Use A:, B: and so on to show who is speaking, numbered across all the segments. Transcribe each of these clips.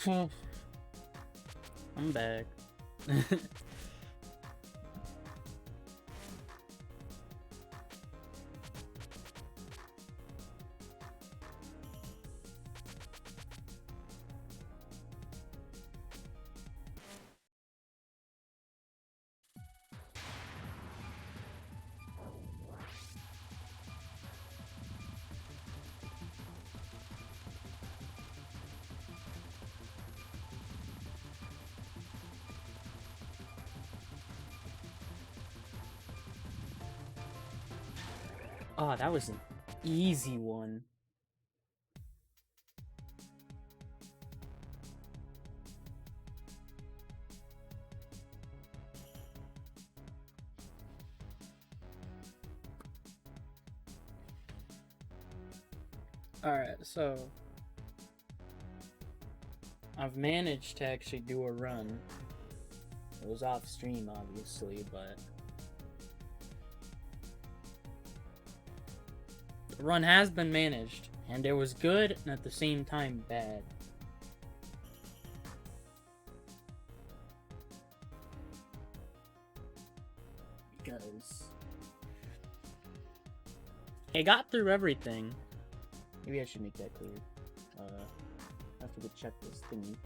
A: I'm back. Oh, that was an easy one. Alright, so I've managed to actually do a run. It was off stream, obviously, but the run has been managed, and it was good and at the same time bad. Because I got through everything. Maybe I should make that clear. I have to go check this thingy.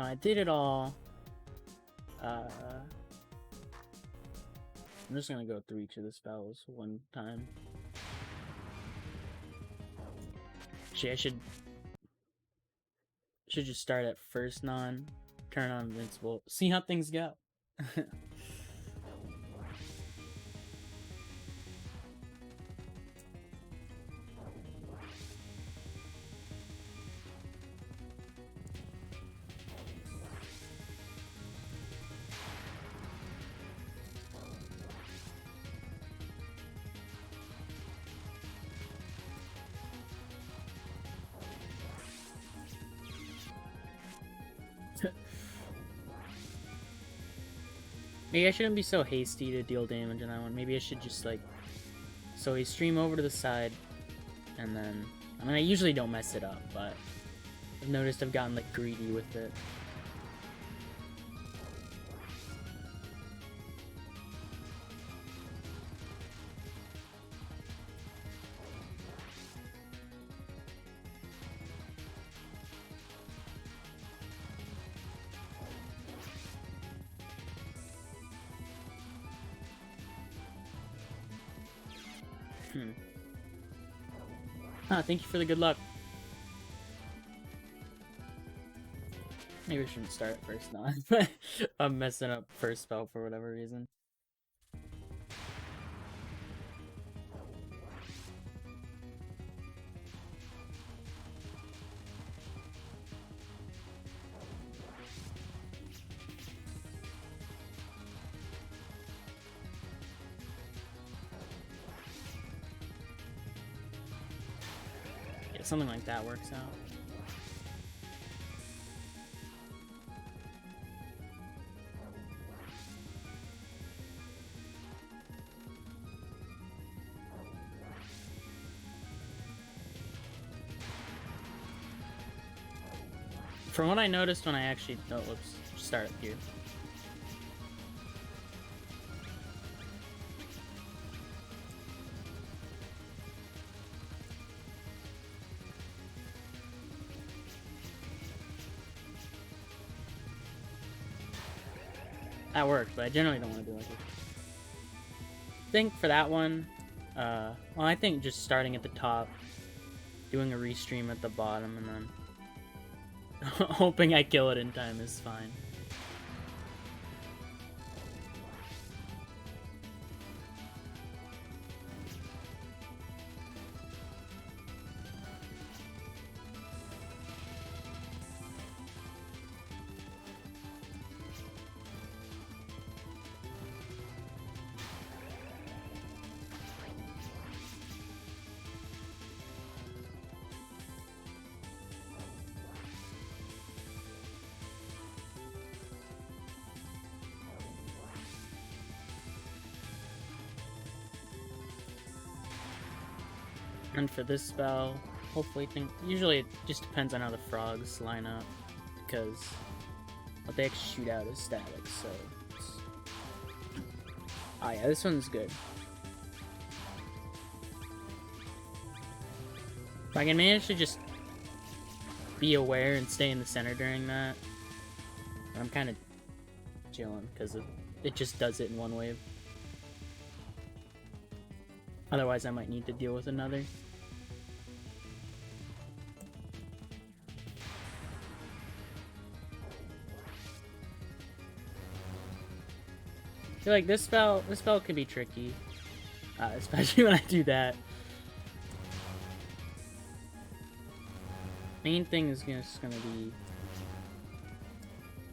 A: I did it all. I'm just gonna go through each of the spells one time. Actually, I should just start at first non, turn on invincible, see how things go. Maybe I shouldn't be so hasty to deal damage in that one. Maybe I should just, like... So we stream over to the side, and then... I mean, I usually don't mess it up, but... I've noticed I've gotten, like, greedy with it. Ah, thank you for the good luck. Maybe I shouldn't start at first non. I'm messing up first spell for whatever reason. Yeah, something like that works out. From what I noticed when I actually... Oh, let's start here. That worked, but I generally don't want to do like it. I think for that one, well, I think just starting at the top, doing a restream at the bottom, and then hoping I kill it in time is fine. And for this spell, hopefully usually it just depends on how the frogs line up, because what they actually shoot out is static, so oh yeah, this one's good. If I can manage to just be aware and stay in the center during that, I'm kind of chilling, because it just does it in one wave. Otherwise, I might need to deal with another. I feel like this spell could be tricky, especially when I do that. Main thing is just gonna be,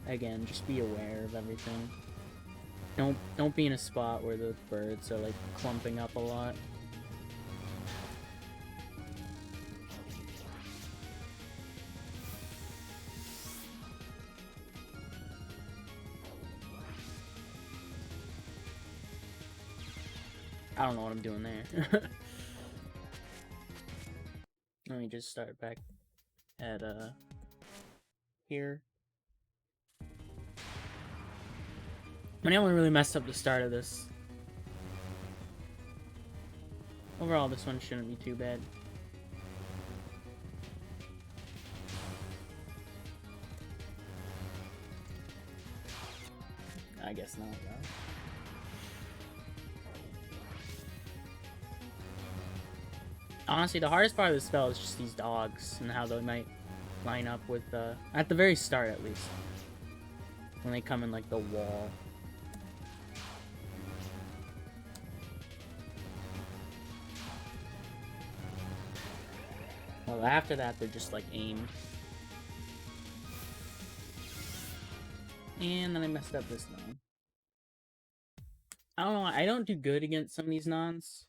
A: again, just be aware of everything. Don't be in a spot where the birds are like clumping up a lot. I don't know what I'm doing there. Let me just start back at here. I only really messed up the start of this. Overall, this one shouldn't be too bad. I guess not, though. Honestly, the hardest part of the spell is just these dogs and how they might line up with, at the very start at least, when they come in like the wall. Well, after that, they're just like aim. And then I messed up this non. I don't know, I don't do good against some of these nons.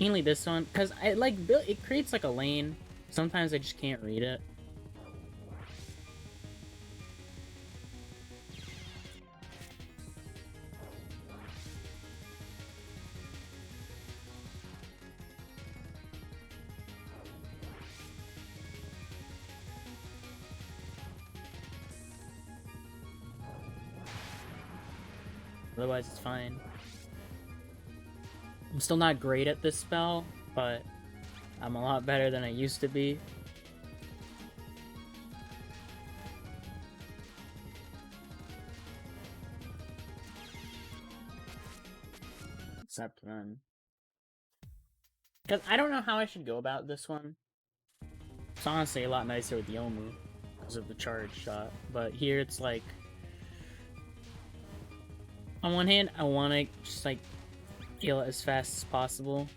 A: Mainly this one, because it creates like a lane. Sometimes I just can't read it. Otherwise, it's fine. I'm still not great at this spell, but I'm a lot better than I used to be. Except then. Because I don't know how I should go about this one. It's honestly a lot nicer with Yomu because of the charge shot, but here it's like, on one hand, I want to just like heal it as fast as possible.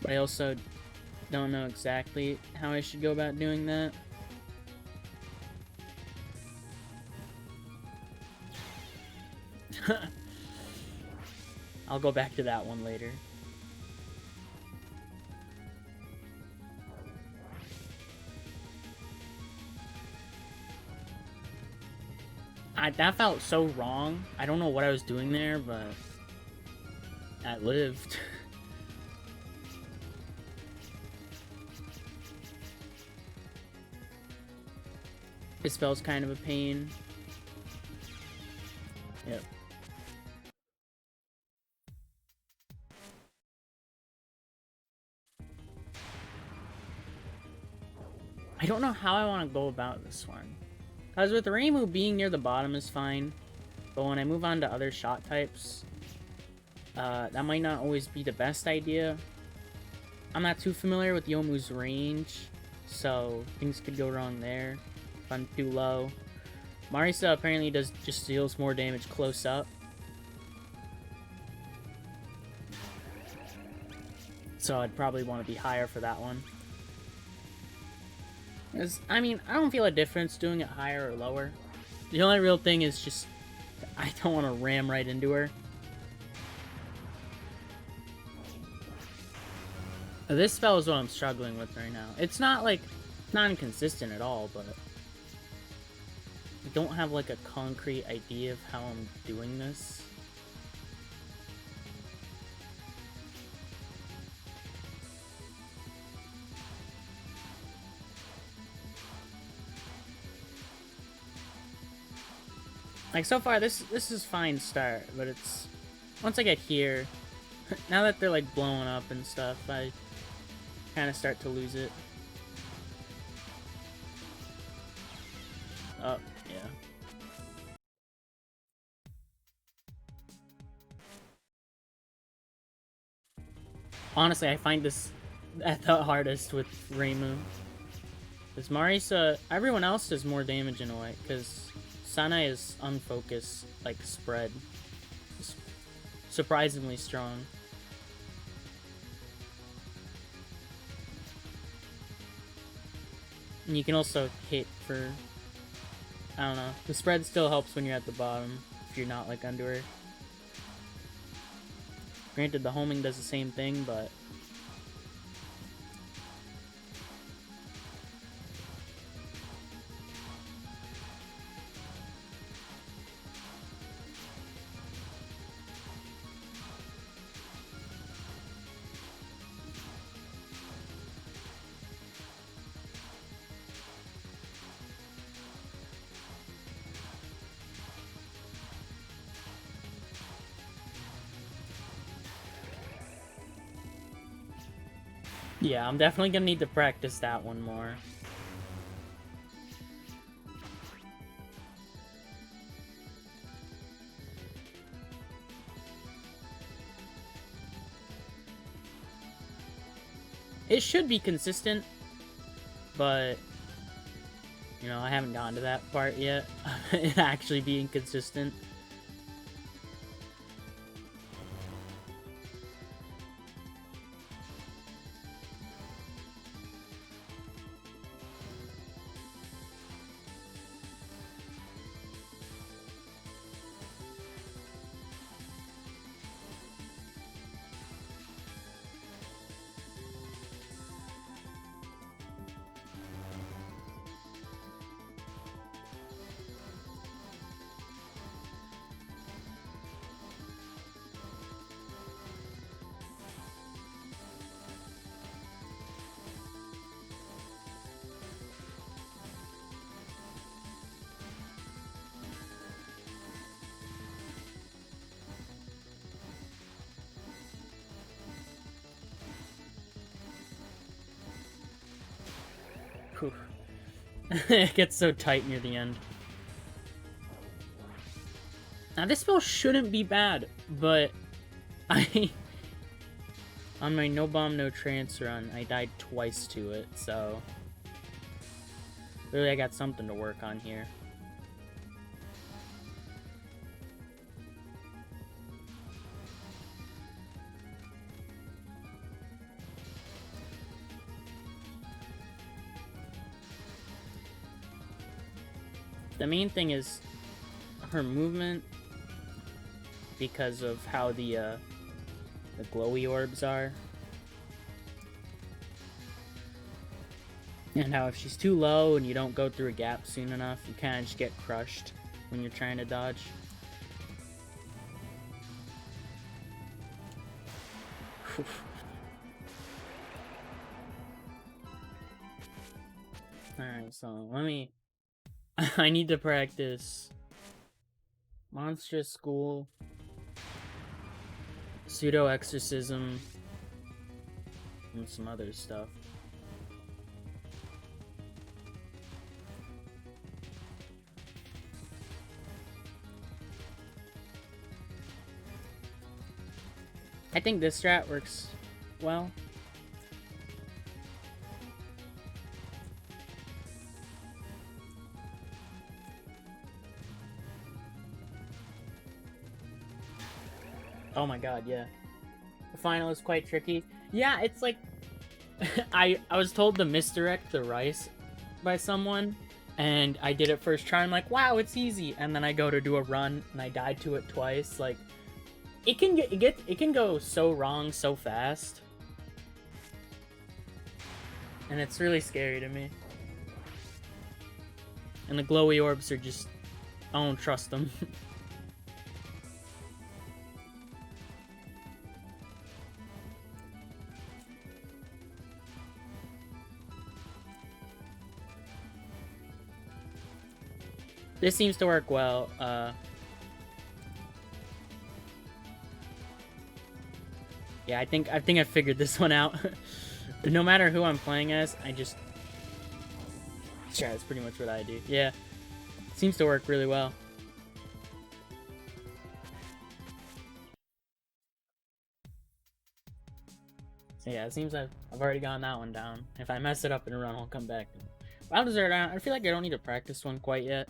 A: But I also don't know exactly how I should go about doing that. I'll go back to that one later. That felt so wrong. I don't know what I was doing there, but I lived. This spell's kind of a pain. Yep. I don't know how I want to go about this one. Because with Reimu, being near the bottom is fine. But when I move on to other shot types, that might not always be the best idea. I'm not too familiar with Yomu's range, so things could go wrong there if I'm too low. Marisa apparently just deals more damage close up. So I'd probably want to be higher for that one. I mean, I don't feel a difference doing it higher or lower. The only real thing is just, I don't want to ram right into her. This spell is what I'm struggling with right now. It's not like, not inconsistent at all, but I don't have like a concrete idea of how I'm doing this. Like, so far, this is fine start, but it's... Once I get here, now that they're, like, blowing up and stuff, I kind of start to lose it. Oh, yeah. Honestly, I find this at the hardest with Reimu. Because Marisa, everyone else does more damage in a way, because Sana is unfocused, like, spread. It's surprisingly strong. And you can also hit for... I don't know. The spread still helps when you're at the bottom, if you're not, like, under her. Granted, the homing does the same thing, but... Yeah, I'm definitely gonna need to practice that one more. It should be consistent, but, you know, I haven't gotten to that part yet. It actually being consistent. It gets so tight near the end. Now this spell shouldn't be bad, but on my no bomb no trance run, I died twice to it, so really I got something to work on here. The main thing is her movement, because of how the glowy orbs are. And how if she's too low and you don't go through a gap soon enough, you kind of just get crushed when you're trying to dodge. Alright, so let me... I need to practice Monstrous School, Pseudo Exorcism, and some other stuff. I think this strat works well. Oh my god, yeah. The final is quite tricky. Yeah, it's like... I was told to misdirect the rice by someone, and I did it first try. I'm like, wow, it's easy. And then I go to do a run, and I died to it twice. Like, it can go so wrong so fast. And it's really scary to me. And the glowy orbs are just... I don't trust them. This seems to work well. Yeah, I think I figured this one out. No matter who I'm playing as, I just... Yeah, that's pretty much what I do. Yeah. Seems to work really well. So yeah, it seems I've already gotten that one down. If I mess it up in a run, I'll come back. Wild Desert Island, I feel like I don't need to practice one quite yet.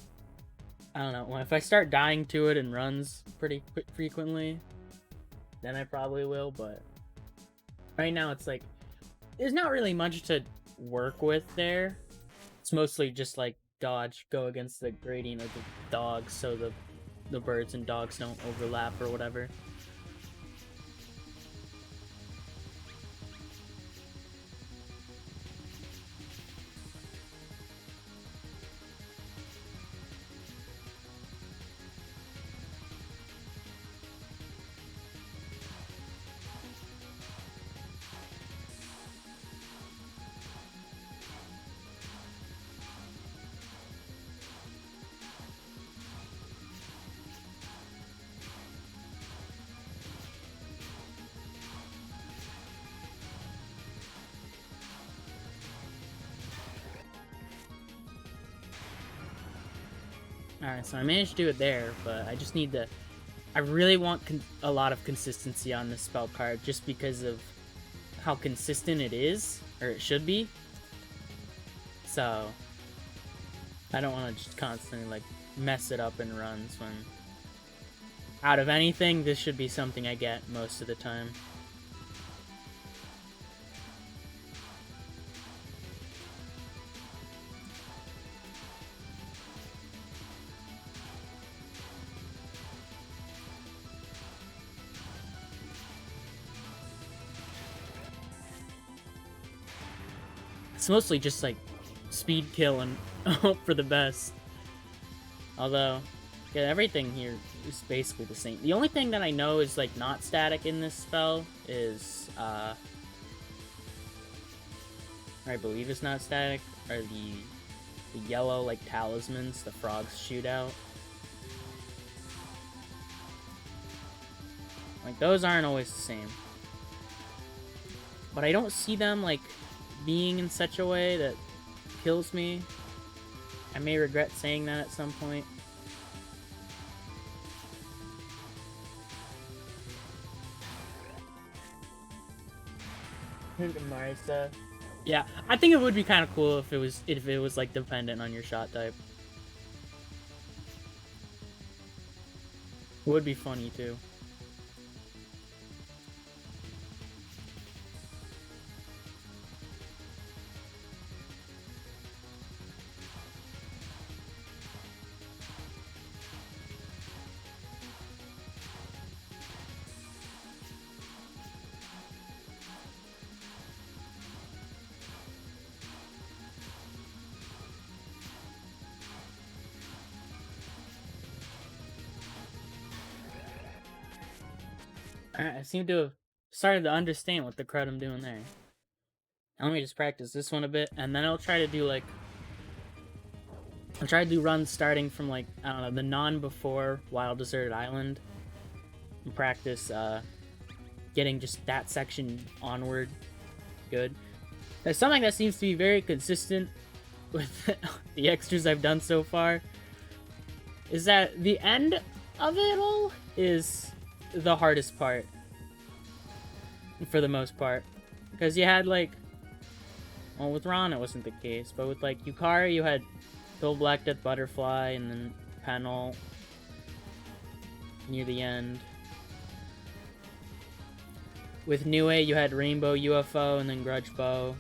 A: I don't know. If I start dying to it in runs pretty frequently, then I probably will, but right now it's like, there's not really much to work with there. It's mostly just like dodge, go against the gradient of the dogs so the birds and dogs don't overlap or whatever. Alright, so I managed to do it there, but I just need to... I really want a lot of consistency on this spell card, just because of how consistent it is, or it should be. So, I don't want to just constantly, like, mess it up in runs when... Out of anything, this should be something I get most of the time. It's mostly just like speed kill and hope for the best. Although, yeah, everything here is basically the same. The only thing that I know is like not static in this spell is, or I believe it's not static, are the yellow like talismans the frogs shoot out. Like those aren't always the same. But I don't see them like being in such a way that kills me. I may regret saying that at some point. Marisa. Yeah, I think it would be kind of cool if it was like dependent on your shot type. It would be funny too. Alright, I seem to have started to understand what the crud I'm doing there. Now let me just practice this one a bit, and then I'll try to do like... I'll try to do runs starting from like, I don't know, the non-before Wild Deserted Island. And practice getting just that section onward good. There's something that seems to be very consistent with the extras I've done so far, is that the end of it all is the hardest part, for the most part. Because you had, like... Well, with Ron, it wasn't the case, but with, like, Yukari, you had Bill Black Death Butterfly, and then Panel near the end. With Niue, you had Rainbow UFO, and then Grudge Bow.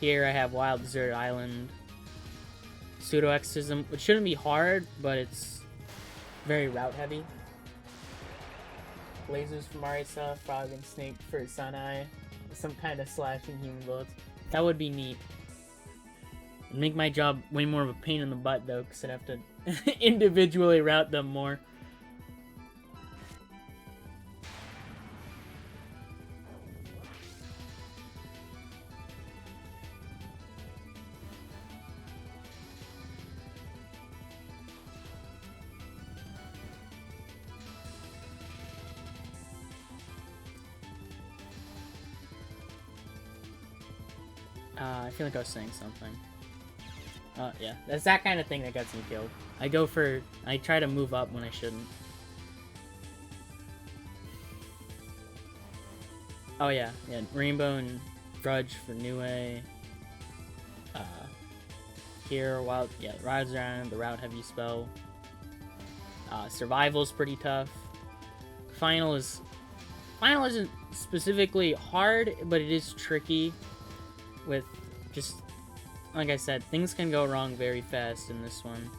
A: Here, I have Wild Desert Island. Pseudo-Exorcism, which shouldn't be hard, but it's very route-heavy. Lasers for Marisa, Frog and Snake for Sanai, some kind of slashing human bullets. That would be neat. Make my job way more of a pain in the butt, though, because I'd have to individually route them more. I feel like I was saying something. Yeah, that's that kind of thing that gets me killed. I try to move up when I shouldn't. Oh yeah, Rainbow and Drudge for Niue. Here, Wild, Rides Around, the Route Heavy spell. Survival's pretty tough. Final isn't specifically hard, but it is tricky with just, like I said, things can go wrong very fast in this one.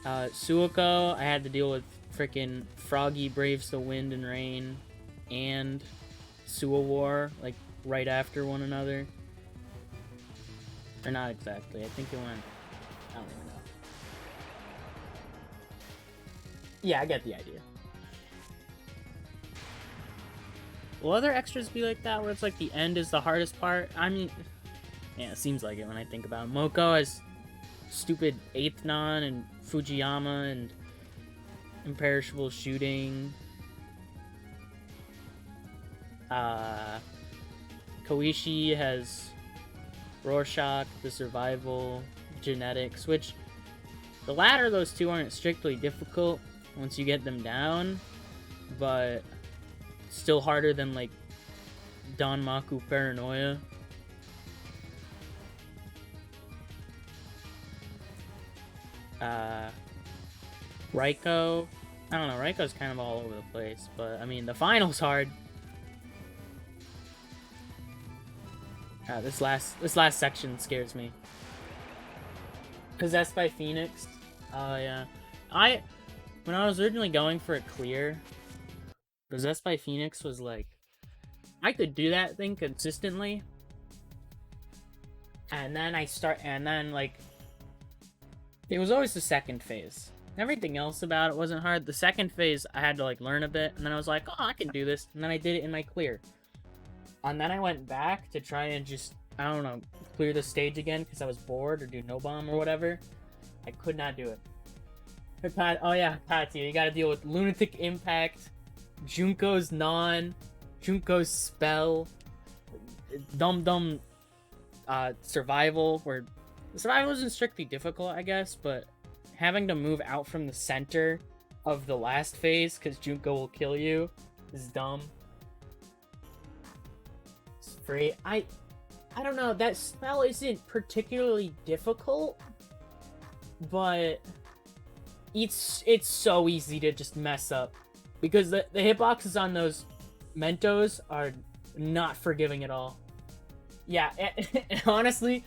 A: Suiko, I had to deal with freaking Froggy Braves the Wind and Rain and Suo War, like, right after one another. Or not exactly, I think it went, I don't even know. Yeah, I get the idea. Will other extras be like that, where it's like the end is the hardest part? I mean, yeah, it seems like it when I think about it. Moko has stupid 8th Non and Fujiyama and Imperishable Shooting. Koishi has Rorschach, the Survival, Genetics, which the latter of those two aren't strictly difficult once you get them down, but still harder than, like, Danmaku Paranoia. Raiko, I don't know, Raiko's kind of all over the place, but, I mean, the final's hard. This last section scares me. Possessed by Phoenix. Oh, yeah. When I was originally going for a clear, Possessed by Phoenix was like, I could do that thing consistently. And then like, it was always the second phase. Everything else about it wasn't hard. The second phase, I had to, like, learn a bit, and then I was like, oh, I can do this. And then I did it in my clear. And then I went back to try and just, I don't know, clear the stage again because I was bored, or do no bomb or whatever. I could not do it. Oh yeah, Pati, you gotta deal with Lunatic Impact, Junko's Non, Junko's Spell, Dum Survival, where Survival isn't strictly difficult, I guess, but having to move out from the center of the last phase because Junko will kill you is dumb. It's free. I don't know, that spell isn't particularly difficult, but it's so easy to just mess up because the hitboxes on those Mentos are not forgiving at all. Yeah, honestly,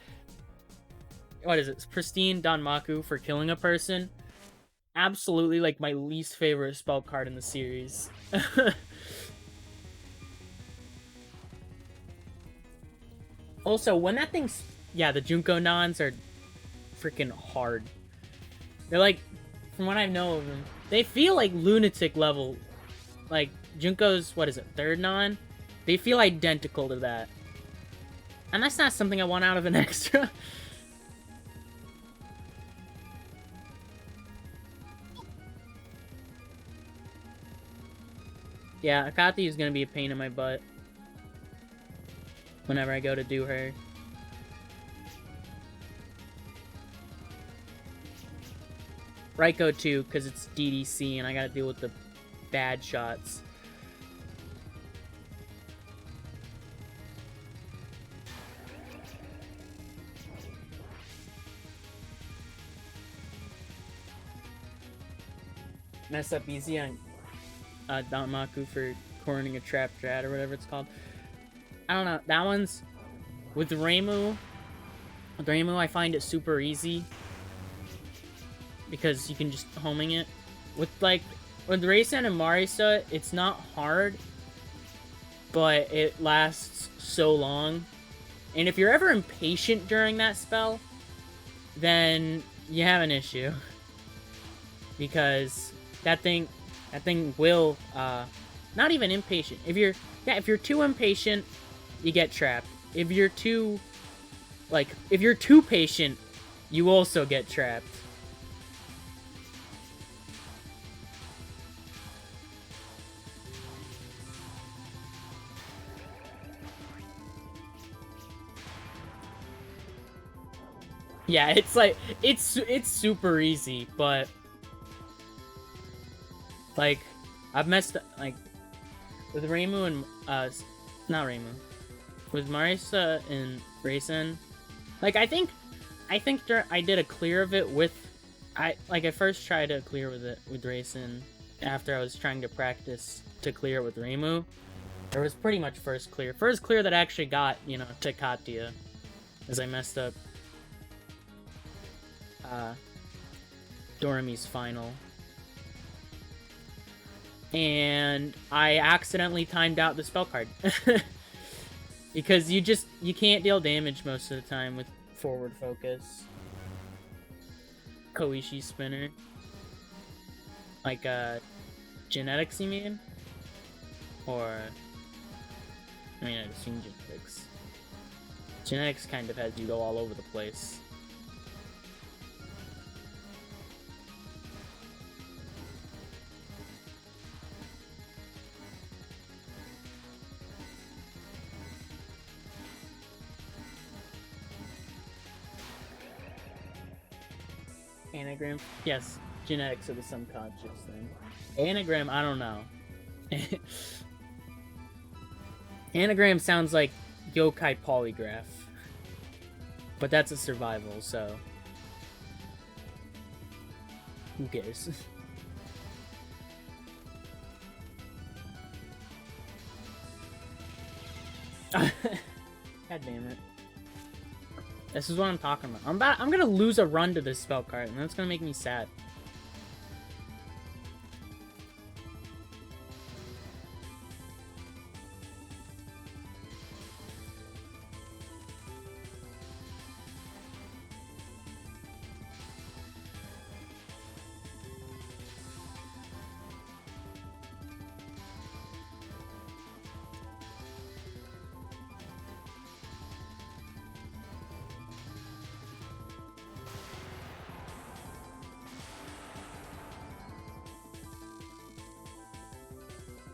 A: what is it? Pristine Danmaku for killing a person. Absolutely, like, my least favorite spell card in the series. Also, when that thing's... Yeah, the Junko Nons are freaking hard. They're like, from what I know of them, they feel like lunatic level. Like, Junko's, what is it, 3rd Non? They feel identical to that. And that's not something I want out of an extra. Yeah, Akati is gonna be a pain in my butt whenever I go to do her. Raiko too, because it's DDC and I gotta deal with the bad shots. Mess up easy on Danmaku for cornering a trap drat or whatever it's called. I don't know. That one's with Reimu. With Reimu, I find it super easy because you can just homing it. With Reisan and Marisa, it's not hard, but it lasts so long. And if you're ever impatient during that spell, then you have an issue. Because that thing will, not even impatient. If you're too impatient, you get trapped. If you're too patient, you also get trapped. Yeah, it's like, it's super easy, but like, I've messed up, like, with Reimu and, not Reimu, with Marisa and Raisin, like, I think I did a clear of it with, I first tried to clear with it, with Raisin, after I was trying to practice to clear with Reimu. It was pretty much first clear that I actually got, you know, to Katya, as I messed up, Dorami's final. And I accidentally timed out the spell card. Because you can't deal damage most of the time with forward focus. Koishi spinner. Like, genetics, you mean? Or, I mean, I've seen genetics. Genetics kind of has you go all over the place. Anagram? Yes, genetics are the subconscious thing. Anagram, I don't know. Anagram sounds like yokai polygraph. But that's a survival, so... who cares? God damn it. This is what I'm talking about. I'm gonna lose a run to this spell card, and that's gonna make me sad.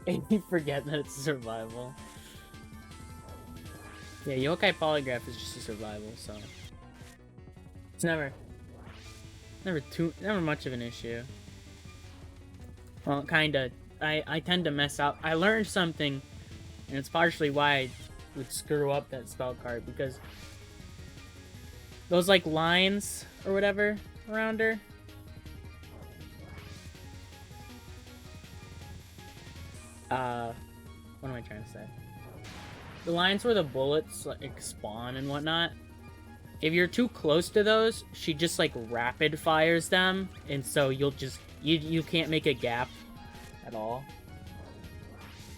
A: And you forget that it's a survival. Yeah, yokai polygraph is just a survival, so it's never much of an issue. Well, kinda. I tend to mess up. I learned something, and it's partially why I would screw up that spell card, because those like lines or whatever around her. What am I trying to say? The lines where the bullets like spawn and whatnot. If you're too close to those, she just like rapid fires them, and so you'll just you can't make a gap at all.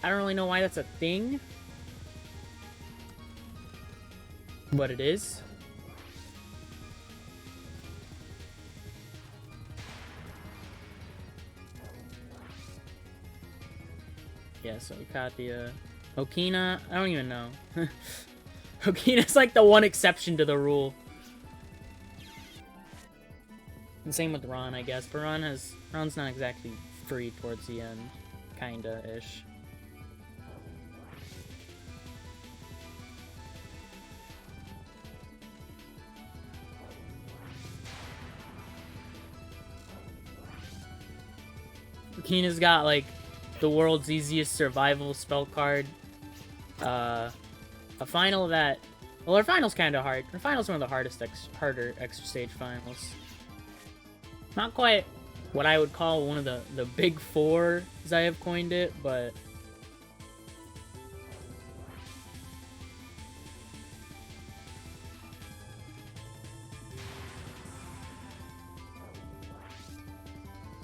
A: I don't really know why that's a thing, but it is. Yeah, so Katya. Okina, I don't even know. Okina's like the one exception to the rule. And same with Ron, I guess. But Ron's not exactly free towards the end. Kinda-ish. Okina's got like the world's easiest survival spell card. A final that... well, her final's kind of hard. Her final's one of the harder extra stage finals. Not quite what I would call one of the big four, as I have coined it, but...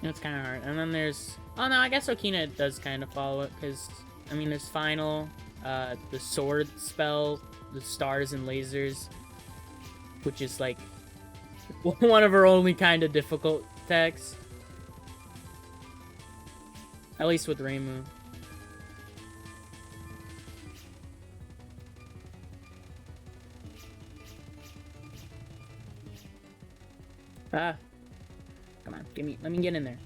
A: it's kind of hard. And then there's... oh no, I guess Okina does kind of follow it, because, I mean, there's final, the sword spell, the stars and lasers, which is like one of her only kind of difficult attacks. At least with Reimu. Ah. Come on, let me get in there.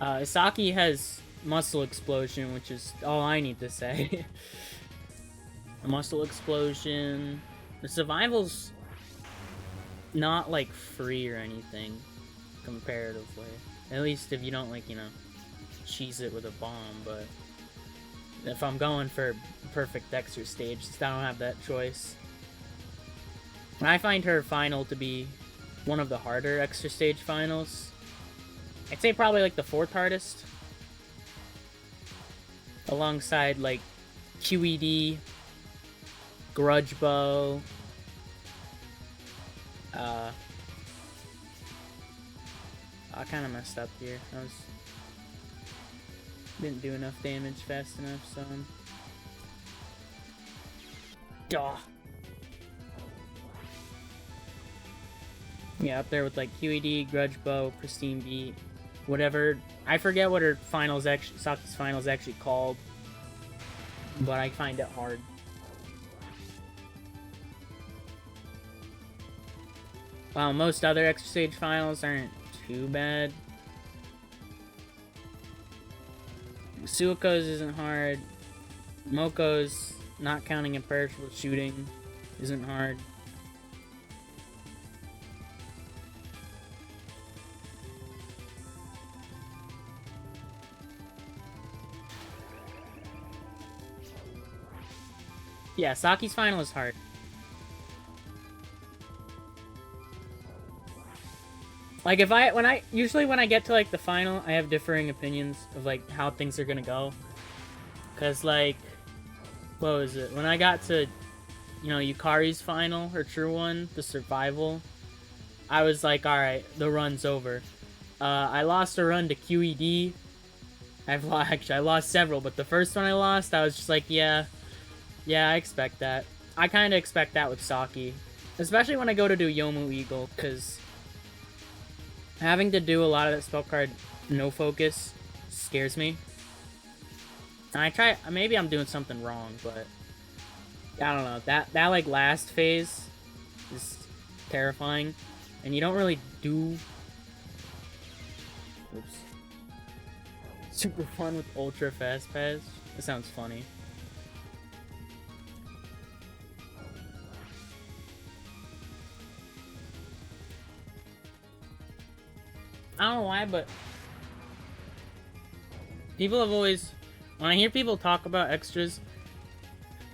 A: Isaki has muscle explosion, which is all I need to say. A muscle explosion. The survival's not like free or anything comparatively. At least if you don't like, you know, cheese it with a bomb, but if I'm going for perfect extra stage, I don't have that choice. I find her final to be one of the harder extra stage finals. I'd say probably like the 4th hardest. Alongside like QED, Grudge Bow, I kind of messed up here. Didn't do enough damage fast enough, so... Duh. Yeah, up there with like QED, Grudge Bow, Pristine Beat, whatever. I forget what her finals actually, Saki's finals actually called, but I find it hard. While most other extra stage finals aren't too bad. Suiko's isn't hard. Moko's, not counting imperishable shooting, isn't hard. Yeah, Saki's final is hard. Like usually when I get to like the final, I have differing opinions of like how things are gonna go. Cause like, what was it? When I got to, you know, Yukari's final, her true one, the survival, I was like, alright, the run's over. I lost a run to QED. Actually, I lost several, but the first one I lost, I was just like, yeah, I expect that. I kind of expect that with Saki. Especially when I go to do Yomu Eagle, because having to do a lot of that spell card no focus scares me. And maybe I'm doing something wrong, but I don't know. That like last phase is terrifying, and you don't really do. Oops. Super fun with ultra fast pass. That sounds funny. I don't know why, but people have always, when I hear people talk about extras,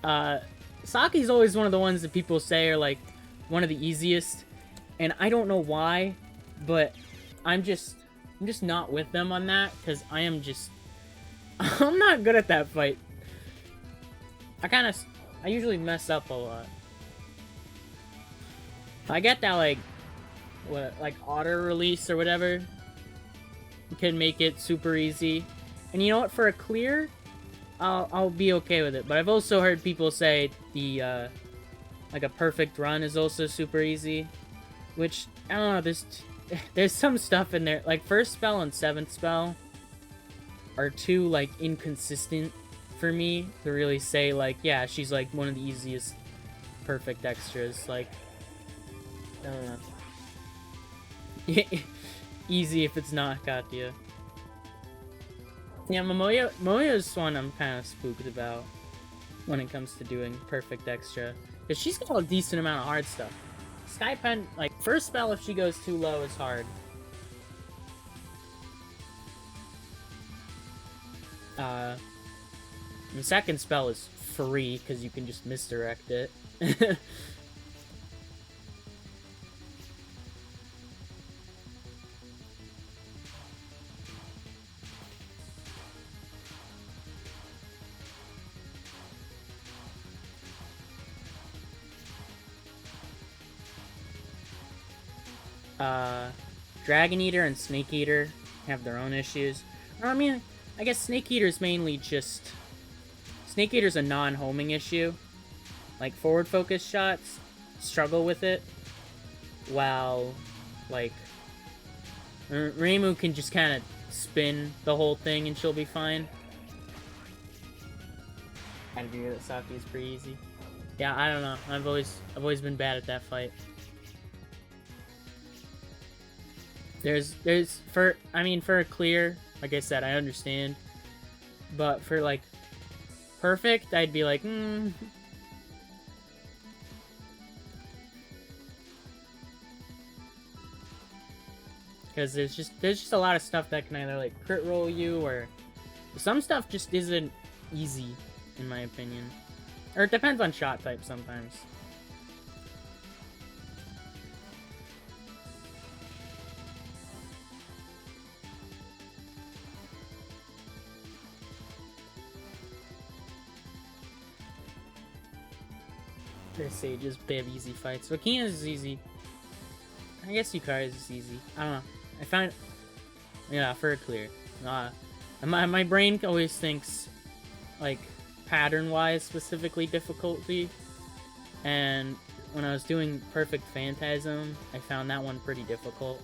A: Saki's always one of the ones that people say are like one of the easiest, and I don't know why, but I'm just not with them on that, because I'm not good at that fight. I usually mess up a lot. I get that like auto release or whatever, you can make it super easy. And you know what, for a clear, I'll be okay with it. But I've also heard people say the like a perfect run is also super easy, which I don't know. There's some stuff in there, like first spell and 7th spell are too like inconsistent for me to really say like, yeah, she's like one of the easiest perfect extras. Like, I don't know. Easy if it's not Katya. Yeah, Momoya's one I'm kind of spooked about when it comes to doing perfect extra, because she's got a decent amount of hard stuff. Skypen, like, first spell if she goes too low is hard. And second spell is free, because you can just misdirect it. Dragon Eater and Snake Eater have their own issues. Or, I mean, I guess Snake Eater's mainly just... Snake Eater's a non-homing issue. Like, forward-focused shots struggle with it. While, like... Reimu can just kind of spin the whole thing and she'll be fine. I agree that Saki is pretty easy. Yeah, I don't know. I've always been bad at that fight. For a clear, like I said, I understand. But for like perfect, I'd be like, because there's just a lot of stuff that can either like crit roll you, or some stuff just isn't easy, in my opinion. Or it depends on shot type sometimes. Their sages, they have easy fights. Vakina's is easy. I guess Yukari's is easy. I don't know. I find, yeah, for a clear. My brain always thinks, like, pattern-wise, specifically difficulty. And when I was doing Perfect Phantasm, I found that one pretty difficult.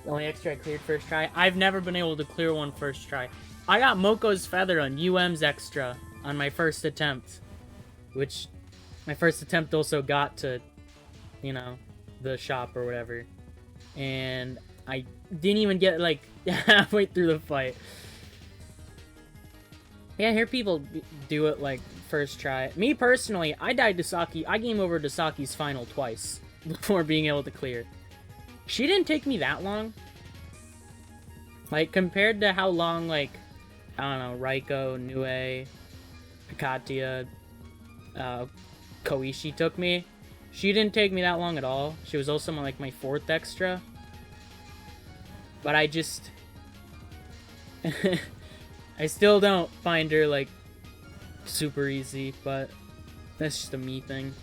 A: The only extra I cleared first try. I've never been able to clear one first try. I got Moko's Feather on UM's extra on my first attempt. Which, my first attempt also got to, you know, the shop or whatever. And I didn't even get, like, halfway through the fight. Yeah, I hear people do it, like, first try. Me, personally, I died to Saki. I game over to Saki's final twice before being able to clear. She didn't take me that long. Like, compared to how long, like, I don't know, Raiko, Nue, Pikatia, Koishi took me. She didn't take me that long at all. She was also like my fourth extra. But I just... I still don't find her, like, super easy, but that's just a me thing.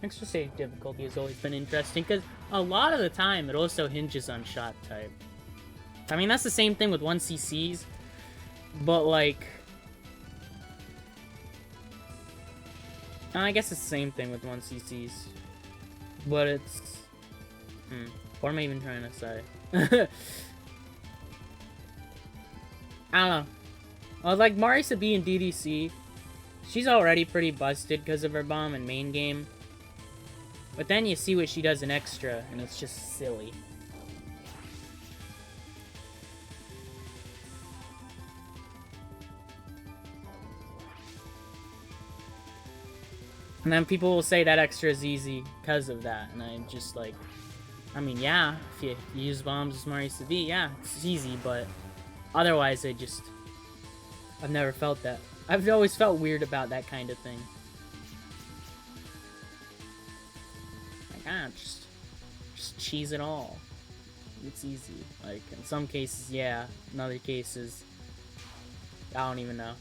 A: Extra save difficulty has always been interesting, because a lot of the time it also hinges on shot type. I mean, that's the same thing with 1cc's, but like... I guess it's the same thing with 1cc's, but it's... What am I even trying to say? I don't know. Well, like, Marisa B in DDC, she's already pretty busted because of her bomb in main game. But then you see what she does in extra, and it's just silly. And then people will say that extra is easy because of that, and I'm just like, I mean, yeah, if you use bombs as Marisa B, yeah, it's easy, but otherwise I've never felt that. I've always felt weird about that kind of thing. Just cheese it all. It's easy. Like, in some cases, yeah. In other cases, I don't even know.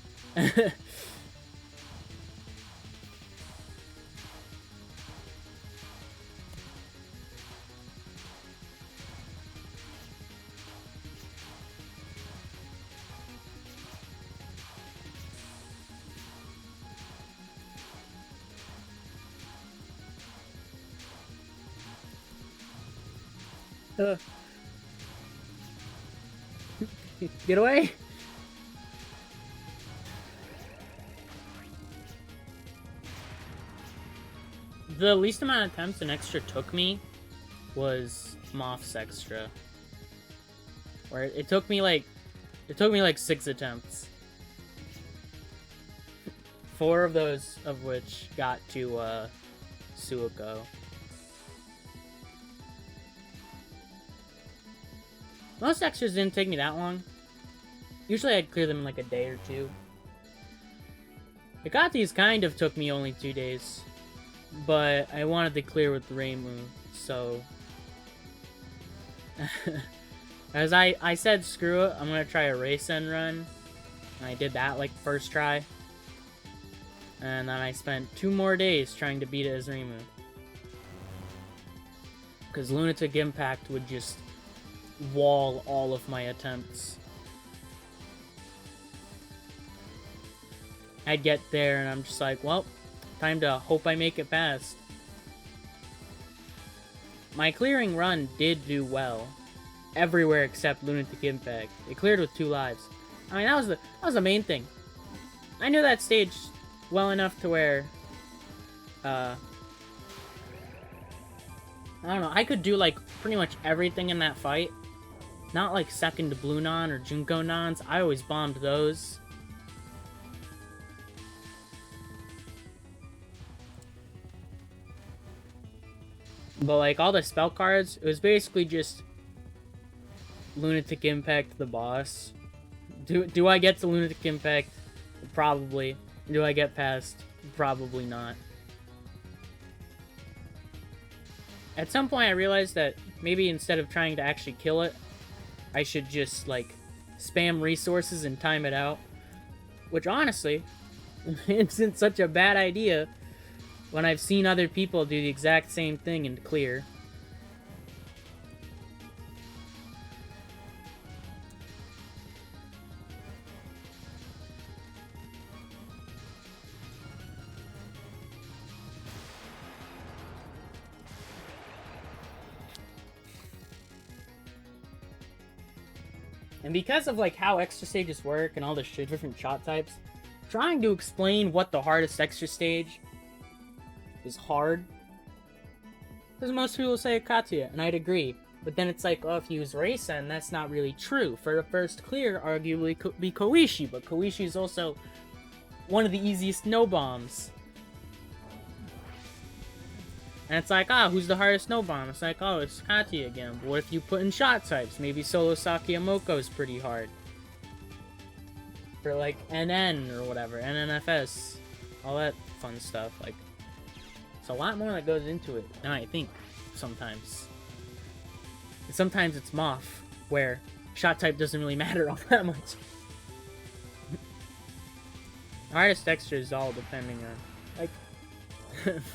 A: Get away! The least amount of attempts an extra took me was Moth's extra. Where it took me like 6 attempts. 4 of those of which got to Suiko. Most extras didn't take me that long. Usually I'd clear them in like a day or two. Hikate's kind of took me only 2 days. But I wanted to clear with Reimu, so... As I said, screw it, I'm gonna try a Rasen run. And I did that like first try. And then I spent 2 more days trying to beat it as Reimu. Because Lunatic Impact would just wall all of my attempts. I'd get there and I'm just like, well, time to hope I make it past. My clearing run did do well. Everywhere except Lunatic Impact. It cleared with 2 lives. I mean, that was the main thing. I knew that stage well enough to where, I don't know, I could do, like, pretty much everything in that fight. Not, like, second Blue Non or Junko Nons. I always bombed those. But, like, all the spell cards, it was basically just Lunatic Impact the boss. Do I get to Lunatic Impact? Probably. Do I get past? Probably not. At some point I realized that maybe instead of trying to actually kill it, I should just, like, spam resources and time it out. Which, honestly, isn't such a bad idea when I've seen other people do the exact same thing and clear. And because of, like, how extra stages work and all the different shot types, trying to explain what the hardest extra stage is hard. Because most people say Katsuya, and I'd agree. But then it's like, oh, if you use Reisen, that's not really true. For the first clear, arguably could be Koishi, but Koishi is also one of the easiest no-bombs. And it's like, ah, who's the hardest no-bomb? It's like, oh, it's Katsuya again. But what if you put in shot types? Maybe Solo Sakiyamoko is pretty hard. For, like, NN or whatever, NNFS. All that fun stuff. Like, it's a lot more that goes into it than I think, sometimes. And sometimes it's Moth, where shot type doesn't really matter all that much. Hardest extra is all depending on, like,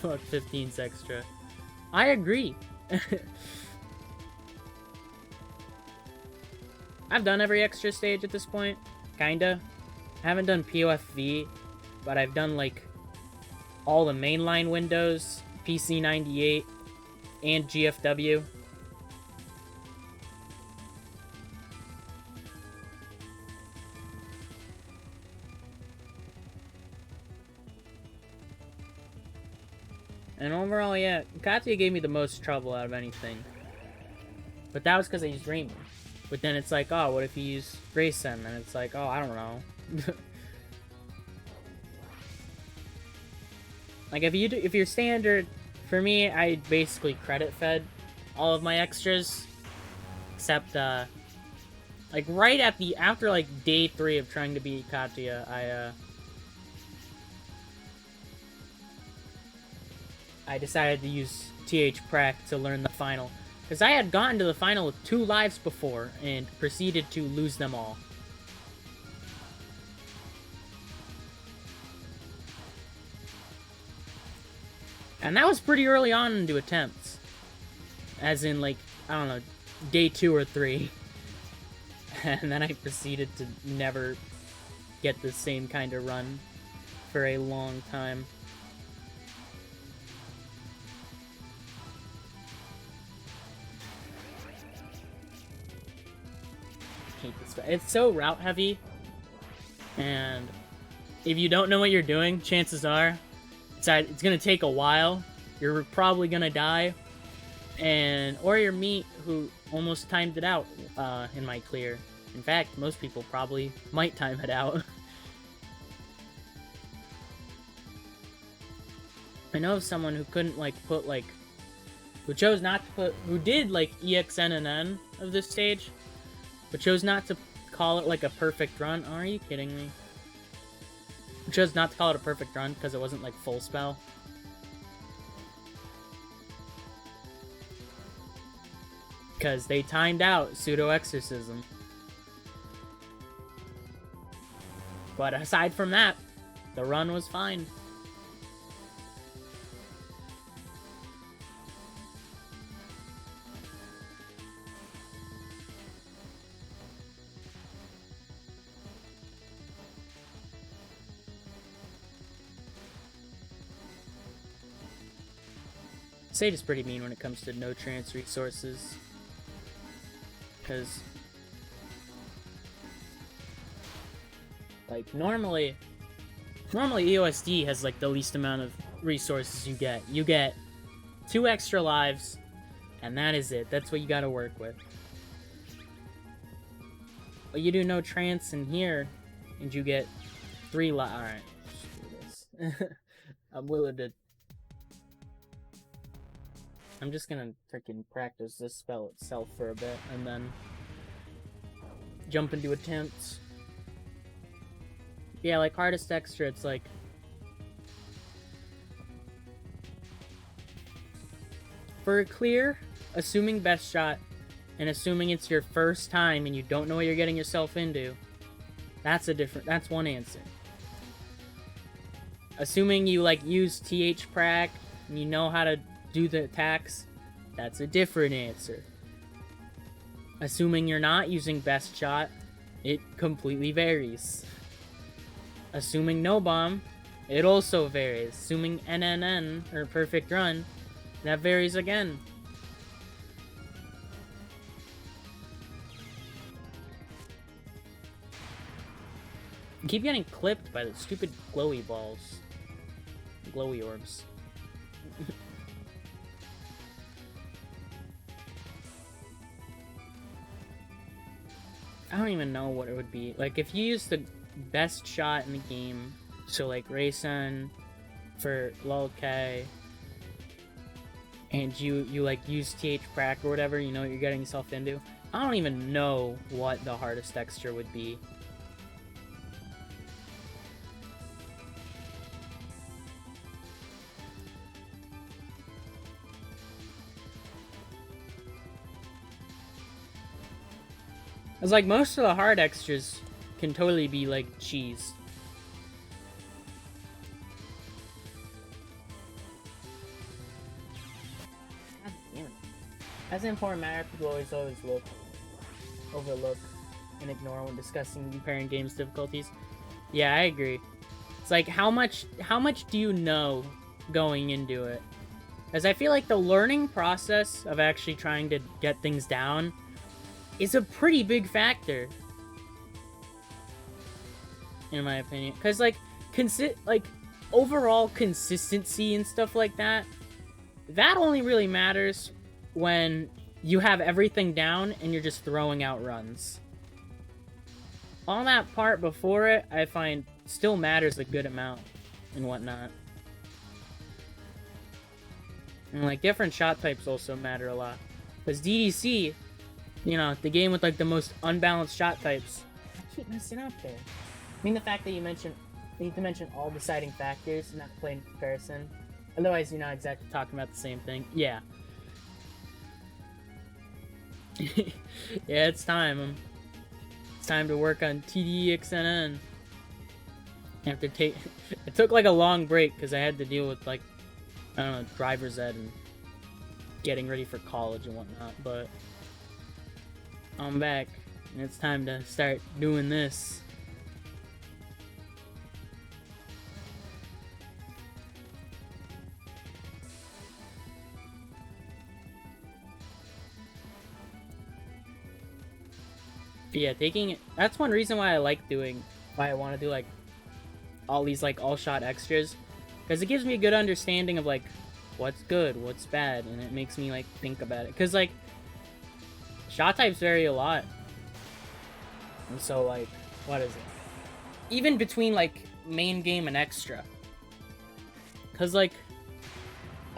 A: fuck, 15's extra. I agree. I've done every extra stage at this point. Kinda. I haven't done POFV, but I've done, like, all the mainline windows, PC98, and GFW. And overall, yeah, Katsuya gave me the most trouble out of anything. But that was because I used Reimu. But then it's like, oh, what if you use Reisen? And it's like, oh, I don't know. Like, if you're standard, for me, I basically credit fed all of my extras. Except, like, right at after, like, day 3 of trying to beat Katsuya, I decided to use TH Prac to learn the final. Because I had gotten to the final with 2 lives before, and proceeded to lose them all. And that was pretty early on into attempts. As in, like, I don't know, day 2 or 3. And then I proceeded to never get the same kind of run for a long time. Hate this. It's so route heavy, and if you don't know what you're doing, chances are it's gonna take a while. You're probably gonna die, or your meat who almost timed it out in my clear. In fact, most people probably might time it out. I know of someone who couldn't, like, who chose not to put, who did, like, ExNNN of this stage, but chose not to call it like a perfect run. Are you kidding me? Chose not to call it a perfect run because it wasn't like full spell. Because they timed out Pseudo Exorcism. But aside from that, the run was fine. Sage is pretty mean when it comes to no trance resources. Because, like, normally EOSD has, like, the least amount of resources you get. You get 2 extra lives, and that is it. That's what you gotta work with. But you do no trance in here, and you get 3 lives. Alright, let's do this. I'm willing to... I'm just gonna freaking practice this spell itself for a bit, and then jump into attempts. Yeah, like hardest extra, it's like... For a clear, assuming best shot, and assuming it's your first time and you don't know what you're getting yourself into, that's one answer. Assuming you, like, use TH prac, and you know how to do the attacks, that's a different answer. Assuming you're not using best shot, it completely varies. Assuming no bomb, it also varies. Assuming NNN, or perfect run, that varies again. I keep getting clipped by the stupid glowy balls. Glowy orbs. I don't even know what it would be. Like, if you use the best shot in the game, so like Reimu for Lolk, and you like use TH prac or whatever, you know what you're getting yourself into. I don't even know what the hardest extra would be. It's like most of the hard extras can totally be like cheese. God damn it. As an important matter, people always overlook and ignore when discussing comparing games difficulties. Yeah, I agree. It's like how much do you know going into it? As I feel like the learning process of actually trying to get things down is a pretty big factor, in my opinion. Because, like, overall consistency and stuff like that, that only really matters when you have everything down and you're just throwing out runs. All that part before it, I find, still matters a good amount and whatnot. And, like, different shot types also matter a lot. Because DDC... you know, the game with, like, the most unbalanced shot types. I keep messing up there. I mean, the fact that you need to mention all deciding factors, not play in comparison. Otherwise, you're not exactly talking about the same thing. Yeah. Yeah, it's time. It's time to work on ExNNN. I have to take... It took, like, a long break, because I had to deal with, like, I don't know, driver's ed and getting ready for college and whatnot, but... I'm back, and it's time to start doing this. But yeah, that's one reason why I want to do, like, all these, like, all-shot extras. Because it gives me a good understanding of, like, what's good, what's bad, and it makes me, like, think about it. Because, like, shot types vary a lot. And so, like, what is it? Even between, like, main game and extra. Because, like,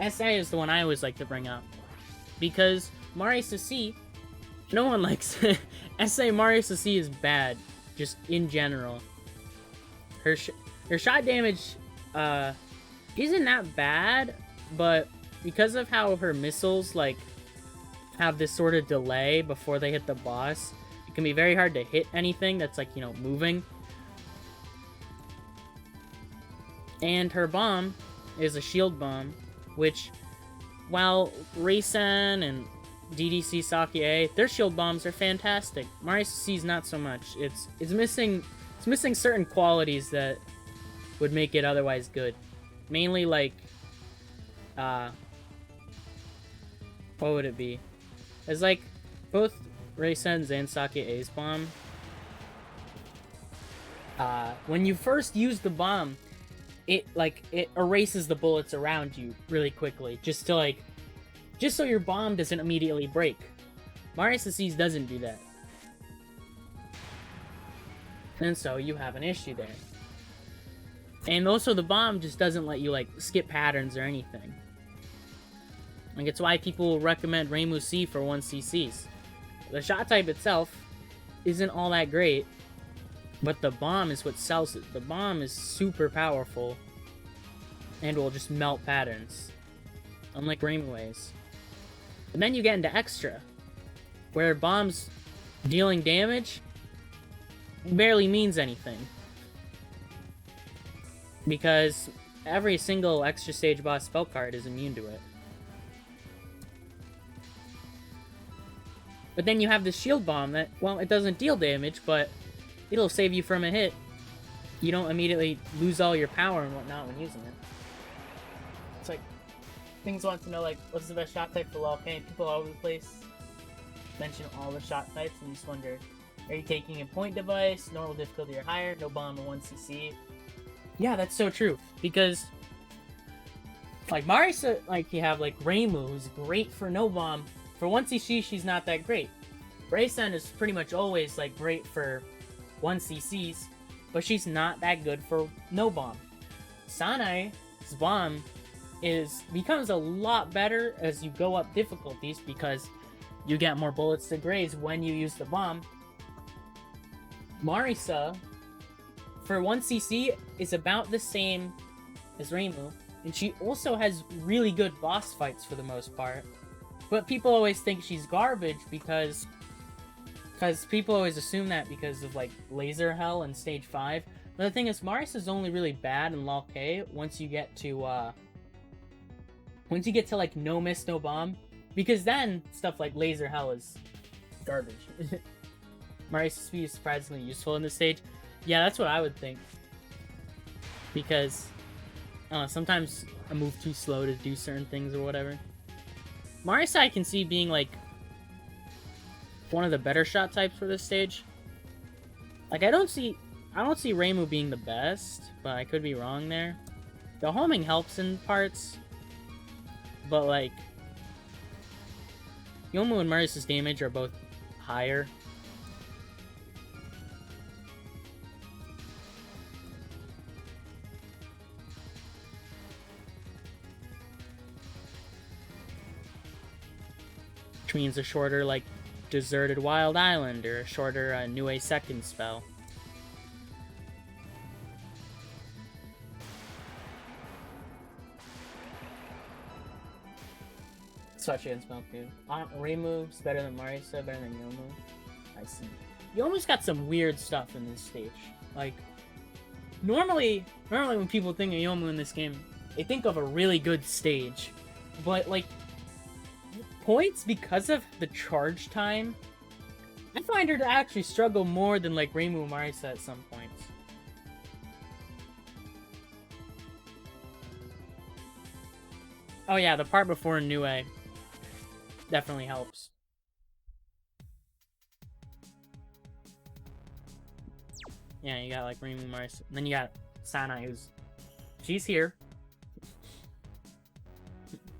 A: SA is the one I always like to bring up. Because Marisa C No one likes SA Marisa C is bad, just in general. Her her shot damage isn't that bad, but because of how her missiles like have this sort of delay before they hit the boss, it can be very hard to hit anything that's like, you know, moving. And her bomb is a shield bomb, which, while Reimu and DDC Sakie, their shield bombs are fantastic. Marisa C's not so much. It's missing certain qualities that would make it otherwise good. Mainly like what would it be? It's like both Reimu's and Sakie's bomb. When you first use the bomb, it erases the bullets around you really quickly, just so your bomb doesn't immediately break. Marisa C's doesn't do that. And so you have an issue there. And also the bomb just doesn't let you like skip patterns or anything. Like, it's why people recommend Reimu C for 1cc's. The shot type itself isn't all that great, but the bomb is what sells it. The bomb is super powerful and will just melt patterns, unlike Reimu is. And then you get into extra, where bombs dealing damage barely means anything, because every single extra stage boss spell card is immune to it. But then you have the shield bomb that, well, it doesn't deal damage, but it'll save you from a hit. You don't immediately lose all your power and whatnot when using it. It's like, things want to know, like, what's the best shot type for LoL? Okay, people all over the place mention all the shot types, and you just wonder, are you taking a point device, normal difficulty or higher, no bomb or 1cc? Yeah, that's so true, because, like, Marisa, like, you have, like, Reimu, who's great for no bomb. For 1cc, she's not that great. Reimu is pretty much always, like, great for 1cc's, but she's not that good for no bomb. Sanae's bomb becomes a lot better as you go up difficulties, because you get more bullets to graze when you use the bomb. Marisa, for 1cc, is about the same as Reimu, and she also has really good boss fights for the most part. But people always think she's garbage because people always assume that because of like Laser Hell and Stage 5. But the thing is, Marisa's only really bad in LoL K once you get to like no miss, no bomb, because then stuff like Laser Hell is garbage. Marisa's speed is surprisingly useful in this stage. Yeah, that's what I would think. Because sometimes I move too slow to do certain things or whatever. Marisa I can see being like one of the better shot types for this stage. Like, I don't see Reimu being the best, but I could be wrong there. The homing helps in parts, but like Yomu and Marisa's damage are both higher. Which means a shorter, like, Deserted Wild Island, or a shorter New second spell. Especially in spell too. Reimu's better than Marisa, better than Yomu. I see. Yomu's got some weird stuff in this stage. Like, normally when people think of Yomu in this game, they think of a really good stage. But, like, points because of the charge time, I find her to actually struggle more than like Reimu and Marisa at some points. Oh yeah, the part before New definitely helps. Yeah, you got like Reimu, Marisa, and then you got Sanae, she's here.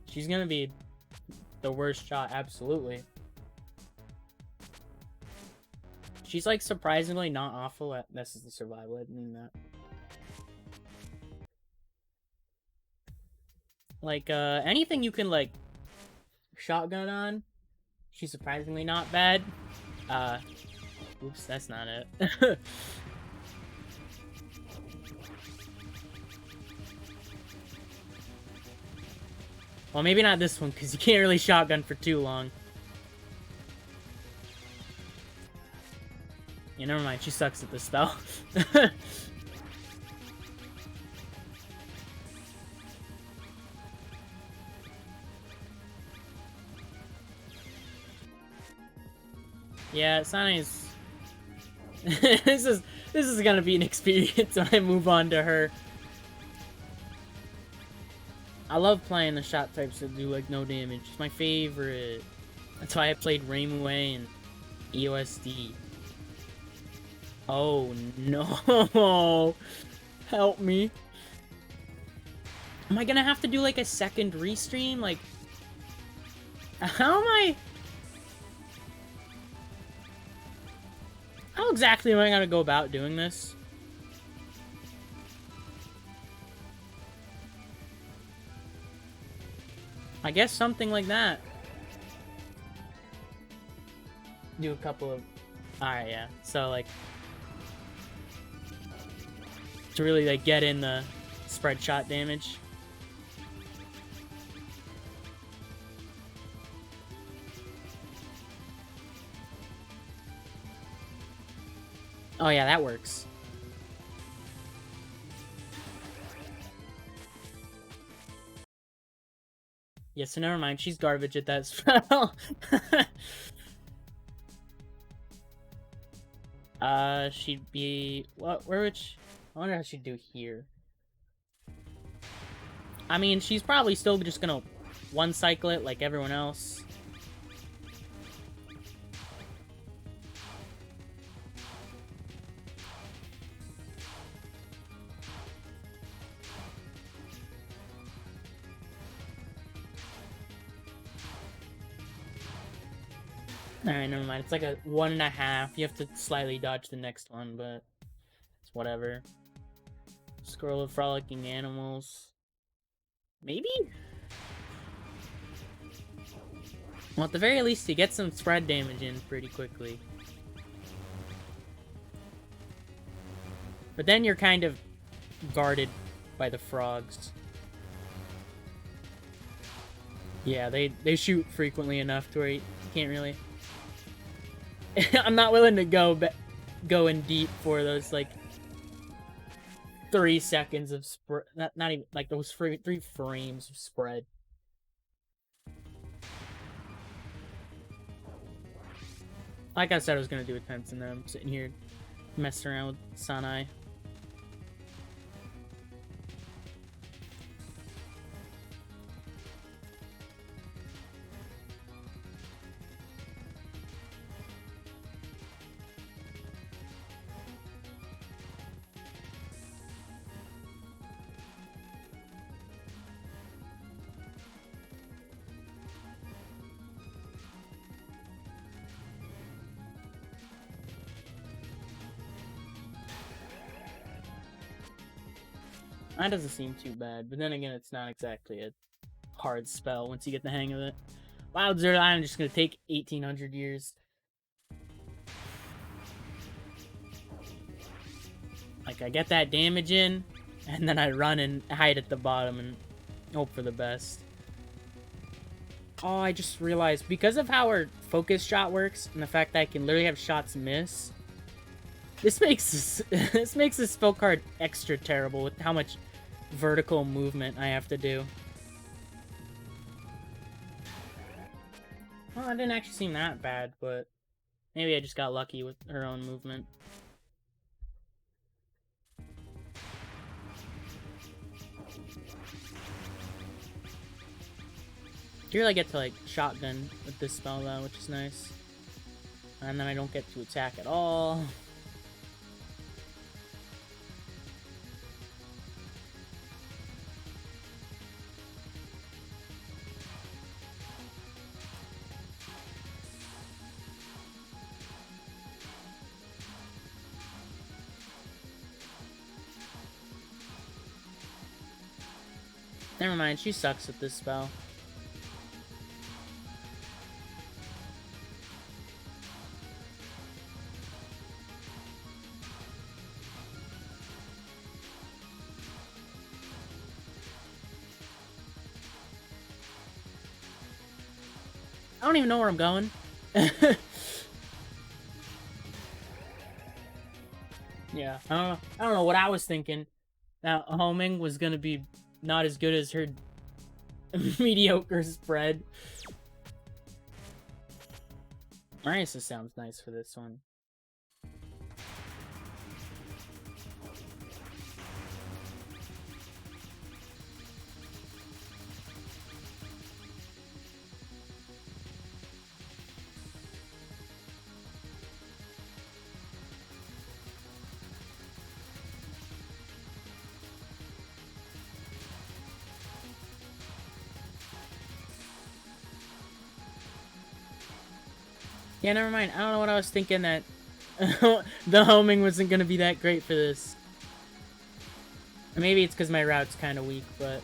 A: She's gonna be the worst shot, absolutely. She's like surprisingly not awful at this is the survival, I didn't mean that. Like anything you can like shotgun on She's surprisingly not bad. Oops, that's not it. Well, maybe not this one, because you can't really shotgun for too long. Yeah, never mind. She sucks at this spell. Yeah, Sanae's... this is gonna be an experience when I move on to her. I love playing the shot types that do, like, no damage. It's my favorite. That's why I played Reimu and EOSD. Oh, no. Help me. Am I gonna have to do, like, a second restream? Like, how am I... How exactly am I gonna go about doing this? I guess something like that. Do a couple of... Alright, yeah. So, like... To really, like, get in the spread shot damage. Oh, yeah, that works. Yeah, so never mind. She's garbage at that spell. She'd be... What? Where would she... I wonder how she'd do here. I mean, she's probably still just gonna one-cycle it like everyone else. Alright, never mind. It's like a 1.5. You have to slightly dodge the next one, but it's whatever. Scroll of Frolicking Animals. Maybe? Well, at the very least, you get some spread damage in pretty quickly. But then you're kind of guarded by the frogs. Yeah, they shoot frequently enough to where you can't really... I'm not willing to go in deep for those, like, 3 seconds of spread. Not even, like, those 3 frames of spread. Like I said, I was gonna do a tense, and then I'm sitting here messing around with Sanae. That doesn't seem too bad, but then again, it's not exactly a hard spell once you get the hang of it. Wild Desert Island is just gonna take 1800 years. Like, I get that damage in, and then I run and hide at the bottom and hope for the best. Oh, I just realized, because of how our focus shot works, and the fact that I can literally have shots miss, this makes this spell card extra terrible with how much vertical movement I have to do. Well, it didn't actually seem that bad, but maybe I just got lucky with her own movement. You really get to, like, shotgun with this spell, though, which is nice. And then I don't get to attack at all. Never mind, she sucks at this spell. I don't even know where I'm going. Yeah, I don't know what I was thinking. That homing was gonna be not as good as her mediocre spread. Marisa sounds nice for this one. Yeah, never mind. I don't know what I was thinking that the homing wasn't gonna be that great for this. Maybe it's because my route's kind of weak, but...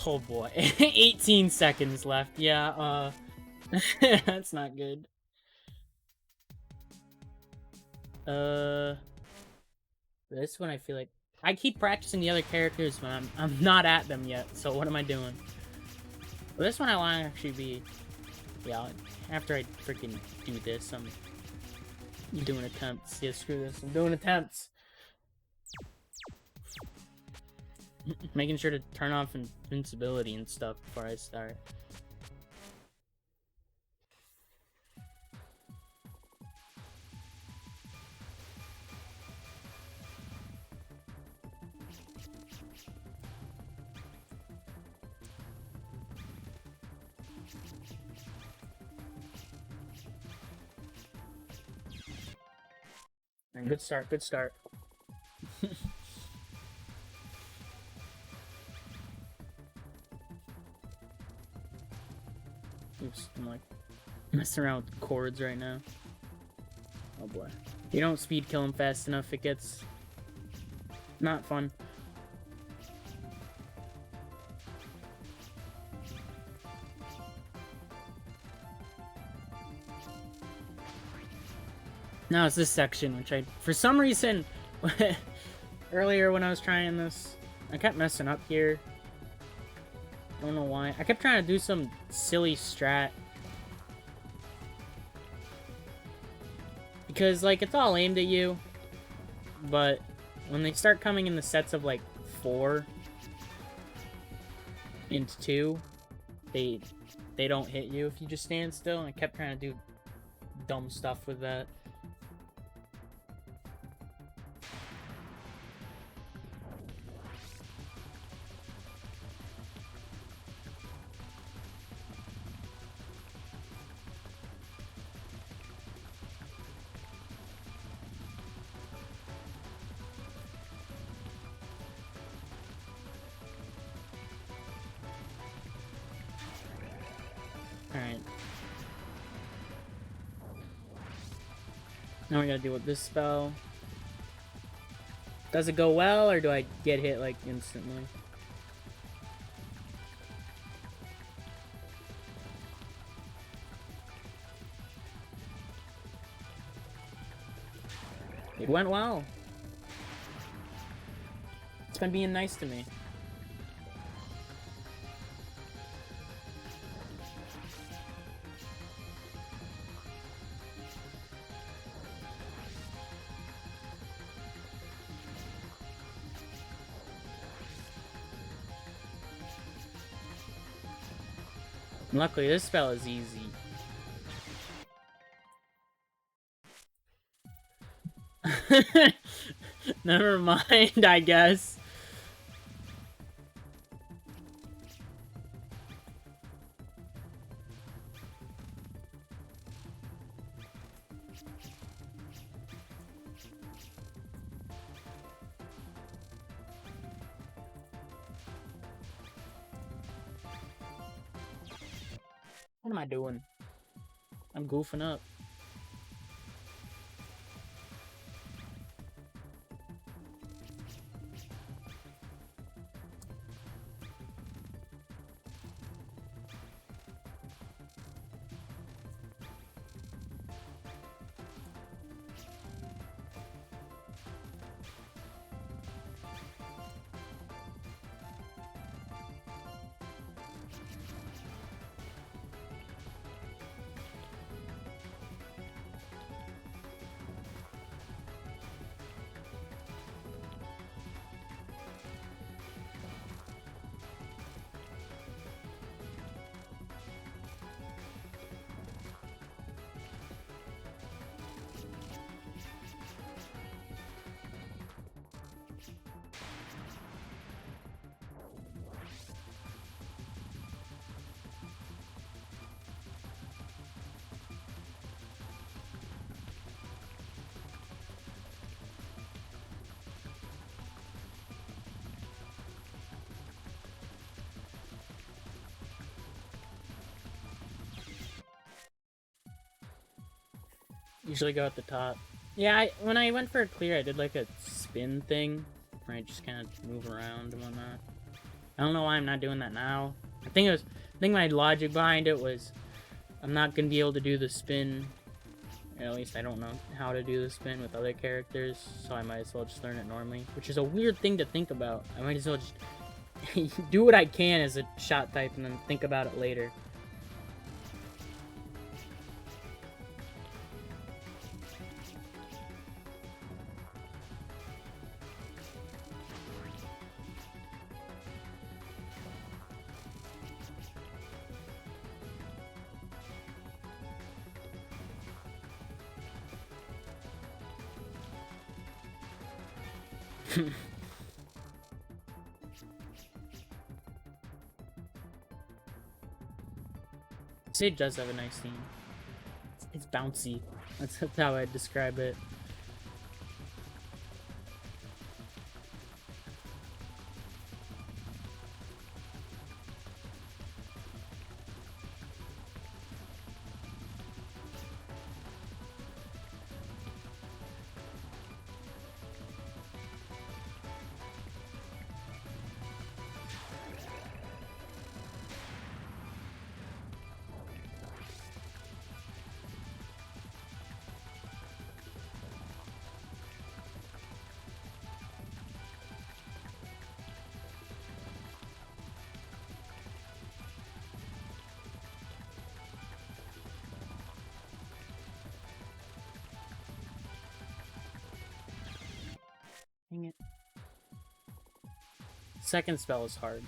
A: Oh boy, 18 seconds left. Yeah, that's not good. This one I feel like I keep practicing the other characters, but I'm not at them yet. So what am I doing? Well, this one I want to actually be. Yeah, after I freaking do this, I'm doing attempts. Yeah, screw this. I'm doing attempts. Making sure to turn off invincibility and stuff before I start. Good start, good start. Oops, I'm like messing around with chords right now. Oh boy. If you don't speed kill him fast enough, it gets not fun. Now it's this section, which I, for some reason, earlier when I was trying this, I kept messing up here. Don't know why. I kept trying to do some silly strat. Because, like, it's all aimed at you. But when they start coming in the sets of, like, 4 into 2, they don't hit you if you just stand still. And I kept trying to do dumb stuff with that. Alright. Now we gotta deal with this spell. Does it go well, or do I get hit, like, instantly? It went well. It's been being nice to me. Luckily, this spell is easy. Never mind, I guess. What am I doing? I'm goofing up. Usually go at the top. Yeah, when I went for a clear, I did like a spin thing where I just kind of move around and whatnot. I don't know why I'm not doing that now. I think my logic behind it was I'm not gonna be able to do the spin. Or at least I don't know how to do the spin with other characters, so I might as well just learn it normally. Which is a weird thing to think about. I might as well just do what I can as a shot type and then think about it later. It does have a nice theme. It's bouncy. That's how I'd describe it. Dang it. Second spell is hard.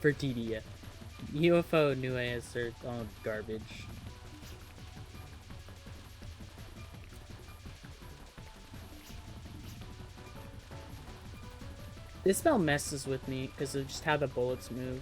A: For TD, yeah. UFO new AS are all garbage. This spell messes with me because of just how the bullets move.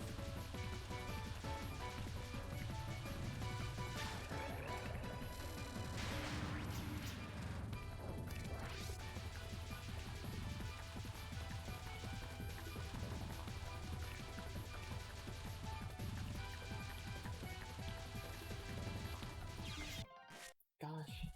A: Gosh.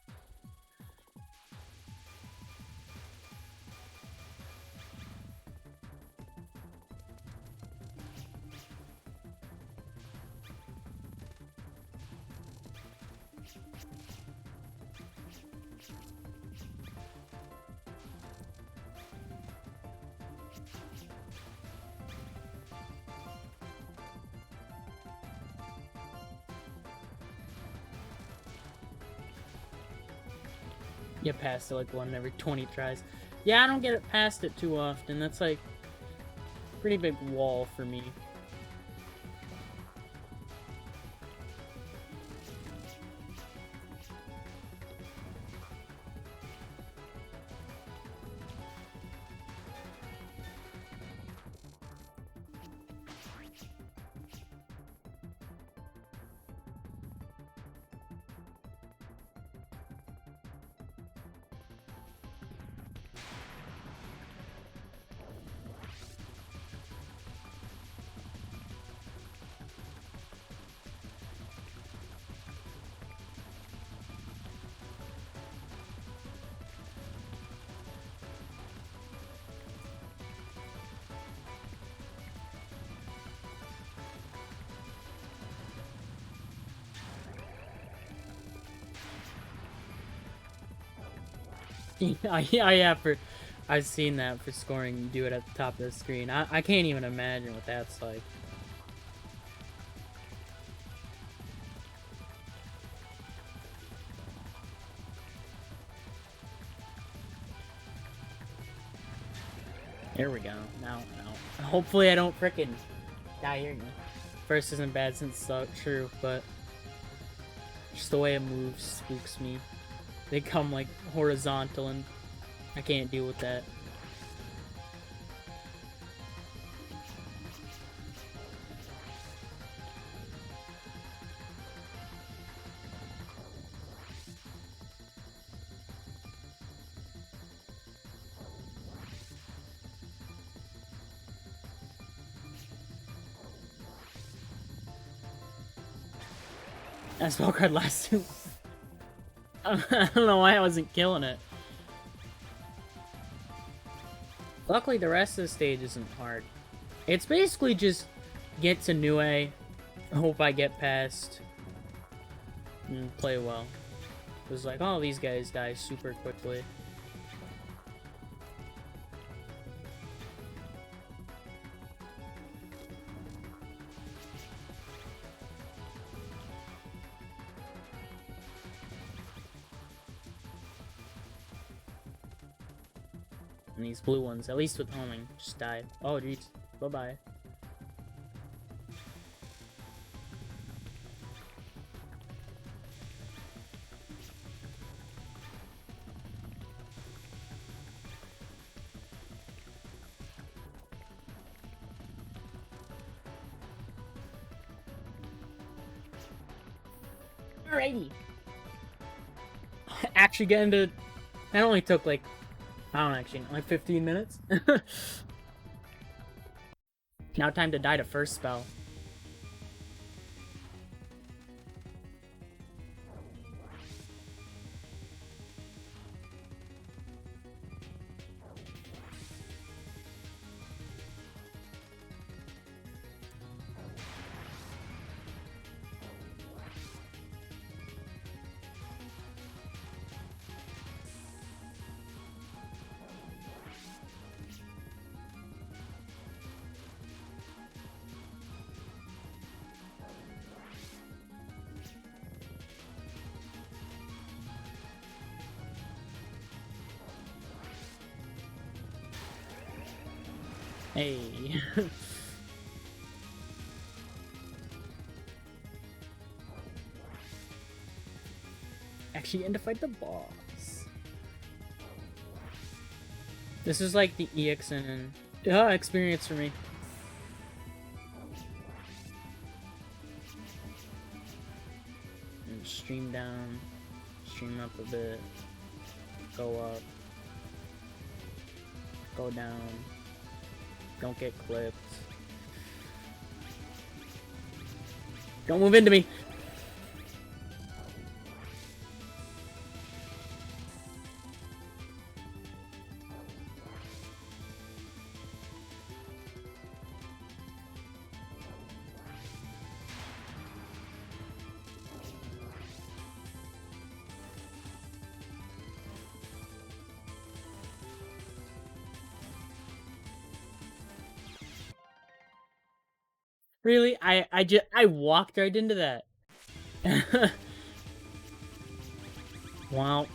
A: Get past it like one every 20 tries. Yeah, I don't get it past it too often. That's like a pretty big wall for me. Yeah, I've seen that for scoring. You do it at the top of the screen. I can't even imagine what that's like. Here we go. Now. Hopefully I don't frickin' die here. First isn't bad since it's true, but just the way it moves spooks me. They come like horizontal and I can't deal with that. That spell card lasts too. I don't know why I wasn't killing it. Luckily, the rest of the stage isn't hard. It's basically just get to Nue, hope I get past, and play well. It was like, oh, these guys die super quickly. And these blue ones, at least with homing, just died. Oh, jeez. Bye-bye. Alrighty. Actually getting to... That only took like... I don't actually know, like 15 minutes? Now time to die to first spell. Hey. Actually, end to fight the boss. This is like the ExNNN experience for me. And stream down, stream up a bit, go up, go down. Don't get clipped. Don't move into me. Really? I walked right into that. Well,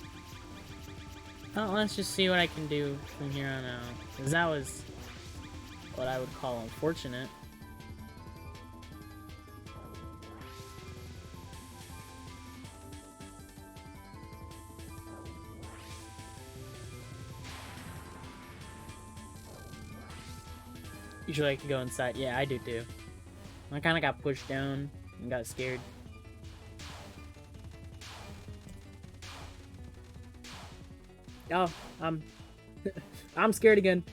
A: let's just see what I can do from here on out. Because that was what I would call unfortunate. Usually I could go inside. Yeah, I do too. I kind of got pushed down and got scared. Oh, I'm scared again.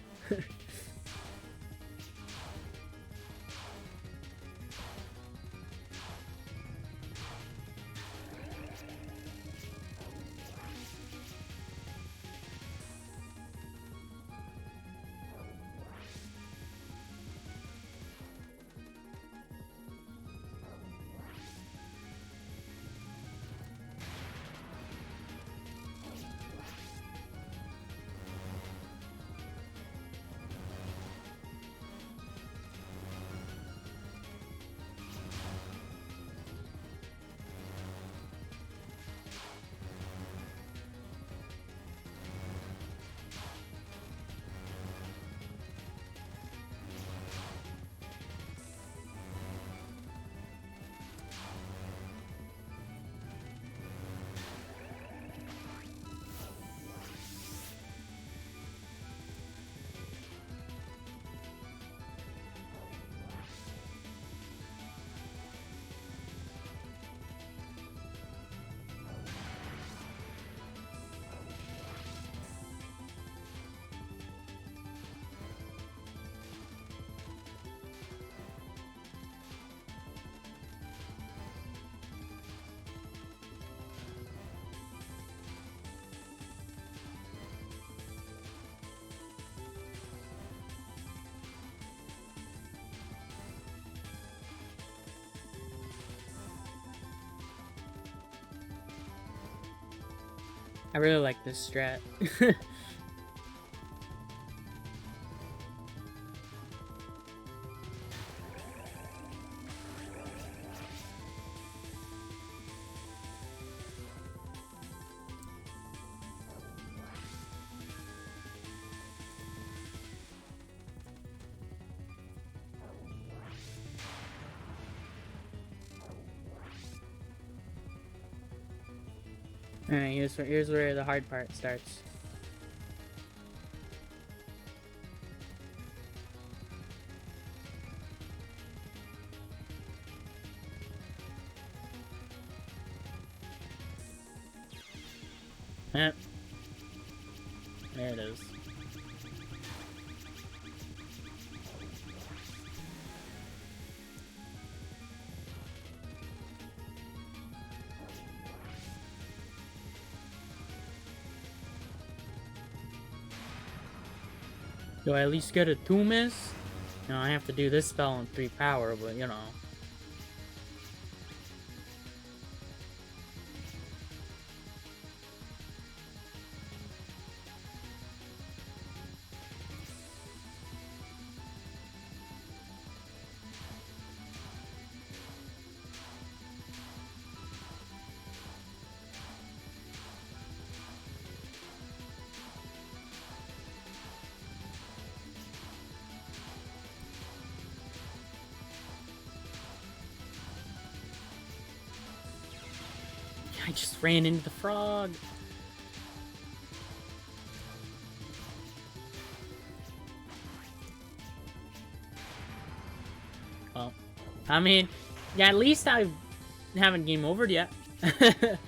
A: I really like this strat. Alright, here's where the hard part starts. Yep. There it is. Do I at least get a 2 miss? No, I have to do this spell in 3 power, but you know. I just ran into the frog. Well, I mean, yeah, at least I haven't game overed yet. If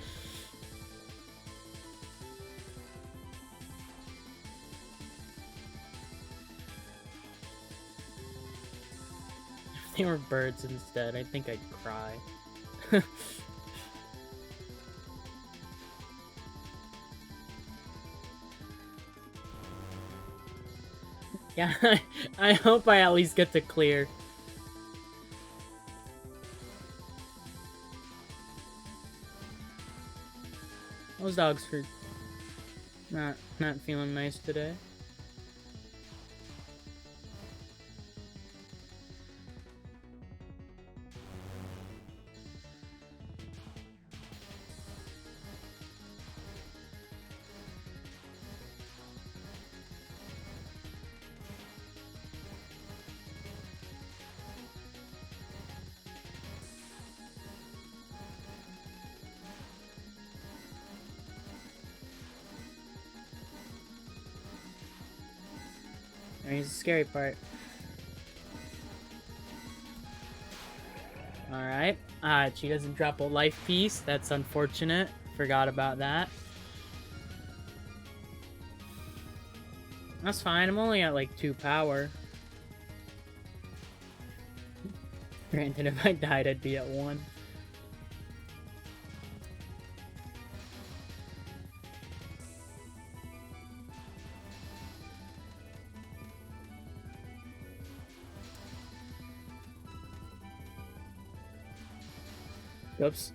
A: they were birds instead, I think I'd cry. Yeah, I hope I at least get to clear. Those dogs are not feeling nice today. Here's the scary part. Alright. She doesn't drop a life piece. That's unfortunate. Forgot about that. That's fine. I'm only at like 2 power. Granted, if I died, I'd be at 1. Oops.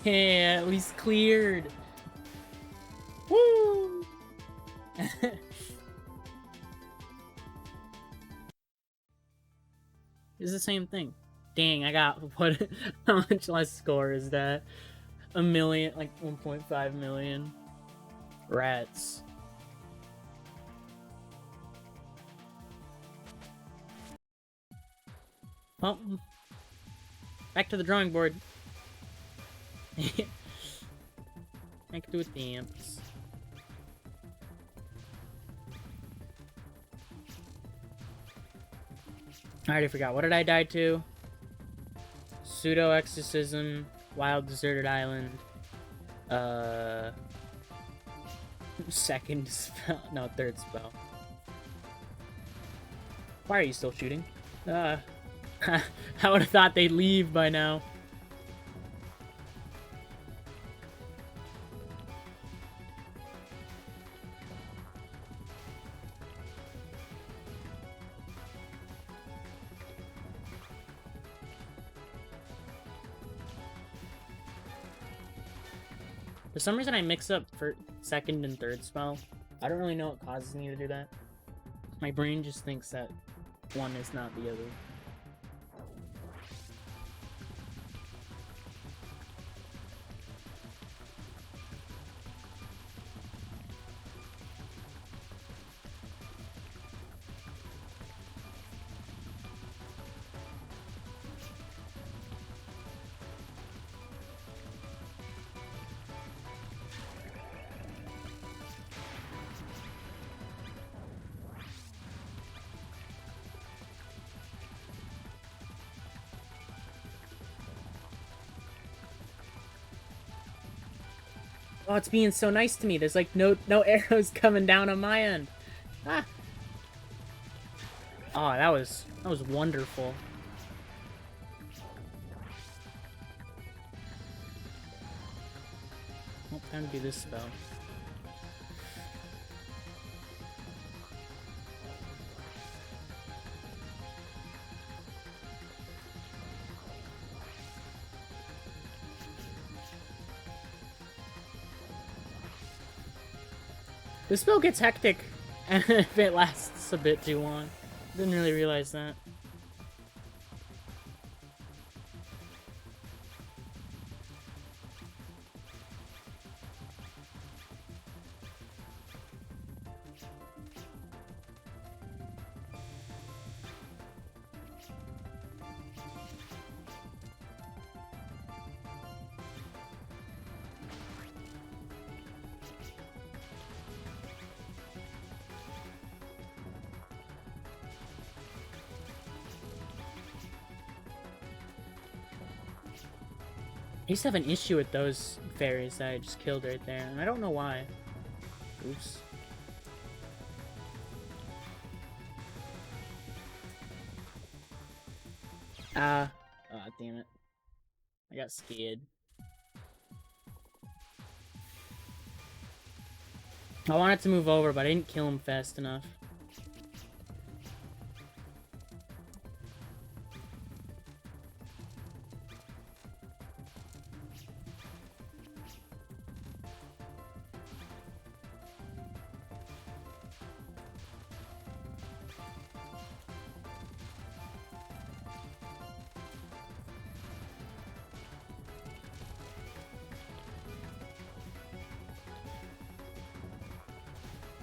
A: At least cleared. Woo! It's the same thing. Dang, I got what? How much less score is that? A million, like 1.5 million. Rats. Well, back to the drawing board. Back to the amps. I already forgot. What did I die to? Pseudo Exorcism, Wild Deserted Island, second spell, no, third spell. Why are you still shooting? I would have thought they'd leave by now. For some reason, I mix up for second and third spell. I don't really know what causes me to do that. My brain just thinks that one is not the other. Oh, it's being so nice to me. There's like no arrows coming down on my end. Ah. Oh, that was wonderful. Well, time to do this spell. This spell gets hectic if it lasts a bit too long. Didn't really realize that. I used to have an issue with those fairies that I just killed right there, and I don't know why. Oops. Oh, damn it. I got scared. I wanted to move over, but I didn't kill him fast enough.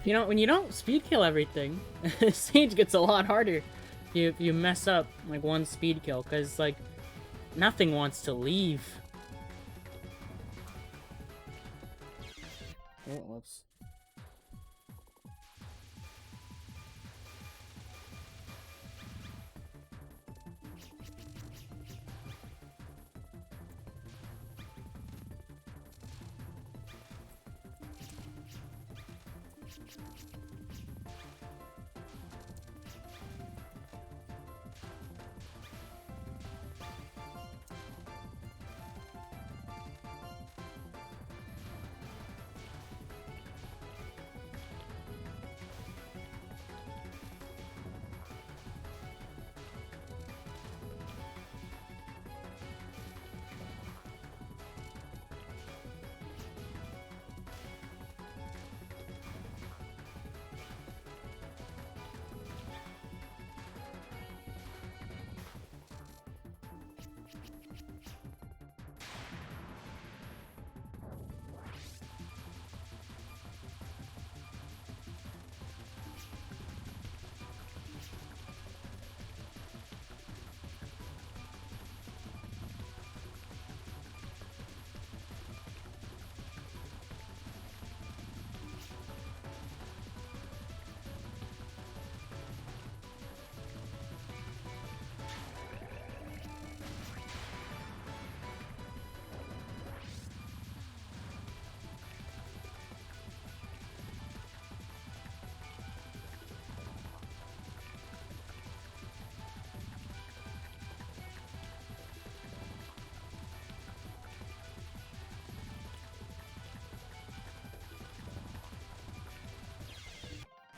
A: You know, when you don't speed kill everything, Siege gets a lot harder. If you mess up like one speed kill, because like nothing wants to leave. Oh, whoops.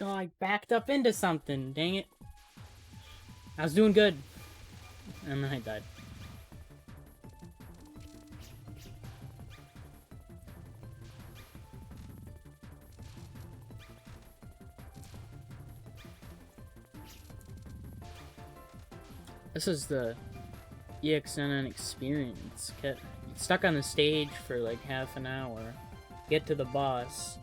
A: Oh, I backed up into something. Dang it. I was doing good. And then I died. This is the ExNNN experience. Get stuck on the stage for like half an hour. Get to the boss.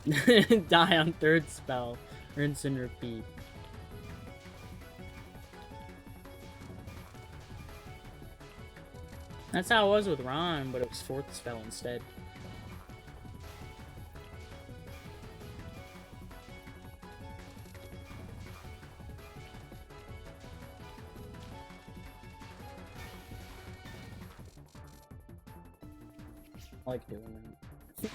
A: Die on third spell. Rinse and repeat. That's how it was with Ron, but it was fourth spell instead. I like doing that.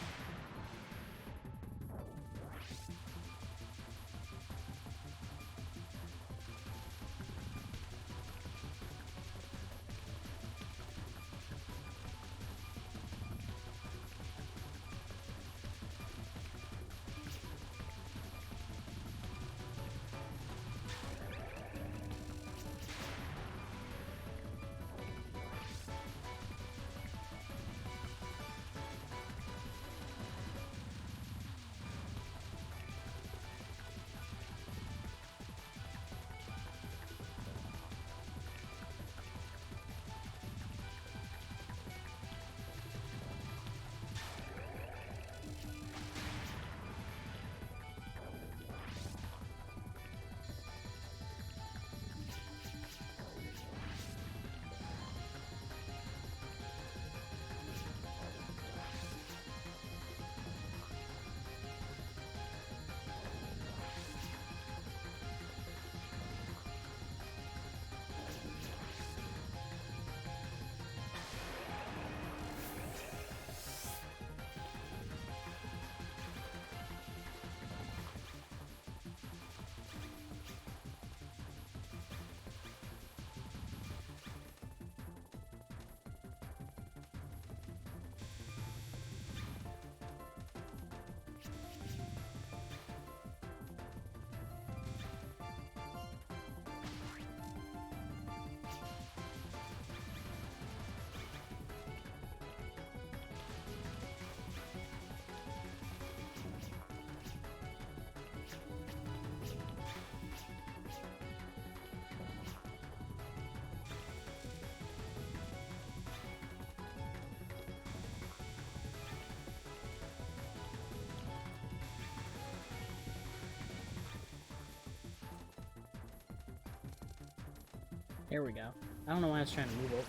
A: There we go. I don't know why I was trying to move over.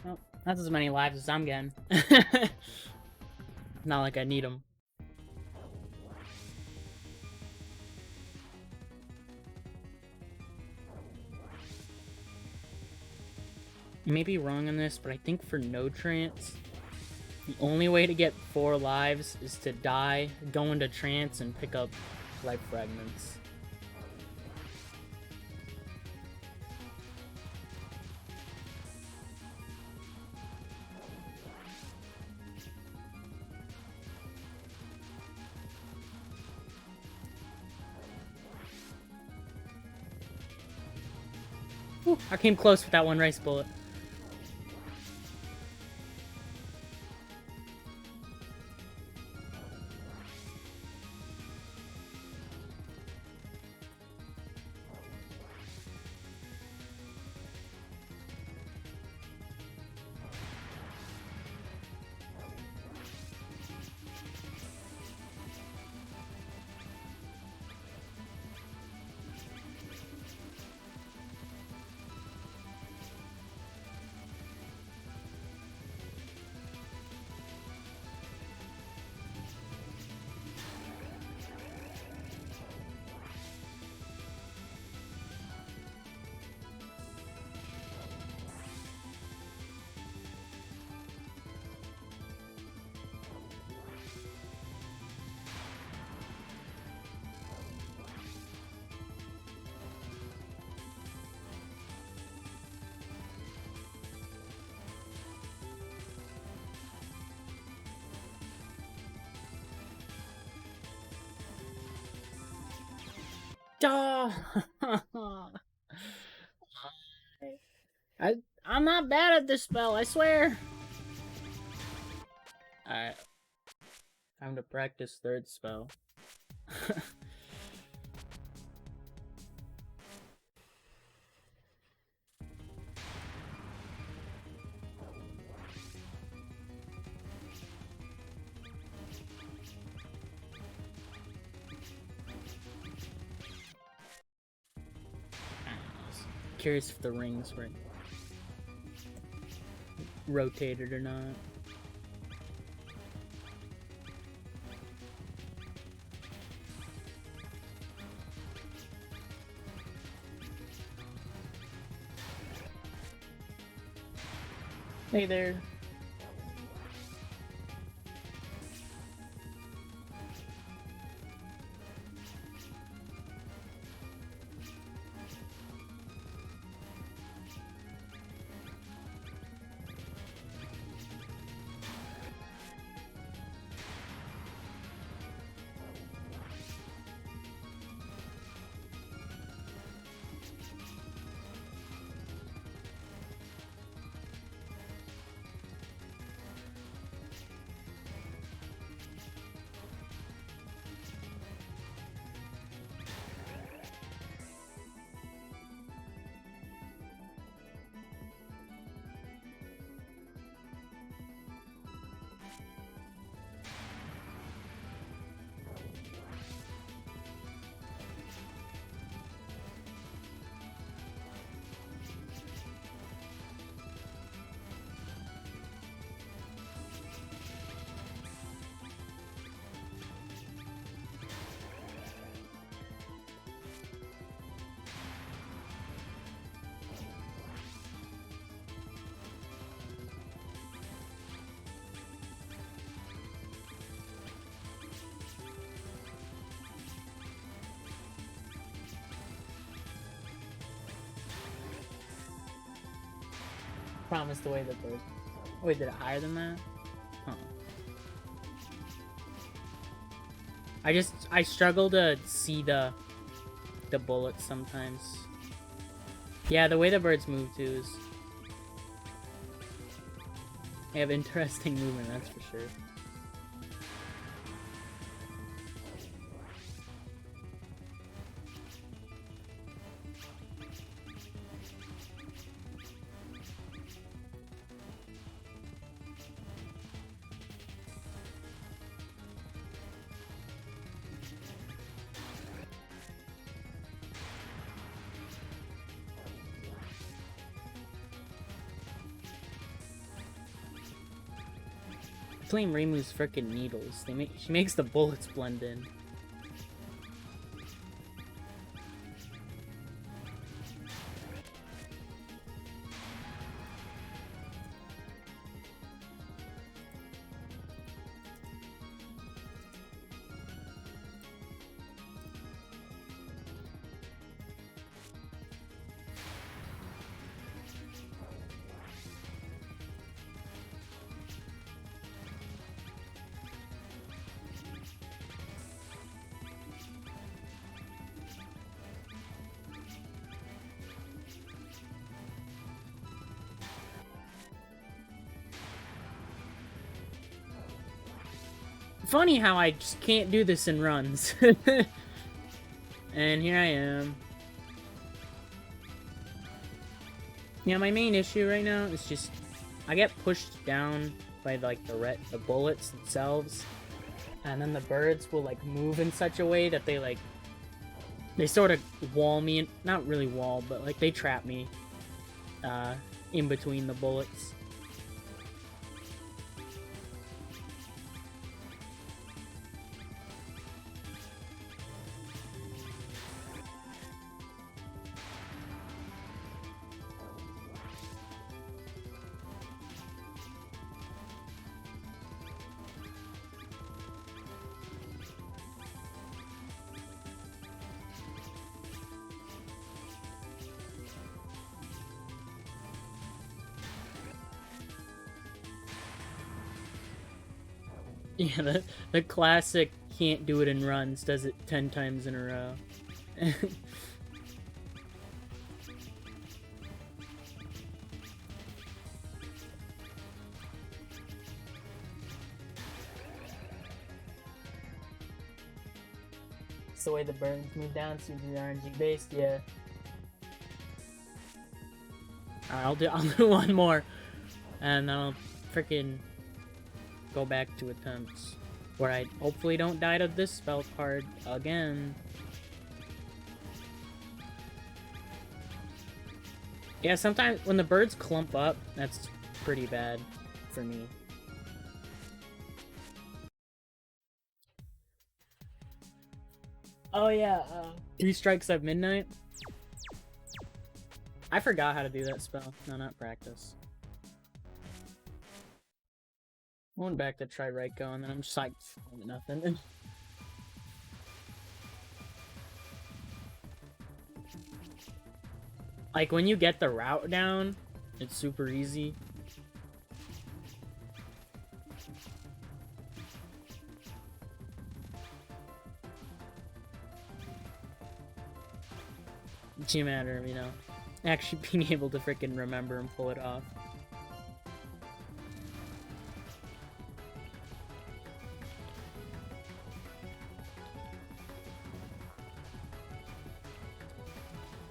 A: Well, that's as many lives as I'm getting. Not like I need them. I may be wrong on this, but I think for no trance, the only way to get 4 lives is to die, go into trance, and pick up life fragments. Ooh, I came close with that one rice bullet. Duh! I'm not bad at this spell, I swear! Alright. Time to practice third spell. Curious if the rings were rotated or not. Hey there. Promise the way that those. Wait, did it higher than that? Huh. I struggle to see the bullets sometimes. Yeah, the way the birds move too is. They have interesting movement, that's for sure. Blame Reimu's frickin' needles. She makes the bullets blend in. Funny how I just can't do this in runs. And here I am. Yeah, my main issue right now is just I get pushed down by like the bullets themselves, and then the birds will like move in such a way that they sort of wall me, not really wall, but like they trap me in between the bullets. Yeah, the classic can't do it in runs, does it 10 times in a row. It's the way the burns move down, seems to be RNG based, yeah. Alright, I'll do one more. And then I'll freaking go back to attempts. Where I hopefully don't die to this spell card again. Yeah, sometimes when the birds clump up, that's pretty bad for me. Oh yeah, 3 strikes at midnight. I forgot how to do that spell. No, not practice. I went back to try Reiko, and then I'm just like, nothing. Like, when you get the route down, it's super easy. It's a matter of, you know, actually being able to freaking remember and pull it off.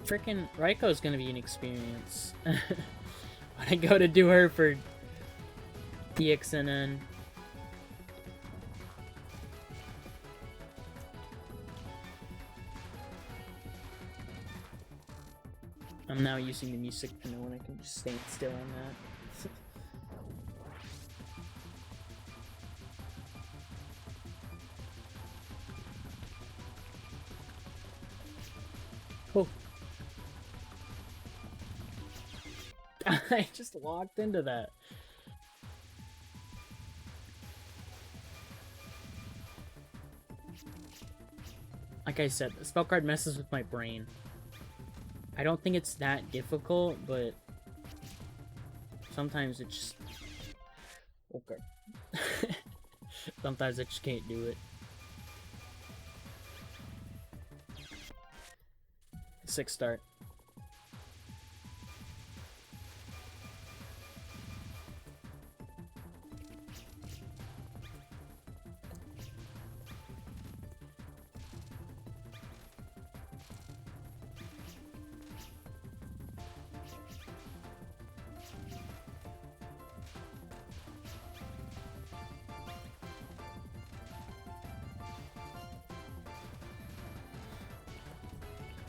A: Freaking Raiko's gonna be an experience. When I go to do her for ExNNN. I'm now using the music to know when I can just stand still on that. Oh. I just walked into that. Like I said, the spell card messes with my brain. I don't think it's that difficult, but sometimes it just... Okay. Sometimes I just can't do it. 6 start.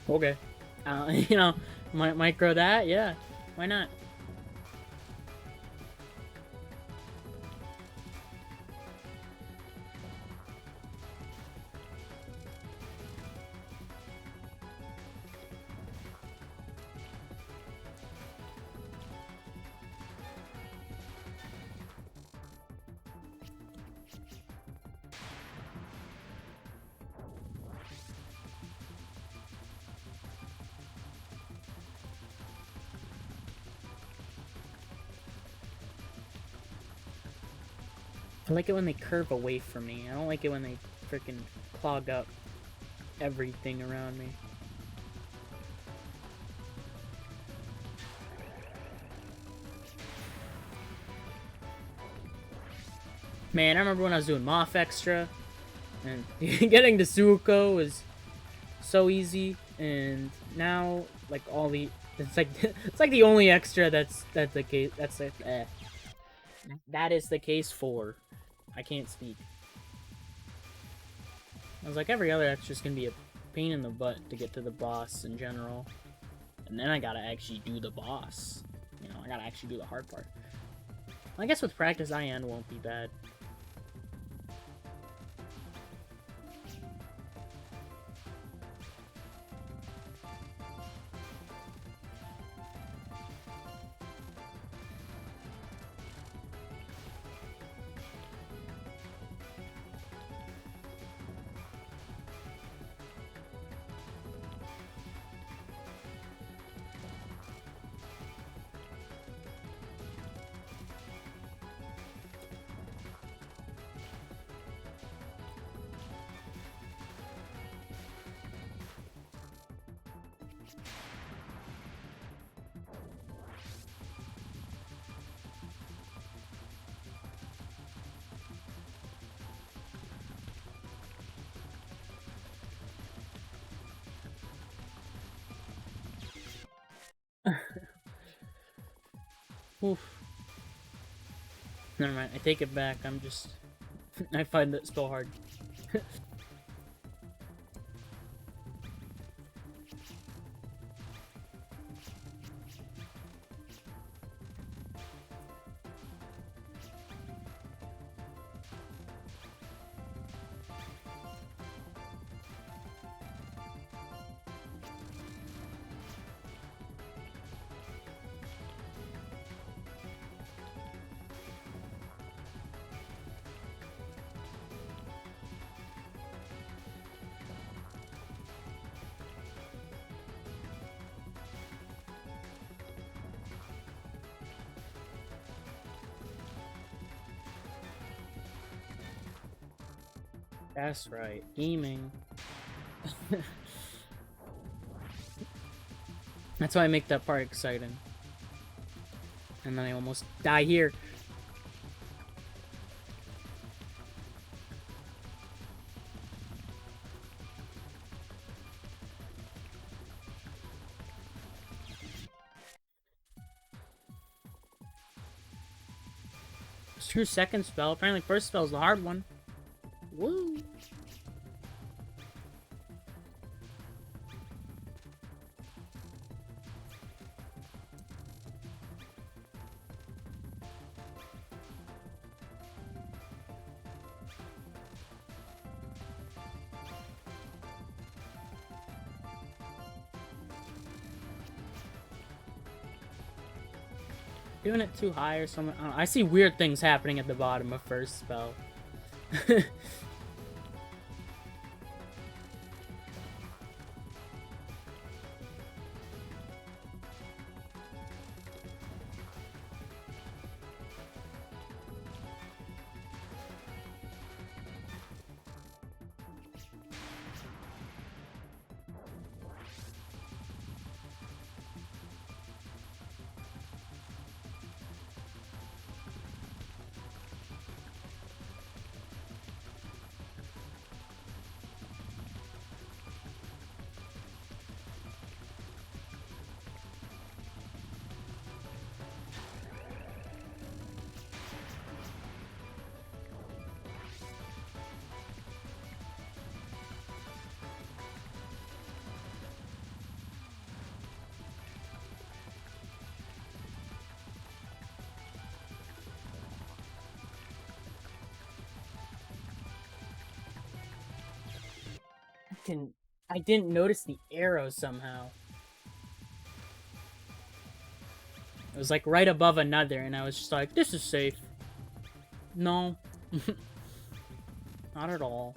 A: Okay. You know, might micro that, yeah. Why not? I like it when they curve away from me. I don't like it when they freaking clog up everything around me. Man, I remember when I was doing Moth Extra, and getting to Suiko was so easy, and now, like, all the... It's like the only extra that's the case... That's like, that is the case for... I can't speak. I was like, every other extra's gonna be a pain in the butt to get to the boss in general. And then I gotta actually do the boss. You know, I gotta actually do the hard part. I guess with practice, IN won't be bad. Oof. Never mind, I take it back. I'm just... I find that spell hard. That's right, gaming. That's why I make that part exciting. And then I almost die here. It's your second spell. Apparently first spell's the hard one. Woo! Doing it too high or something. I don't know. I see weird things happening at the bottom of first spell. I didn't notice the arrow somehow. It was like right above another, and I was just like, this is safe. No. Not at all.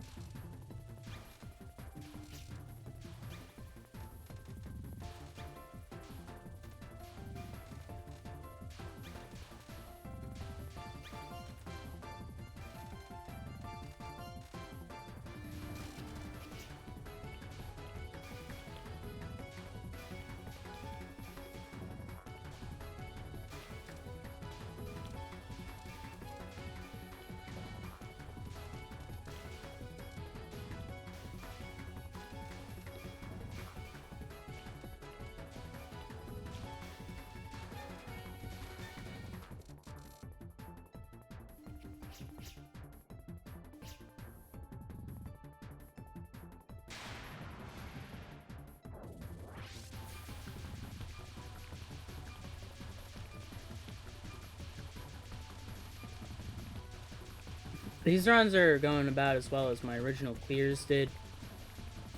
A: These runs are going about as well as my original clears did,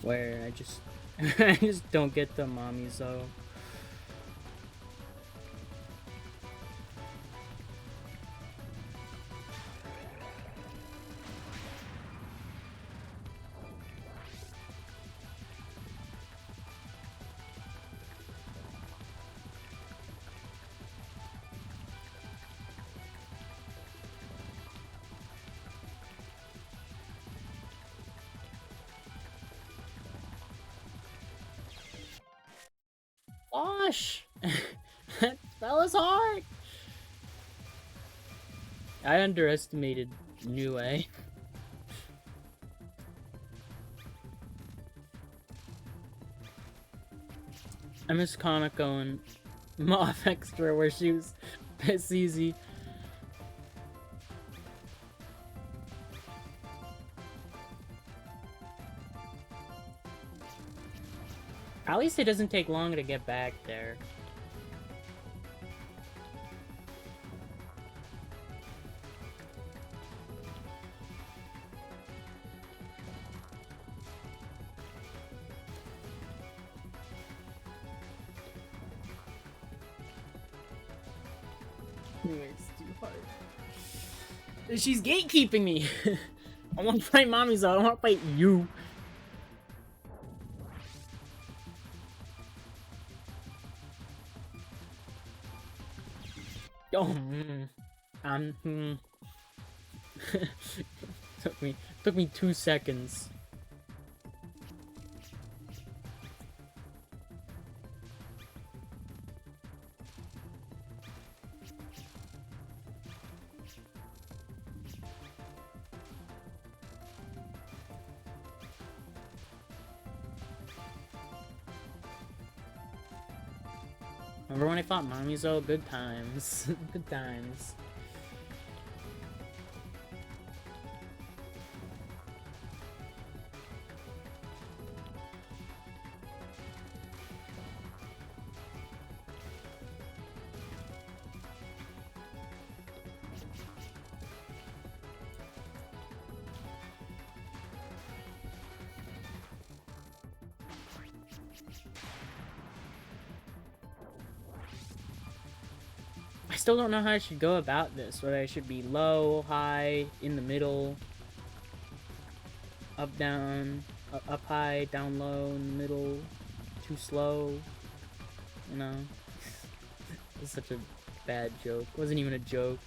A: where I just I just don't get the mommies though. Gosh! That spell is hard! I underestimated New A. I miss Kanako and Moth Extra where she was It's easy. At least it doesn't take long to get back there. It's too hard. She's gatekeeping me. I want to fight mommy, so I don't want to fight you. Oh, took me 2 seconds. Remember when I fought Mamizo? Good times. Good times. I still don't know how I should go about this. Whether I should be low, high, in the middle, up, down, up high, down low, in the middle, too slow. You know? It's such a bad joke. It wasn't even a joke.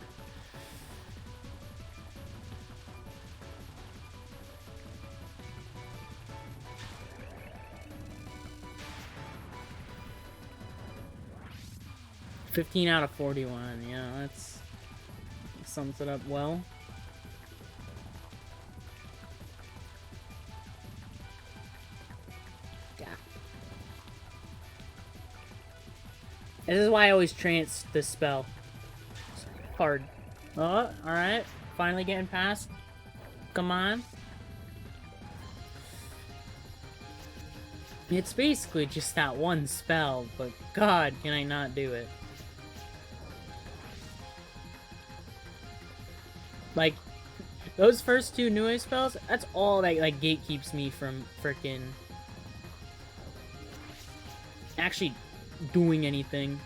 A: "15 out of 41, yeah, that sums it up well. Yeah. This is why I always trance this spell. It's hard. Oh, alright. Finally getting past. Come on. It's basically just that one spell, but god, can I not do it. Like, those first 2 Nue spells, that's all that, like, gatekeeps me from frickin' actually doing anything.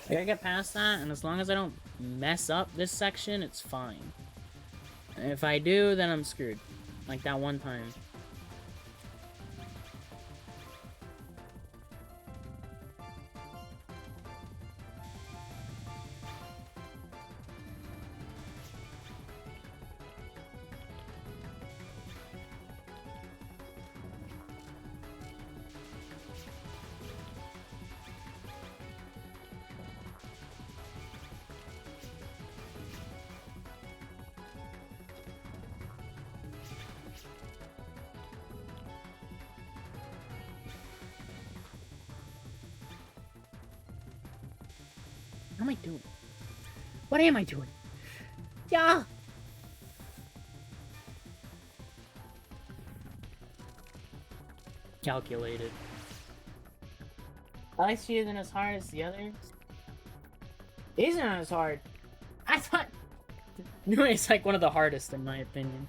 A: I gotta get past that, and as long as I don't mess up this section, it's fine. And if I do, then I'm screwed. Like that one time. What am I doing? What am I doing? Yeah! Calculated. LXG isn't as hard as the others. It isn't as hard. I thought... Nue is like one of the hardest in my opinion.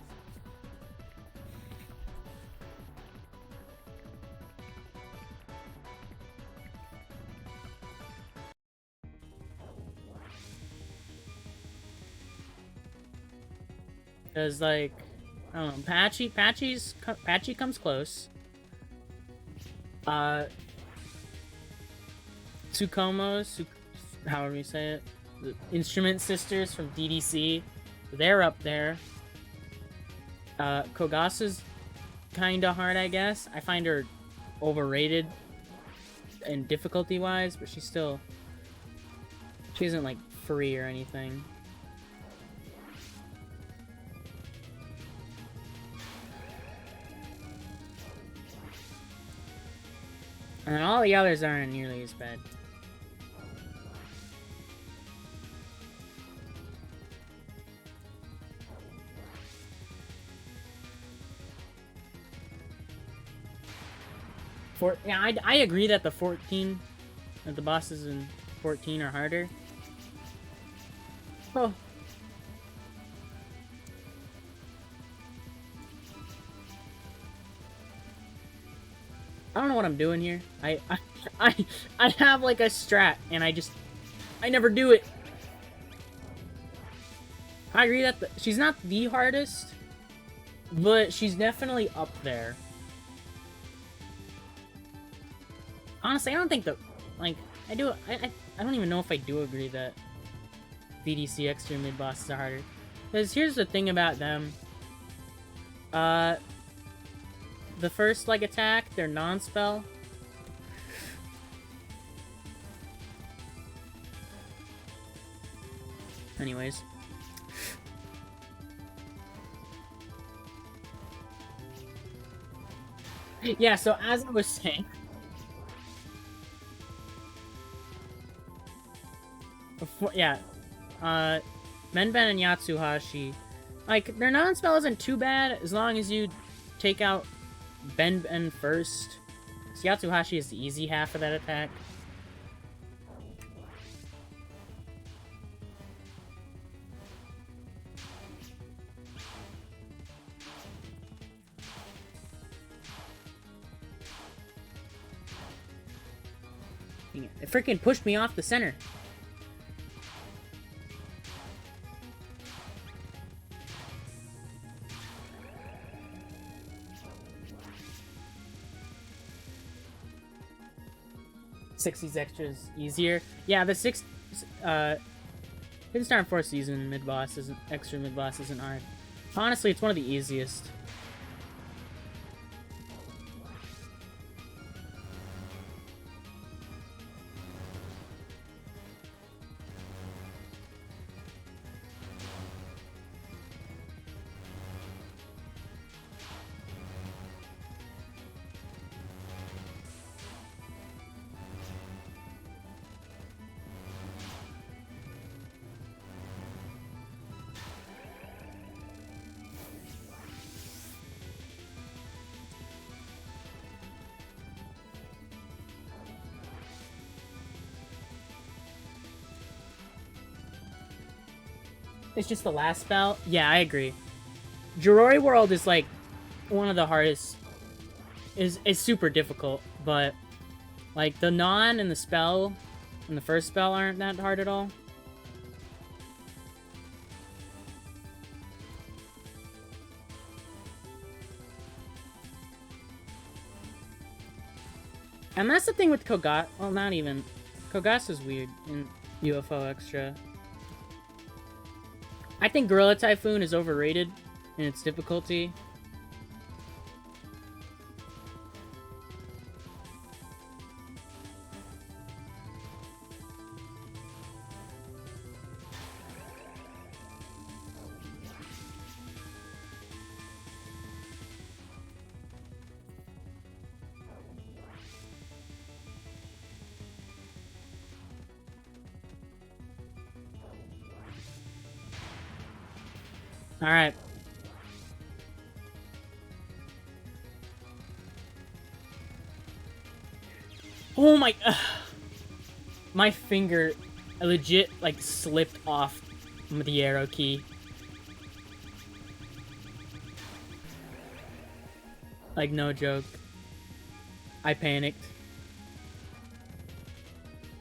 A: Cause like, I don't know, Patchy comes close. Tsukomo's, however you say it, the Instrument Sisters from DDC, they're up there. Kogasa's kinda hard, I guess. I find her overrated in difficulty-wise, but she isn't like free or anything. And all the others aren't nearly as bad. Yeah, I agree that the bosses in 14 are harder. Oh. I don't know what I'm doing here. I have like a strat, and I never do it. I agree that she's not the hardest, but she's definitely up there. Honestly, I don't think I don't even know if I do agree that VDC extra mid bosses are harder. Because here's the thing about them. The first, like, attack, their non-spell. Anyways. Yeah, so as I was saying... yeah. Menben and Yatsuhashi. Like, their non-spell isn't too bad as long as you take out Ben first. So Yatsuhashi is the easy half of that attack. It freaking pushed me off the center. These extras easier. Yeah, the Hidden Star and 4th season extra mid boss isn't hard. Honestly, it's one of the easiest. It's just the last spell. Yeah, I agree. Jirori World is like one of the hardest. Is super difficult, but like the non and the spell and the first spell aren't that hard at all. And that's the thing with Kogat. Well, not even. Kogasa's weird in UFO Extra. I think Gorilla Typhoon is overrated in its difficulty. All right. Oh my... my finger legit, like, slipped off the arrow key. Like, no joke. I panicked.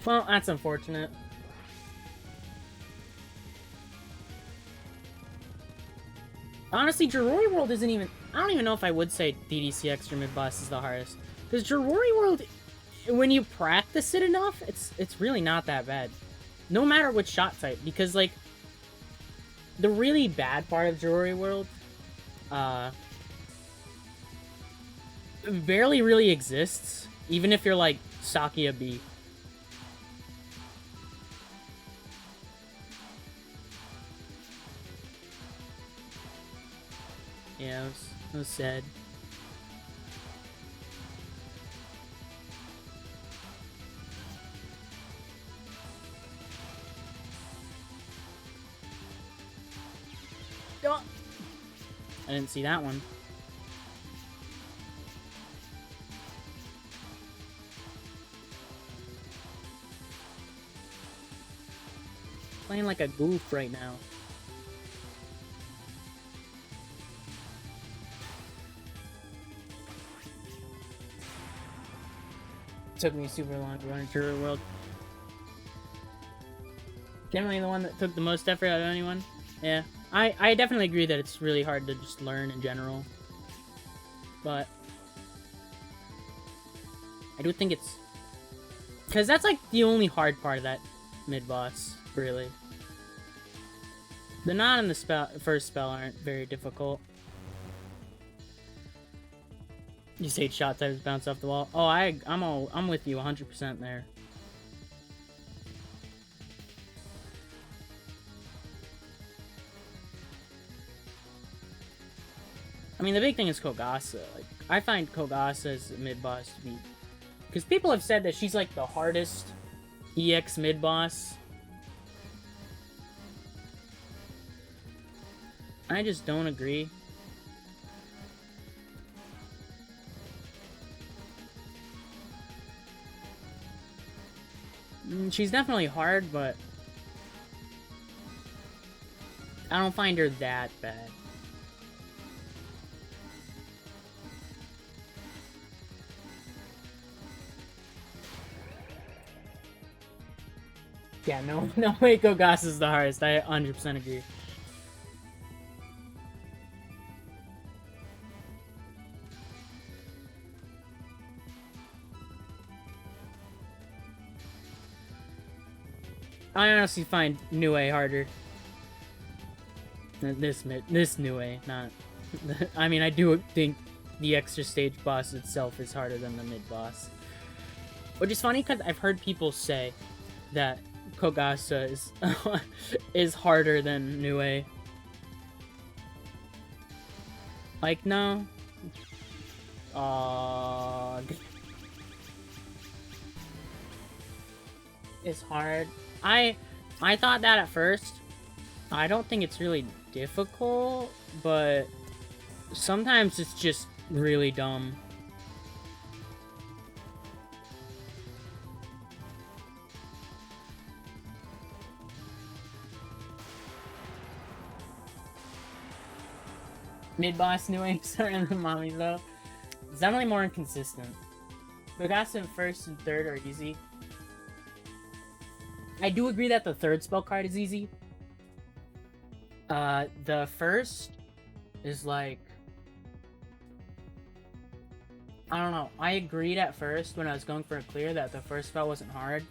A: Well, that's unfortunate. Honestly, Jirori World isn't even... I don't even know if I would say DDC Extra Mid-Boss is the hardest. Because Jirori World, when you practice it enough, it's really not that bad. No matter what shot type. Because, like, the really bad part of Jirori World barely really exists. Even if you're, like, Sakia B. Yeah, it was sad. didn't see that one. Playing like a goof right now. It took me super long to run through the world. Generally the one that took the most effort out of anyone. Yeah. I definitely agree that it's really hard to just learn in general. But I do think it's... because that's like the only hard part of that mid-boss, really. The not in the first spell aren't very difficult. You say shot types bounce off the wall. Oh, I'm with you 100% there. I mean, the big thing is Kogasa. Like, I find Kogasa as a mid-boss to be... because people have said that she's like the hardest EX mid-boss. I just don't agree. She's definitely hard, but I don't find her that bad. Yeah, no way Kogasa is the hardest. I 100% agree. I honestly find Nue harder. This Nue, not... I mean, I do think the extra stage boss itself is harder than the mid-boss. Which is funny, because I've heard people say that Kogasa is, is harder than Nue. Like, no. It's hard. I thought that at first. I don't think it's really difficult, but sometimes it's just really dumb. Mid-boss New Answer and the mommy though. It's definitely more inconsistent. Kogasa first and third are easy. I do agree that the third spell card is easy. The first is like... I don't know. I agreed at first when I was going for a clear that the first spell wasn't hard.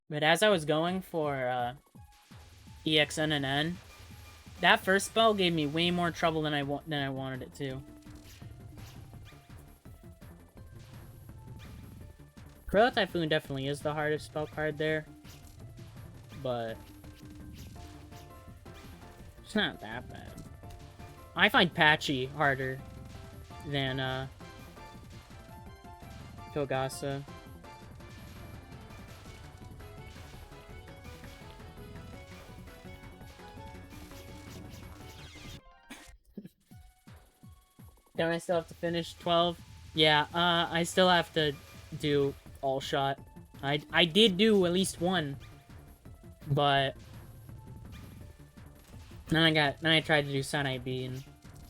A: But as I was going for ExNNN, that first spell gave me way more trouble than I wanted it to. Crow Typhoon definitely is the hardest spell card there, but it's not that bad. I find Patchy harder than Kogasa. Don't I still have to finish 12? Yeah, I still have to do all shot. I did do at least one, but then I tried to do Sunai B and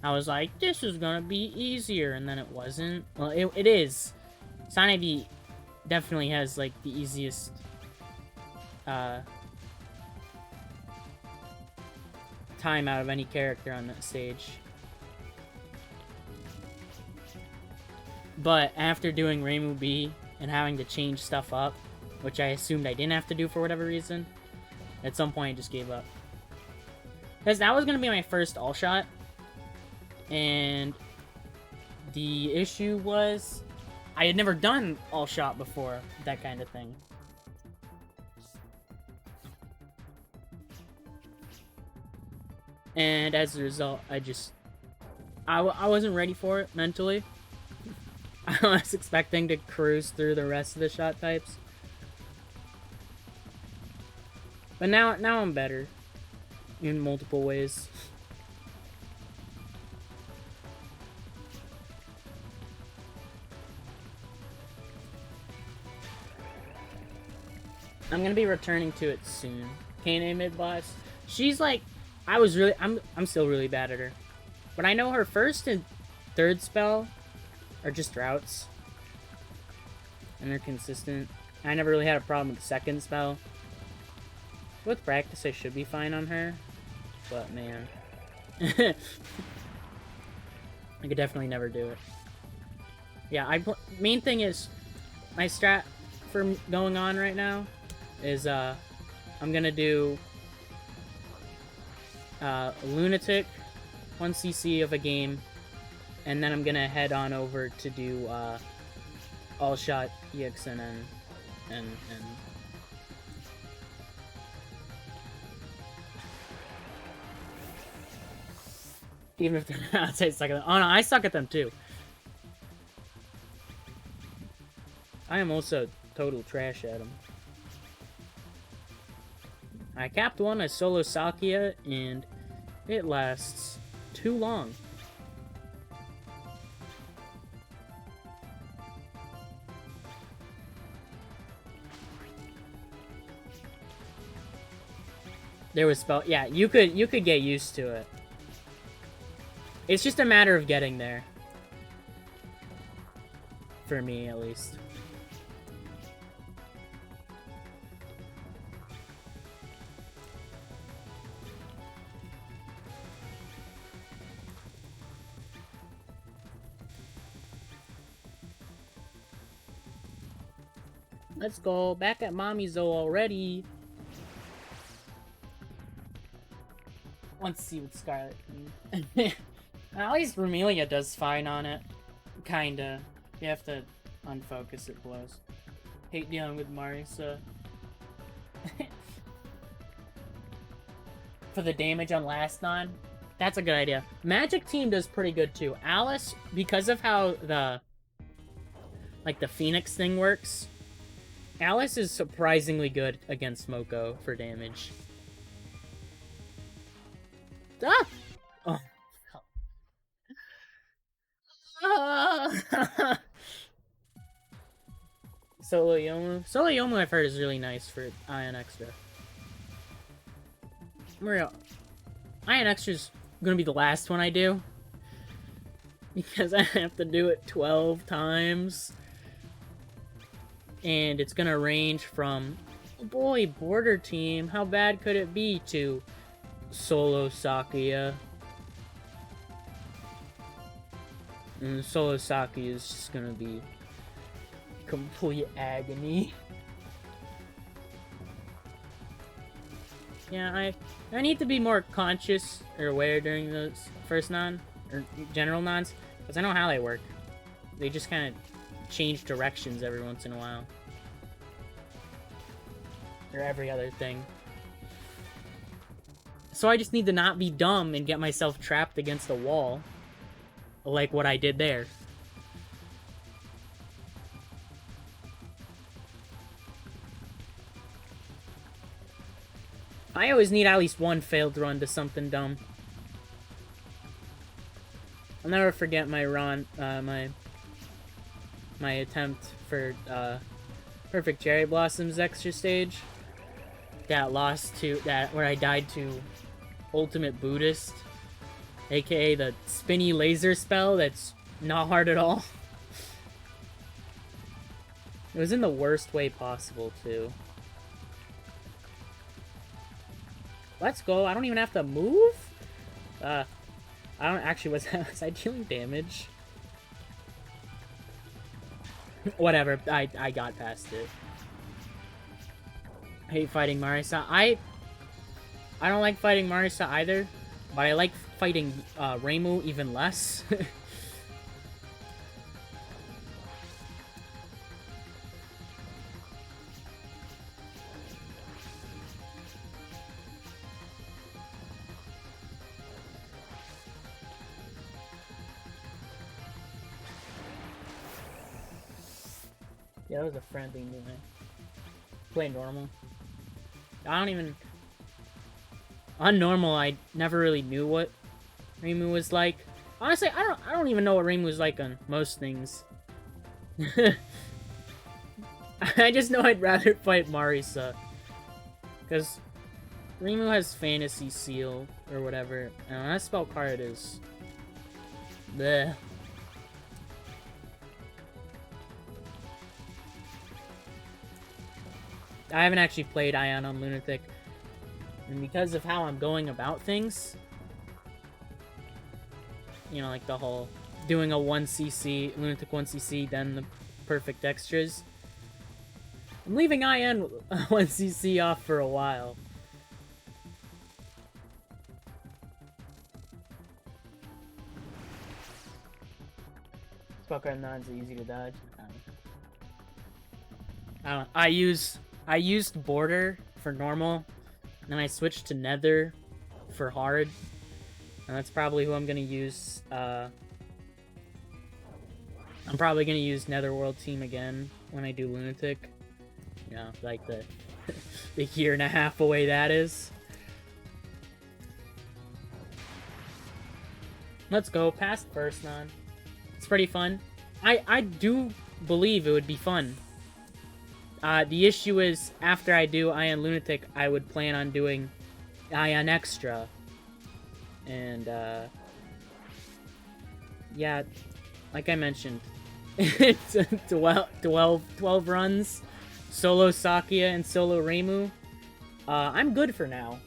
A: I was like, this is gonna be easier, and then it wasn't. Well, it is. Sunai B definitely has like the easiest time out of any character on that stage. But after doing Reimu B and having to change stuff up, which I assumed I didn't have to do for whatever reason, at some point I just gave up. Because that was going to be my first all-shot, and the issue was I had never done all-shot before, that kind of thing. And as a result, I wasn't ready for it mentally. I was expecting to cruise through the rest of the shot types. But now I'm better. In multiple ways. I'm gonna be returning to it soon. Kane mid boss. She's like, I'm still really bad at her, but I know her first and third spell are just droughts, and they're consistent. I never really had a problem with the second spell. With practice, I should be fine on her, but man, I could definitely never do it. Yeah, main thing is my strat for going on right now is I'm gonna do Lunatic, 1 CC of a game, and then I'm gonna head on over to do All Shot ExNNN and even if they're not outside suck at them. Oh no, I suck at them too. I am also total trash at them. I capped one, I solo Sakia, and it lasts too long. There was spell. Yeah, you could get used to it. It's just a matter of getting there. For me, at least. Let's go. Back at Mommy's though already. Let's see what Scarlet can do. At least Rumelia does fine on it. Kinda. You have to unfocus it blows. Hate dealing with Marisa. For the damage on last non. That's a good idea. Magic team does pretty good too. Alice, because of how the Phoenix thing works, Alice is surprisingly good against Moko for damage. Ah! Oh. Solo Yomu. Solo Yomu I've heard is really nice for Ion Extra. Real. Ion Extra's gonna be the last one I do. Because I have to do it 12 times. And it's gonna range from, oh boy, Border Team, how bad could it be, to Solo Sakia. And Solo Sakia is just gonna be complete agony. Yeah, I need to be more conscious or aware during those first non, or general nons, because I know how they work. They just kind of change directions every once in a while. Or every other thing. So I just need to not be dumb and get myself trapped against a wall. Like what I did there. I always need at least one failed run to something dumb. I'll never forget my run, my attempt for Perfect Cherry Blossoms extra stage. Where I died to Ultimate Buddhist, aka the spinny laser spell that's not hard at all. It was in the worst way possible too. Let's go. I don't even have to move. I don't actually was I dealing damage? Whatever, I got past it. I hate fighting Marisa. I don't like fighting Marisa either, but I like fighting Reimu even less. Yeah, that was a friendly movement. Play normal. I don't even... On normal, I never really knew what Reimu was like. Honestly, I don't even know what Reimu was like on most things. I just know I'd rather fight Marisa. Because Reimu has Fantasy Seal, or whatever, and that spell card is... bleh. I haven't actually played Ion on Lunatic, and because of how I'm going about things, you know, like the whole doing a 1cc, Lunatic 1cc, then the perfect extras, I'm leaving Ion 1cc off for a while. Spellcard nods are easy to dodge. I don't know. I used Border for normal, and then I switched to Nether for hard, and that's probably who I'm gonna use. I'm probably gonna use Netherworld team again when I do Lunatic. You know, like the the year and a half away that is. Let's go past first non. It's pretty fun. I do believe it would be fun. The issue is, after I do Ion Lunatic, I would plan on doing Ion Extra. And, yeah, like I mentioned, it's 12 runs, solo Sakia and solo Reimu. I'm good for now.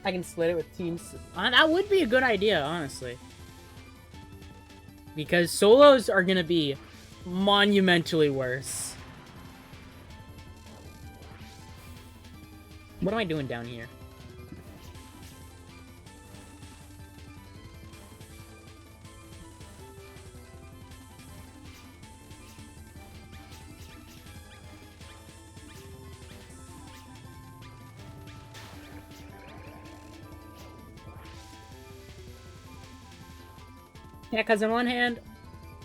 A: I can split it with teams. That would be a good idea, honestly. Because solos are gonna be monumentally worse. What am I doing down here? Yeah, because on one hand,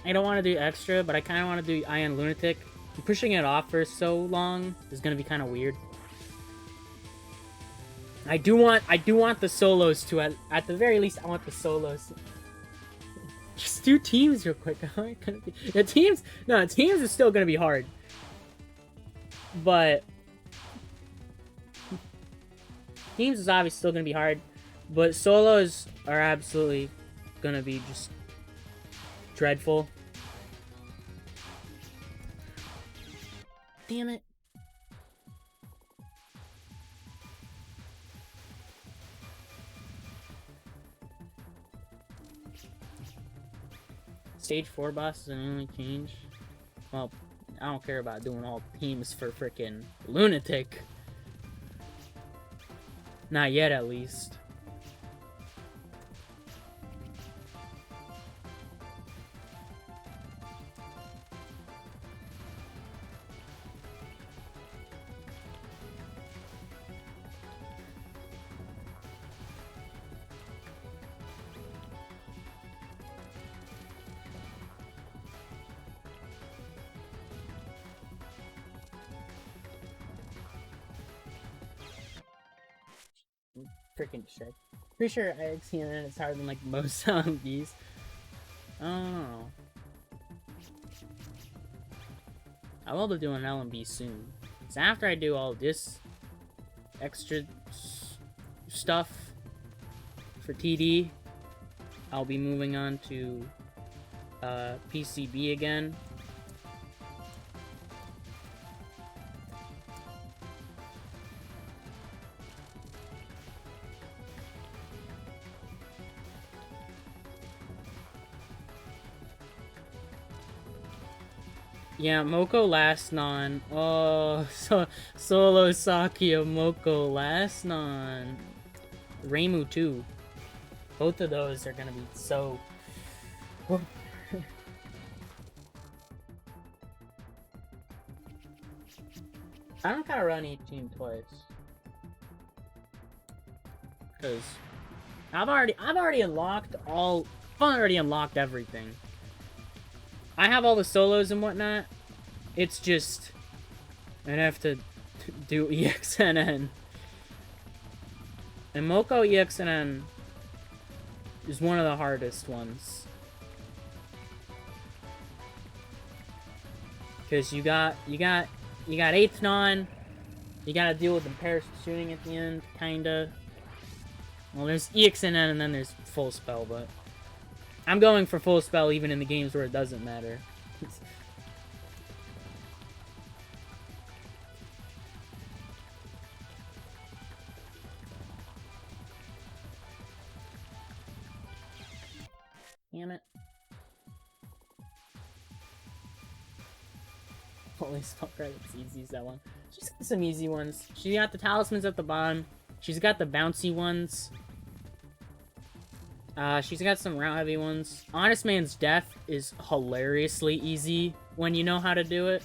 A: I don't want to do extra, but I kind of want to do Ion Lunatic. Pushing it off for so long is going to be kind of weird. I do want the solos to, at the very least, I want the solos. Just do teams real quick. The teams is still going to be hard. But teams is obviously still going to be hard. But solos are absolutely going to be just dreadful. Damn it. Stage 4 bosses and only change. Well, I don't care about doing all teams for frickin' Lunatic. Not yet, at least. Freaking shit. Pretty sure ExNNN is harder than like most zombies. Oh. I will be doing LMB soon. So after I do all this extra stuff for TD, I'll be moving on to PCB again. Yeah, Moko last non. Oh, solo Sakia, Moko last non. Reimu too. Both of those are gonna be so I don't gotta run 18 twice. Cause I've already unlocked all. I've already unlocked everything. I have all the solos and whatnot. It's just I'd have to do ExNNN. And Moko ExNNN is one of the hardest ones. Cause you got 8th non. You gotta deal with the parachute shooting at the end, kinda. Well, there's ExNNN and then there's full spell, but I'm going for full spell even in the games where it doesn't matter. Damn it. Holy smoke, right? It's easy as that one. She's got some easy ones. She got the talismans at the bottom. She's got the bouncy ones. She's got some route heavy ones. Honest Man's Death is hilariously easy when you know how to do it.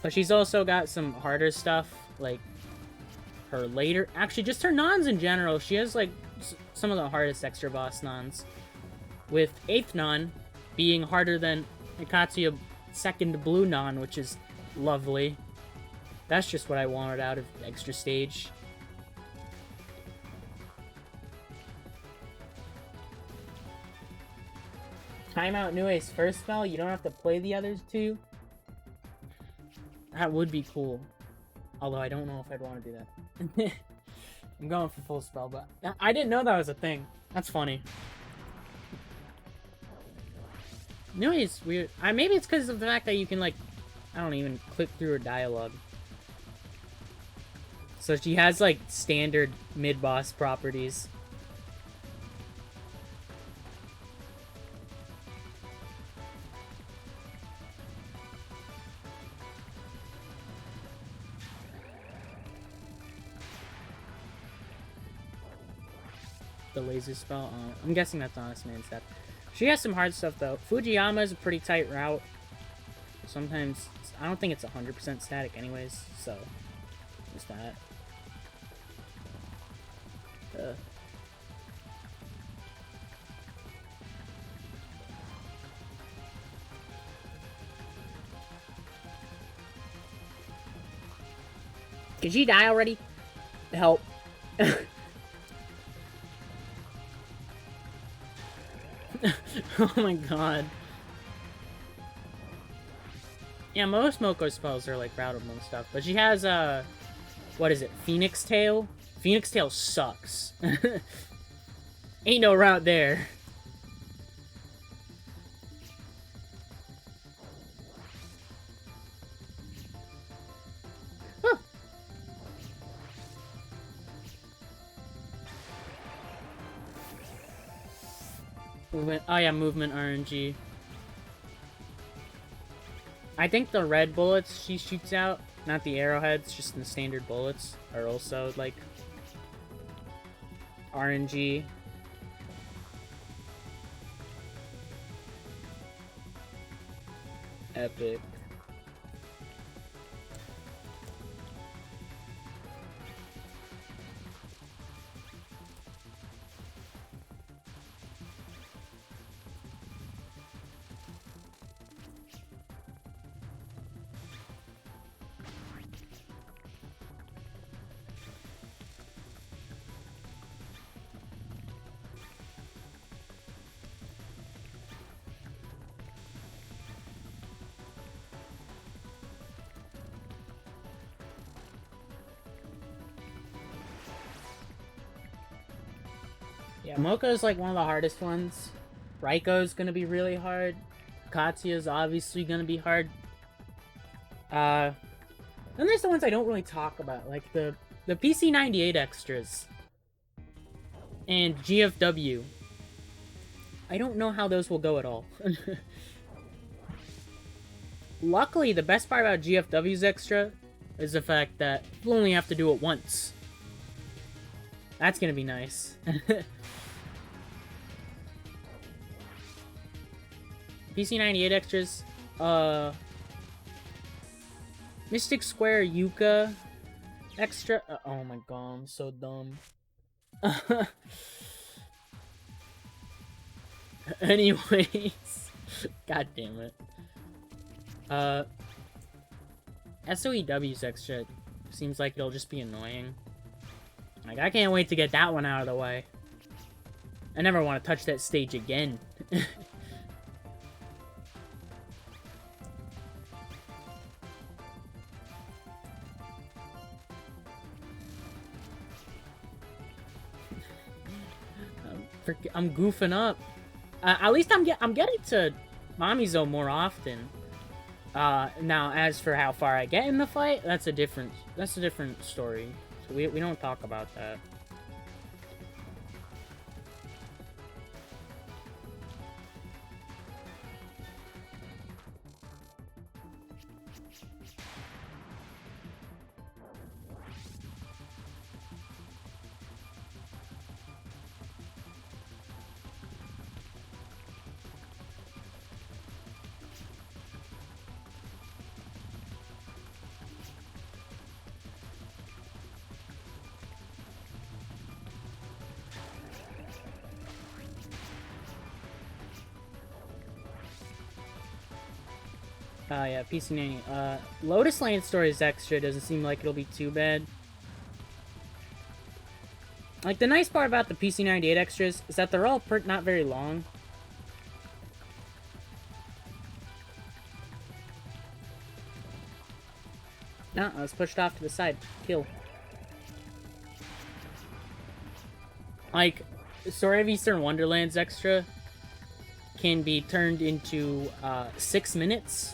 A: But she's also got some harder stuff, like her later... Actually, just her nons in general. She has, like, some of the hardest extra boss nons. With 8th non being harder than Ikatsuya 2nd blue non, which is lovely. That's just what I wanted out of extra stage. Timeout Nue's first spell, you don't have to play the others two. That would be cool. Although I don't know if I'd want to do that. I'm going for full spell, but I didn't know that was a thing. That's funny. Nue's weird. Maybe it's because of the fact that you can, like, I don't even click through her dialogue. So she has, like, standard mid-boss properties. The laser spell. I'm guessing that's Honest Man's Death. She has some hard stuff, though. Fujiyama is a pretty tight route. Sometimes, I don't think it's 100% static anyways, so just that. Did she die already? Help. Oh my god. Yeah, most Moko spells are like routable and stuff, but she has what is it? Phoenix Tail? Phoenix Tail sucks. Ain't no route there. Huh. Movement. Oh yeah, movement RNG. I think the red bullets she shoots out, not the arrowheads, just the standard bullets, are also like RNG. Epic. Yeah, Moko's like one of the hardest ones. Raiko's gonna be really hard. Katsuya's obviously gonna be hard. Then there's the ones I don't really talk about, like the PC98 extras. And GFW. I don't know how those will go at all. Luckily, the best part about GFW's extra is the fact that you only have to do it once. That's gonna be nice. PC98 extras. Mystic Square Yuka extra. Oh my god, I'm so dumb. Anyways, god damn it. SOEW's extra seems like it'll just be annoying. Like, I can't wait to get that one out of the way. I never want to touch that stage again. I'm goofing up. At least I'm getting to Mommy Zone more often. Now as for how far I get in the fight, that's a different story. So we don't talk about that. Yeah, PC90. Lotus Lane Stories extra doesn't seem like it'll be too bad. Like, the nice part about the PC98 extras is that they're all not very long. No, I was pushed off to the side. Kill. Like, Story of Eastern Wonderlands extra can be turned into 6 minutes.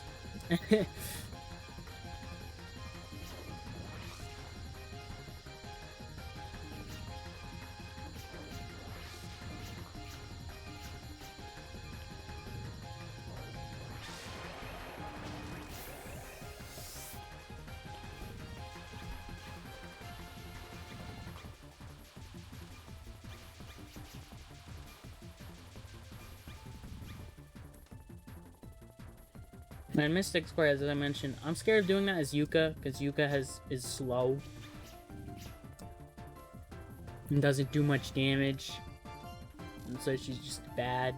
A: And Mystic Square, as I mentioned, I'm scared of doing that as Yuka, because Yuka is slow. And doesn't do much damage. And so she's just bad.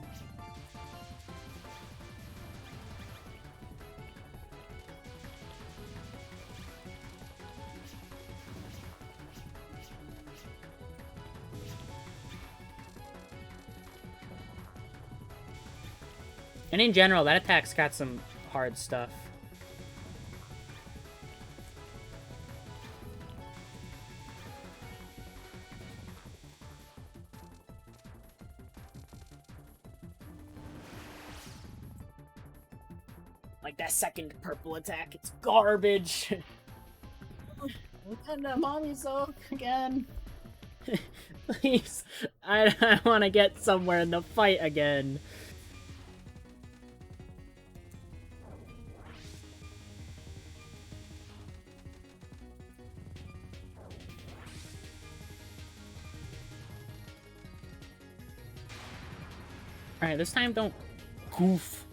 A: And in general, that attack's got some hard stuff. Like that second purple attack, it's garbage. And Mommy Soak again. Please, I want to get somewhere in the fight again. Alright, this time don't goof.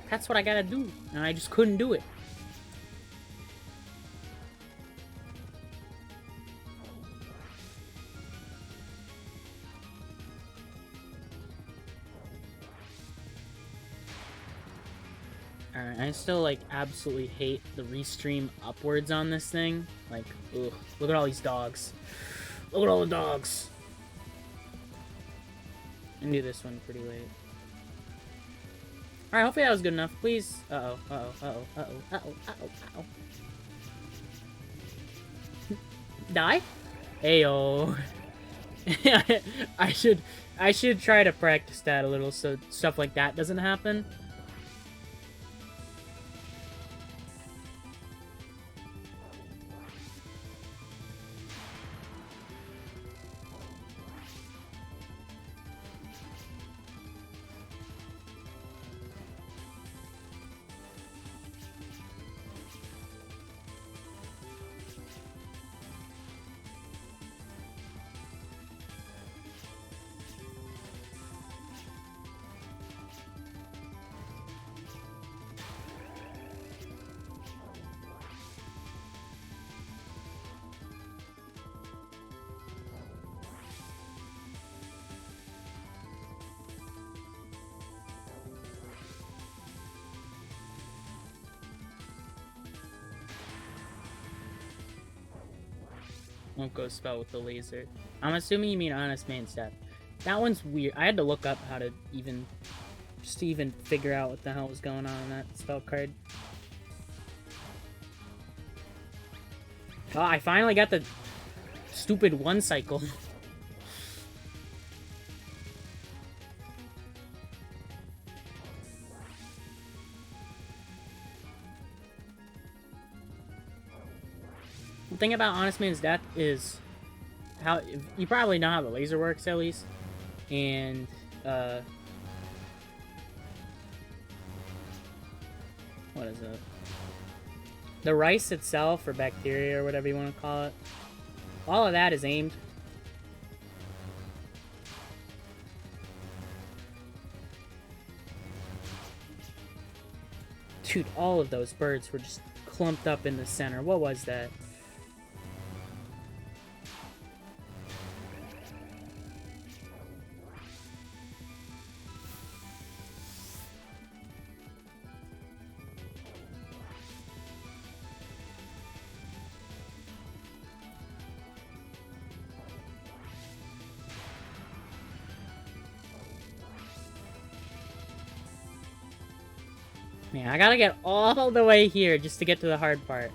A: That's what I gotta do, and I just couldn't do it. Alright, I still, like, absolutely hate the restream upwards on this thing. Like, ugh. Look at all these dogs. Look at all the dogs. I can do this one pretty late. Alright, hopefully that was good enough. Please. Uh-oh, uh-oh, uh-oh, uh-oh, uh-oh, uh-oh, uh-oh. Die? Ayo. I should try to practice that a little so stuff like that doesn't happen. Won't go spell with the laser. I'm assuming you mean Honest Man's Death. That one's weird. I had to look up how to even... just to even figure out what the hell was going on in that spell card. Oh, I finally got the stupid one cycle. The thing about Honest Man's Death is how you probably know how the laser works at least, and what is it? The rice itself, or bacteria, or whatever you want to call it, all of that is aimed. Dude, all of those birds were just clumped up in the center. What was that? Man, I gotta get all the way here just to get to the hard part.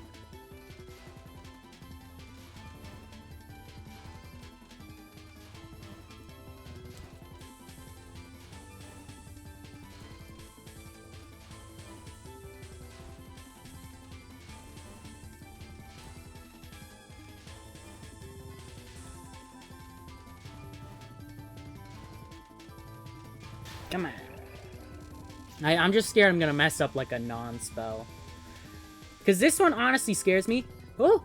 A: Come on. I'm just scared I'm gonna mess up like a non-spell. Because this one honestly scares me. Oh!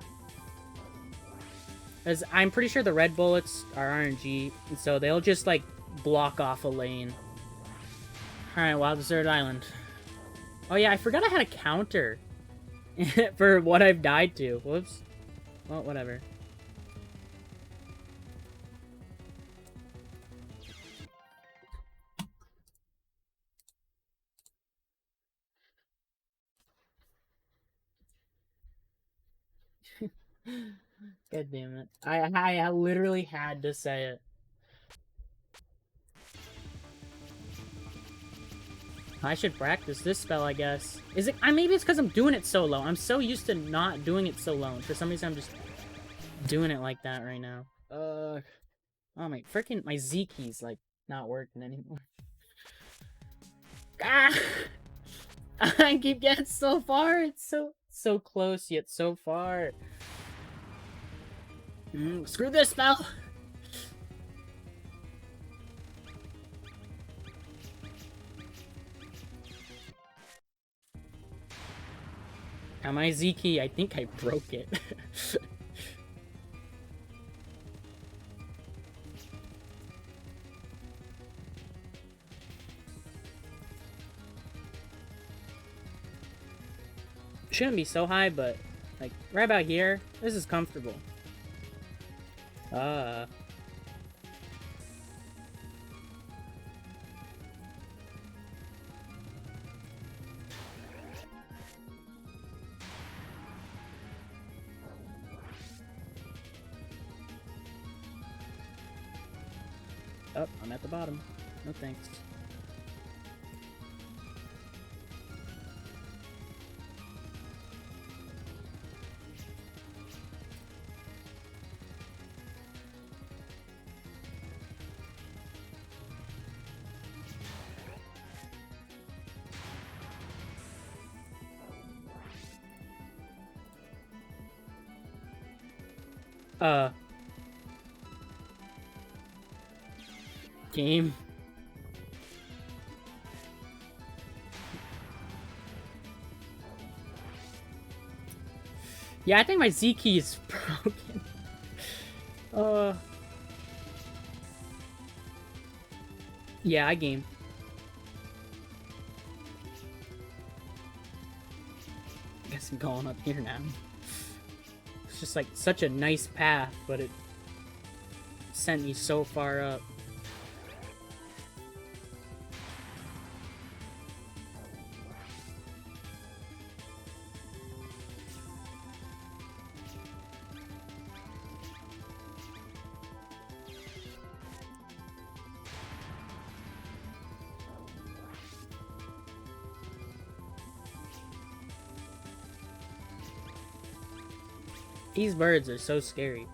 A: As I'm pretty sure the red bullets are RNG, and so they'll just like block off a lane. Alright, Wild Desert Island. Oh yeah, I forgot I had a counter for what I've died to. Whoops. Well, whatever. God damn it. I literally had to say it. I should practice this spell, I guess. Is it? Maybe it's because I'm doing it so low. I'm so used to not doing it so low. And for some reason, I'm just doing it like that right now. Oh my freaking my Z key's like not working anymore. Ah! I keep getting so far. It's so close yet so far. Screw this spell. Now my Z key, I think I broke it. Shouldn't be so high, but like right about here, this is comfortable. Oh, I'm at the bottom. No thanks. Game. Yeah, I think my Z key is broken. Yeah, I game. I guess I'm going up here now. It's just like such a nice path, but it sent me so far up. These birds are so scary.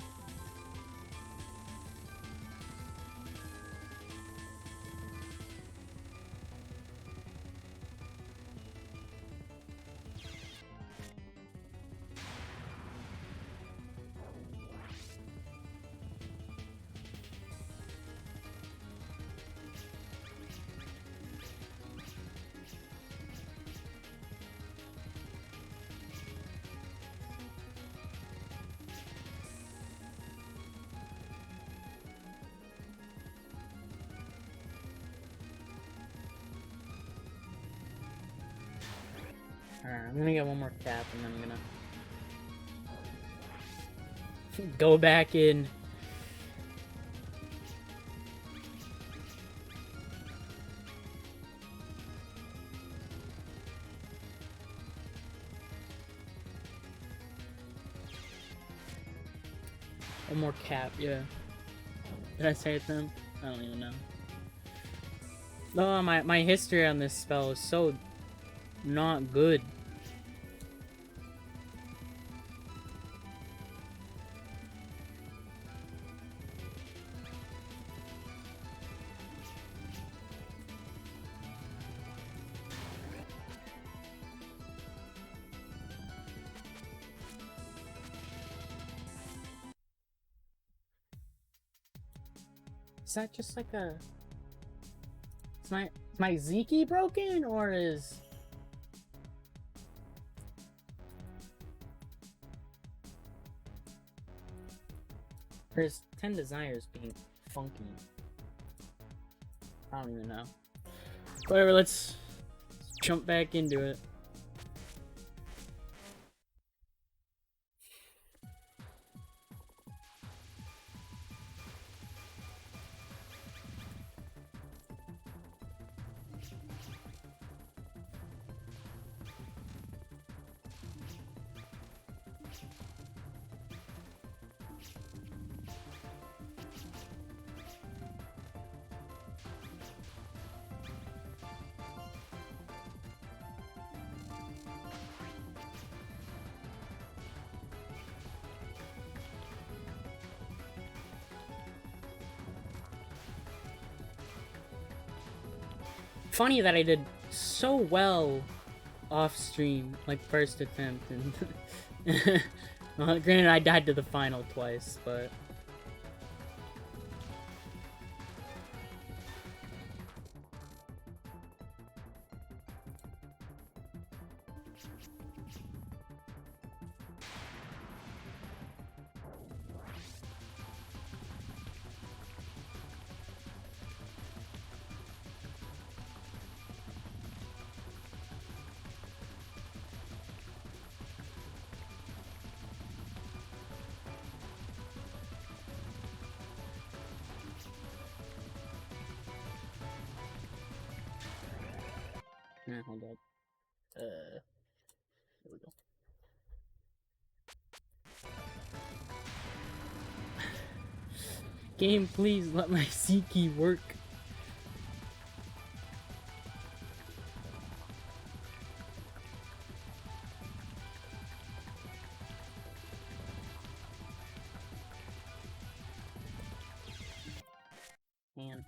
A: Alright, I'm gonna get one more cap and then I'm gonna go back in. One more cap, yeah. Did I say it then? I don't even know. Oh, my history on this spell is so not good. Is that just like a... Is my Zeki broken, or is... Or is 10 Desires being funky? I don't even know. Whatever, let's jump back into it. Funny that I did so well off stream, like first attempt, and well, granted I died to the final twice, but hold up. Here we go. Game, please let my C key work. Man.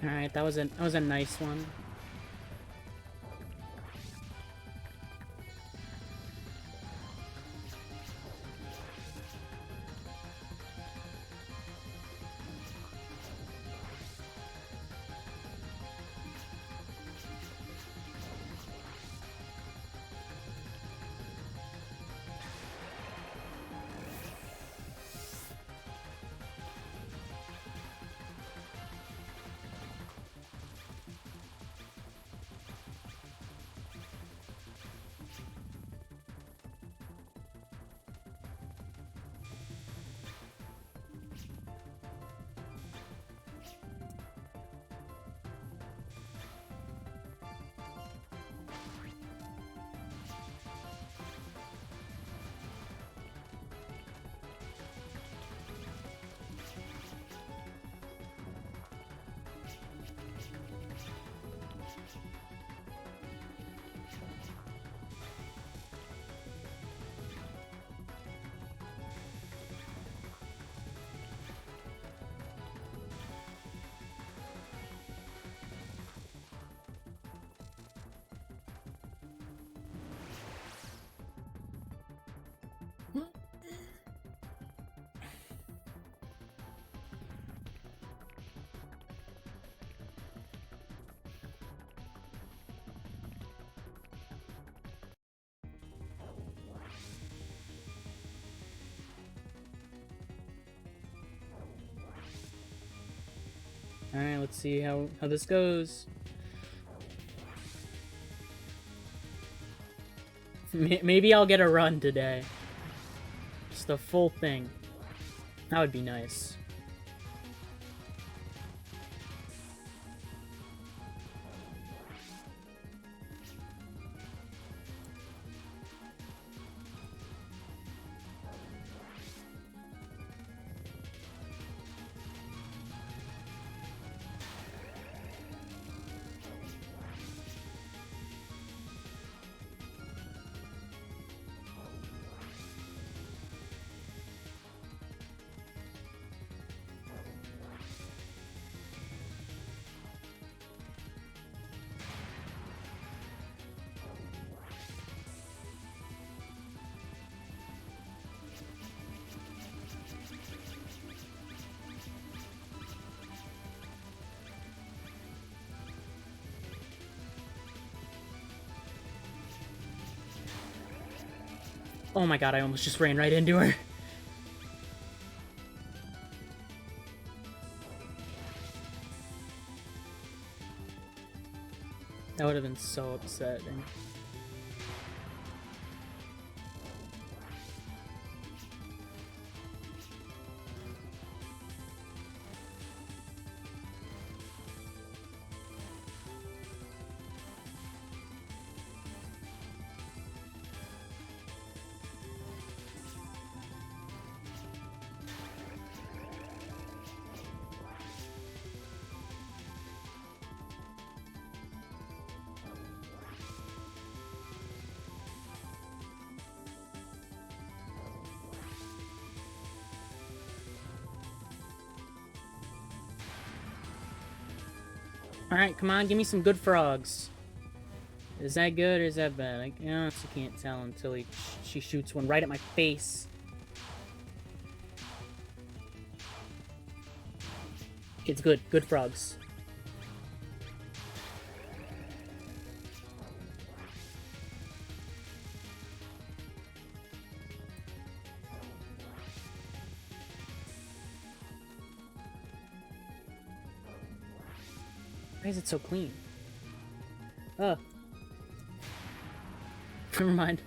A: Alright, that was a nice one. Alright, let's see how this goes. Maybe I'll get a run today. Just a full thing. That would be nice. Oh my god, I almost just ran right into her. That would have been so upsetting. Alright, come on, give me some good frogs. Is that good or is that bad? I honestly can't tell until she shoots one right at my face. It's good. Good frogs. Why is it so clean? Oh. Never mind.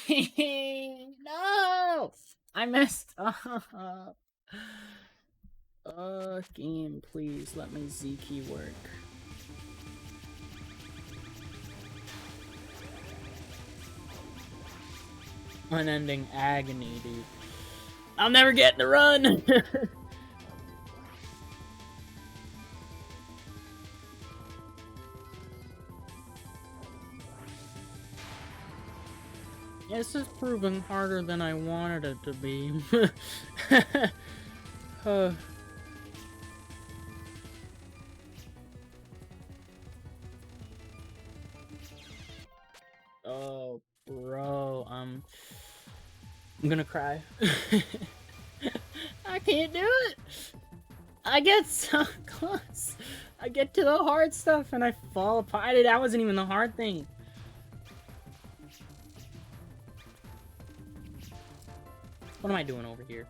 A: No! I messed up. Game, please let my Z key work. Unending agony, dude. I'll never get the run! This is proving harder than I wanted it to be. Oh, bro, I'm gonna cry. I can't do it! I get so close! I get to the hard stuff and I fall apart. That wasn't even the hard thing. What am I doing over here?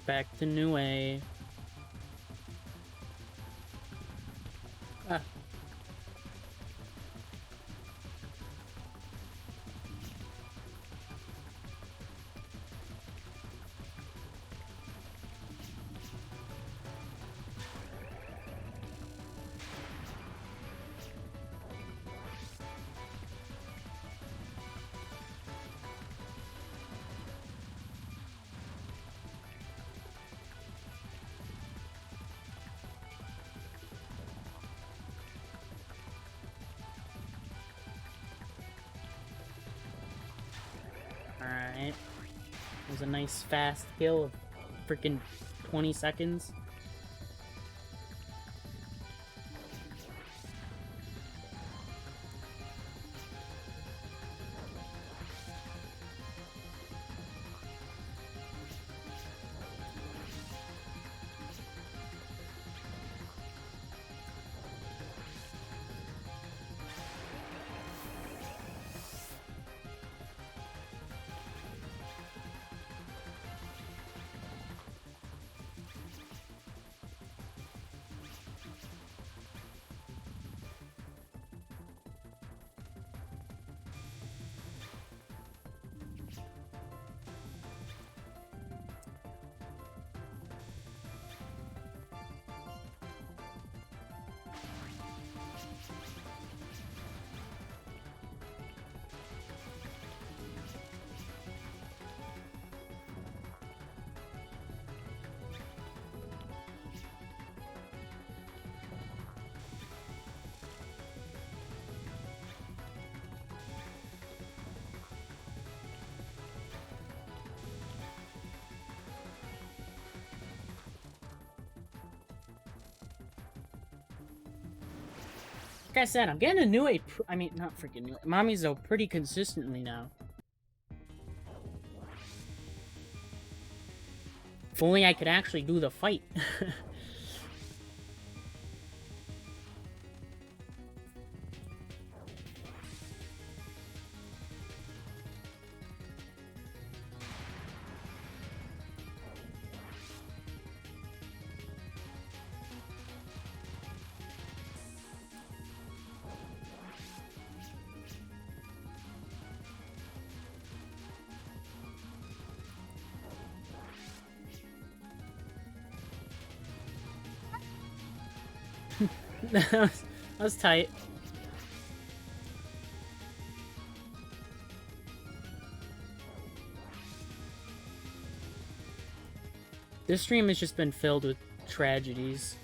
A: Back to New A. Ah. Alright. It was a nice fast kill of freaking 20 seconds. Like I said, I'm getting a new A. I mean, not freaking new. Mamizo pretty consistently now. If only I could actually do the fight. that was tight. This stream has just been filled with tragedies.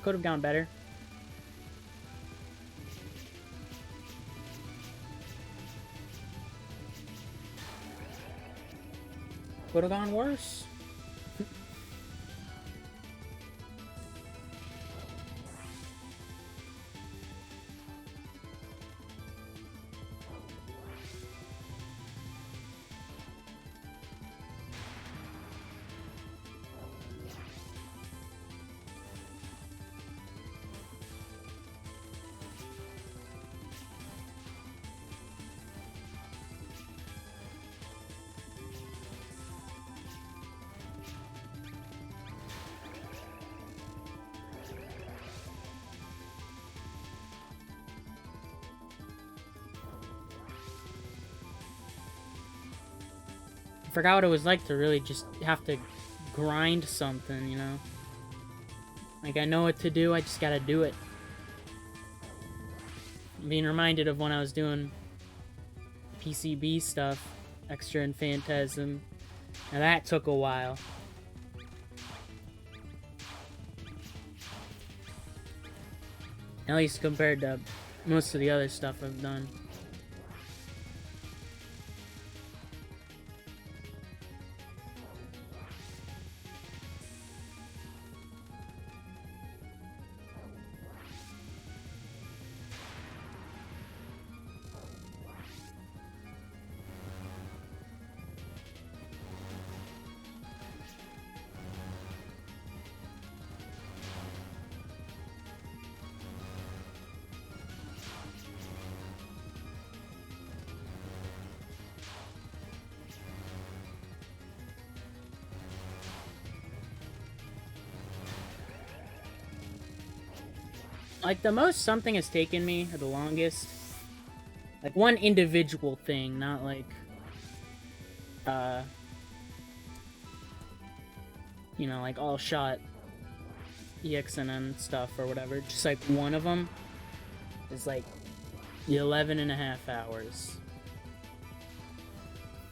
A: could have gone better. Could have gone worse. I forgot what it was like to really just have to grind something, you know? Like, I know what to do, I just gotta do it. I'm being reminded of when I was doing PCB stuff, Extra and Phantasm. Now that took a while. At least compared to most of the other stuff I've done. Like, the most something has taken me, or the longest, like, one individual thing, not like, you know, like, all shot ExNNN stuff or whatever, just, like, one of them is, like, 11.5 hours.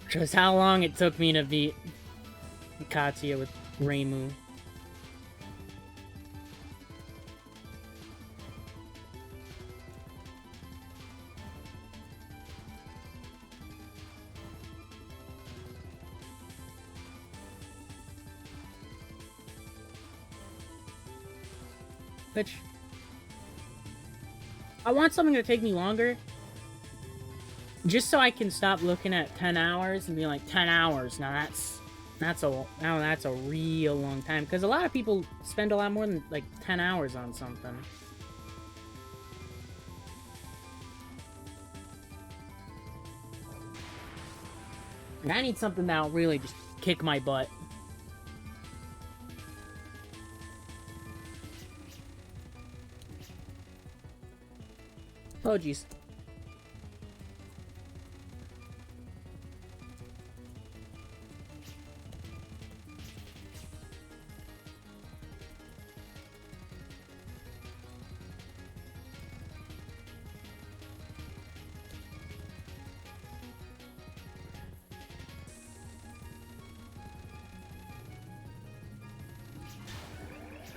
A: Which was how long it took me to beat Katya with Reimu. Which, I want something to take me longer, just so I can stop looking at 10 hours and be like, 10 hours, now that's a real long time, because a lot of people spend a lot more than, like, 10 hours on something. And I need something that'll really just kick my butt. Oh, jeez.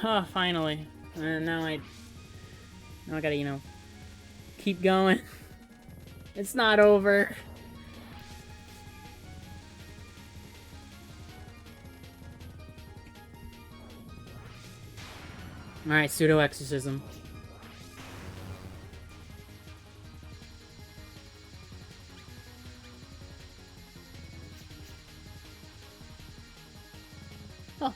A: Oh, finally. And now I gotta, you know, keep going. It's not over. Alright, pseudo-exorcism. Oh.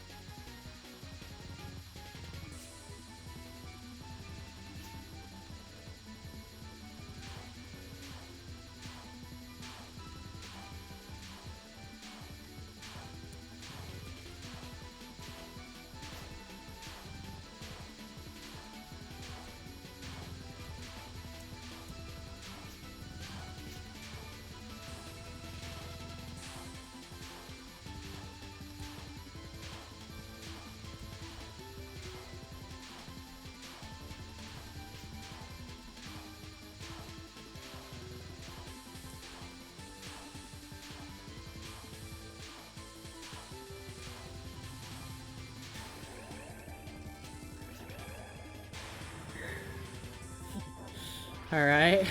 A: Alright.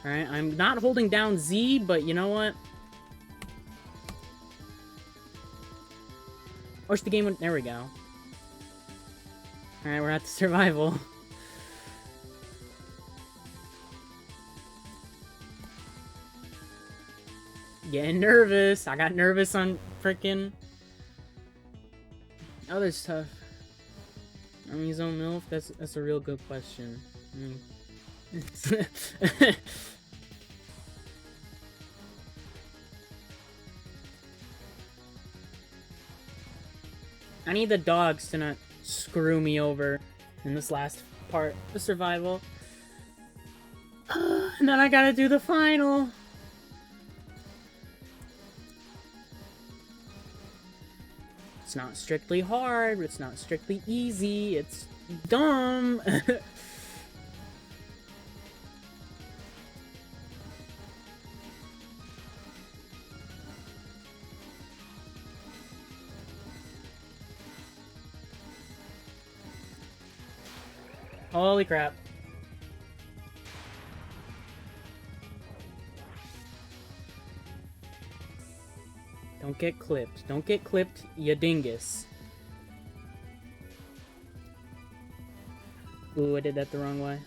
A: Alright, I'm not holding down Z, but you know what? Push the game. There we go. Alright, we're at the survival. Getting nervous. I got nervous on frickin'. Other stuff. I mean, his own MILF? That's a real good question. I need the dogs to not screw me over in this last part, the survival. And then I gotta do the final. It's not strictly hard, it's not strictly easy, it's dumb. Holy crap. Don't get clipped. Don't get clipped, you dingus. Ooh, I did that the wrong way.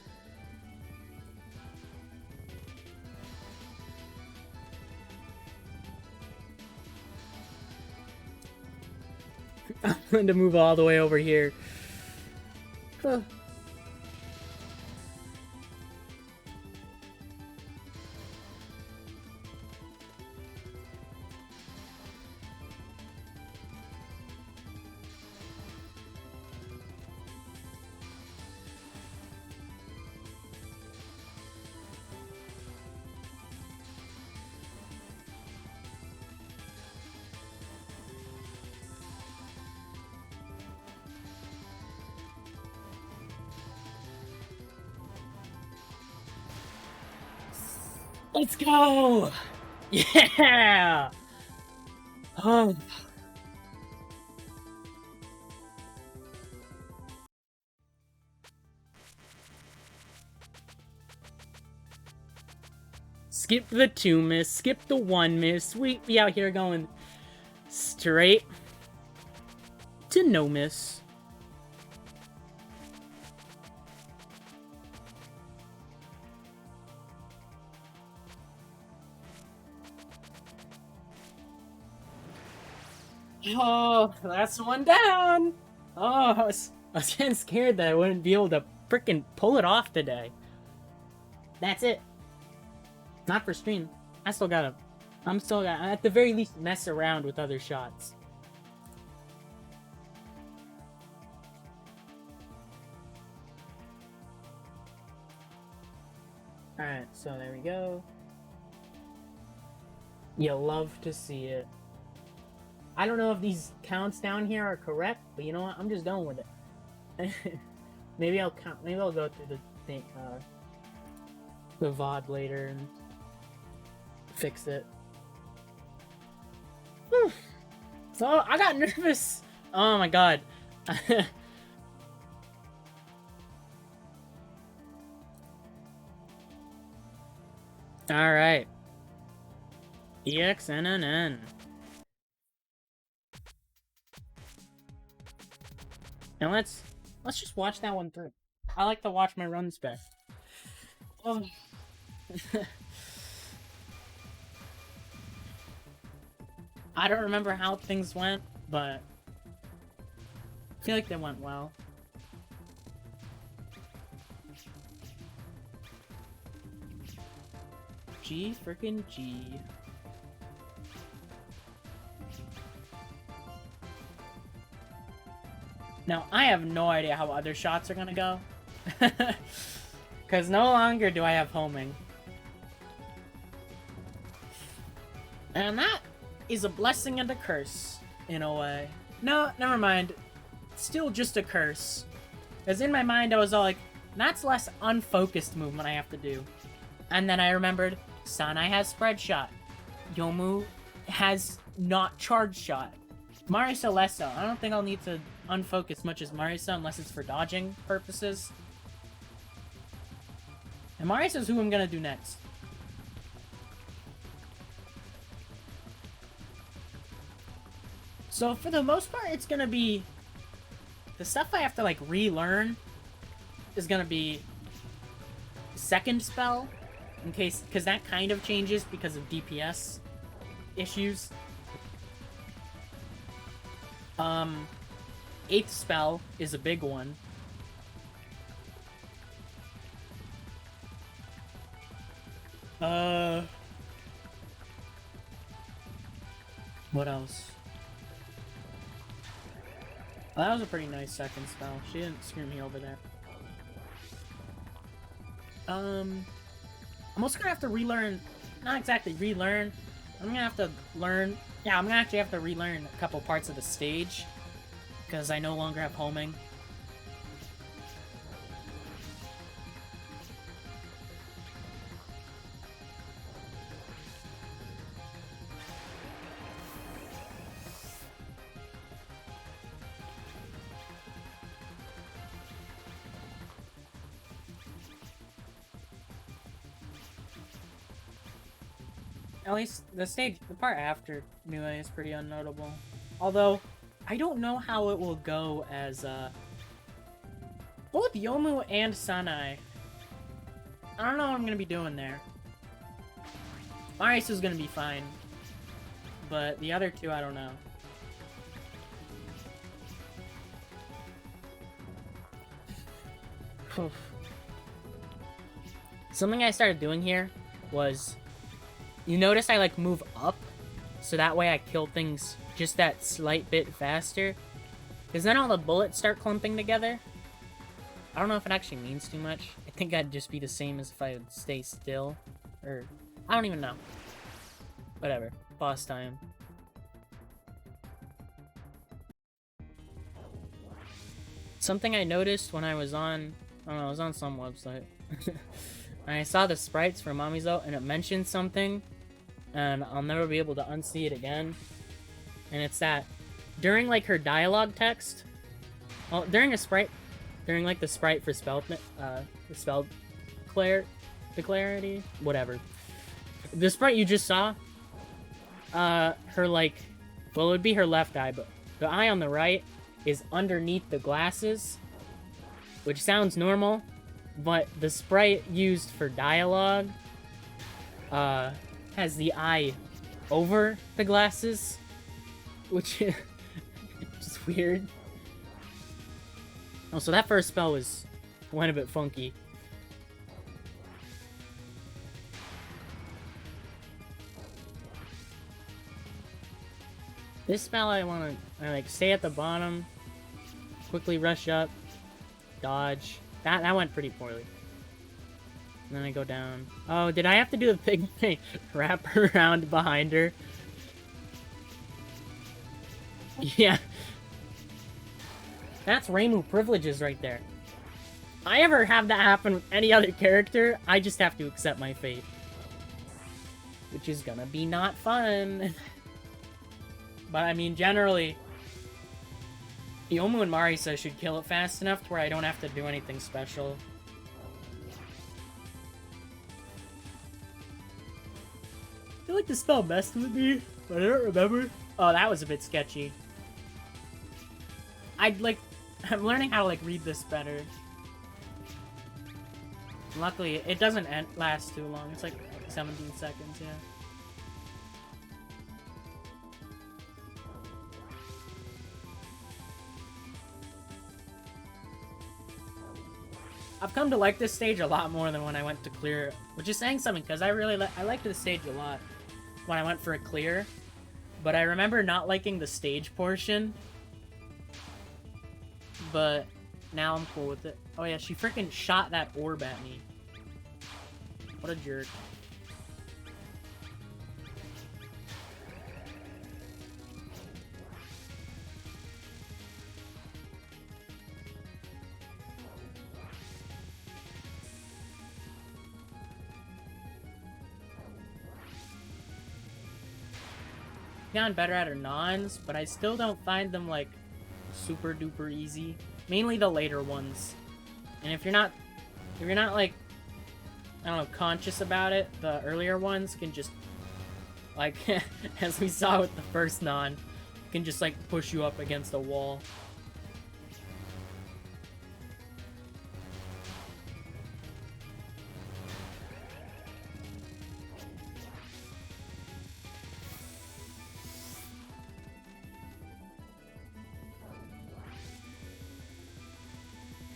A: I'm going to move all the way over here. Huh. Let's go! Yeah! Oh. Skip the 2 miss, skip the 1 miss. We be out here going straight to no miss. Oh, that's one down. Oh, I was getting scared that I wouldn't be able to freaking pull it off today. That's it. Not for stream. I'm still gotta, at the very least, mess around with other shots. Alright, so there we go. You love to see it. I don't know if these counts down here are correct, but you know what? I'm just going with it. Maybe I'll count. Maybe I'll go through the thing, the VOD later and fix it. Whew. So I got nervous. Oh my god. All right. ExNNN. And let's just watch that one through. I like to watch my runs back. Oh. I don't remember how things went, but I feel like they went well. G freaking G. Now, I have no idea how other shots are gonna go. Because no longer do I have homing. And that is a blessing and a curse, in a way. No, never mind. Still just a curse. Because in my mind, I was all like, that's less unfocused movement I have to do. And then I remembered, Sanai has spread shot. Yomu has not charge shot. Marisa less so. I don't think I'll need to unfocus much as Marisa unless it's for dodging purposes. And Marisa is who I'm gonna do next. So for the most part, it's gonna be... The stuff I have to, like, relearn is gonna be second spell, in case... Because that kind of changes because of DPS issues. Eighth spell is a big one. What else? Well, that was a pretty nice second spell. She didn't screw me over there. I'm also gonna have to relearn... Not exactly relearn. I'm gonna have to learn... Yeah, I'm gonna actually have to relearn a couple parts of the stage. Because I no longer have homing. At least the part after New A is pretty unnotable. Although, I don't know how it will go as, both Yomu and Sanai. I don't know what I'm gonna be doing there. Marisa is gonna be fine. But the other two, I don't know. Something I started doing here was... You notice I, like, move up, so that way I kill things just that slight bit faster. Because then all the bullets start clumping together. I don't know if it actually means too much. I think I'd just be the same as if I would stay still. Or, I don't even know. Whatever. Boss time. Something I noticed when I was on... I don't know, I was on some website. And I saw the sprites for Mamizo, and it mentioned something. And I'll never be able to unsee it again. And it's that during, like, her dialogue text, well, during like the sprite for the spell clarity, whatever. The sprite you just saw, her, like, well, it would be her left eye, but the eye on the right is underneath the glasses, which sounds normal, but the sprite used for dialogue, has the eye over the glasses, which is just weird. Oh, so that first spell went a bit funky. This spell I like stay at the bottom, quickly rush up, dodge. That went pretty poorly. And then I go down. Oh, did I have to do the big thing? Wrap around behind her? Yeah. That's Reimu privileges right there. If I ever have that happen with any other character, I just have to accept my fate. Which is gonna be not fun. But I mean, generally, Yomu and Marisa should kill it fast enough to where I don't have to do anything special. I feel like the spell messed with me, but I don't remember. Oh, that was a bit sketchy. I'm learning how to, like, read this better. Luckily, it doesn't last too long. It's like 17 seconds, yeah. I've come to like this stage a lot more than when I went to clear, which is saying something, because I liked this stage a lot when I went for a clear, but I remember not liking the stage portion, but now I'm cool with it. Oh yeah, she freaking shot that orb at me. What a jerk. Gotten better at her nons, but I still don't find them, like, super duper easy. Mainly the later ones. And if you're not like I don't know, conscious about it, the earlier ones can just, like, as we saw with the first non, can just, like, push you up against a wall.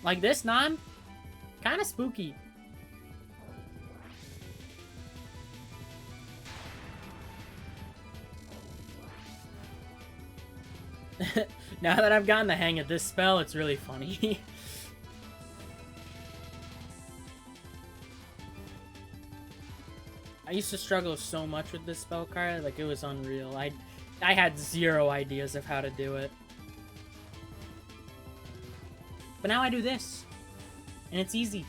A: Like this non, kind of spooky. Now that I've gotten the hang of this spell, it's really funny. I used to struggle so much with this spell card, like it was unreal. I had zero ideas of how to do it. But now I do this, and it's easy.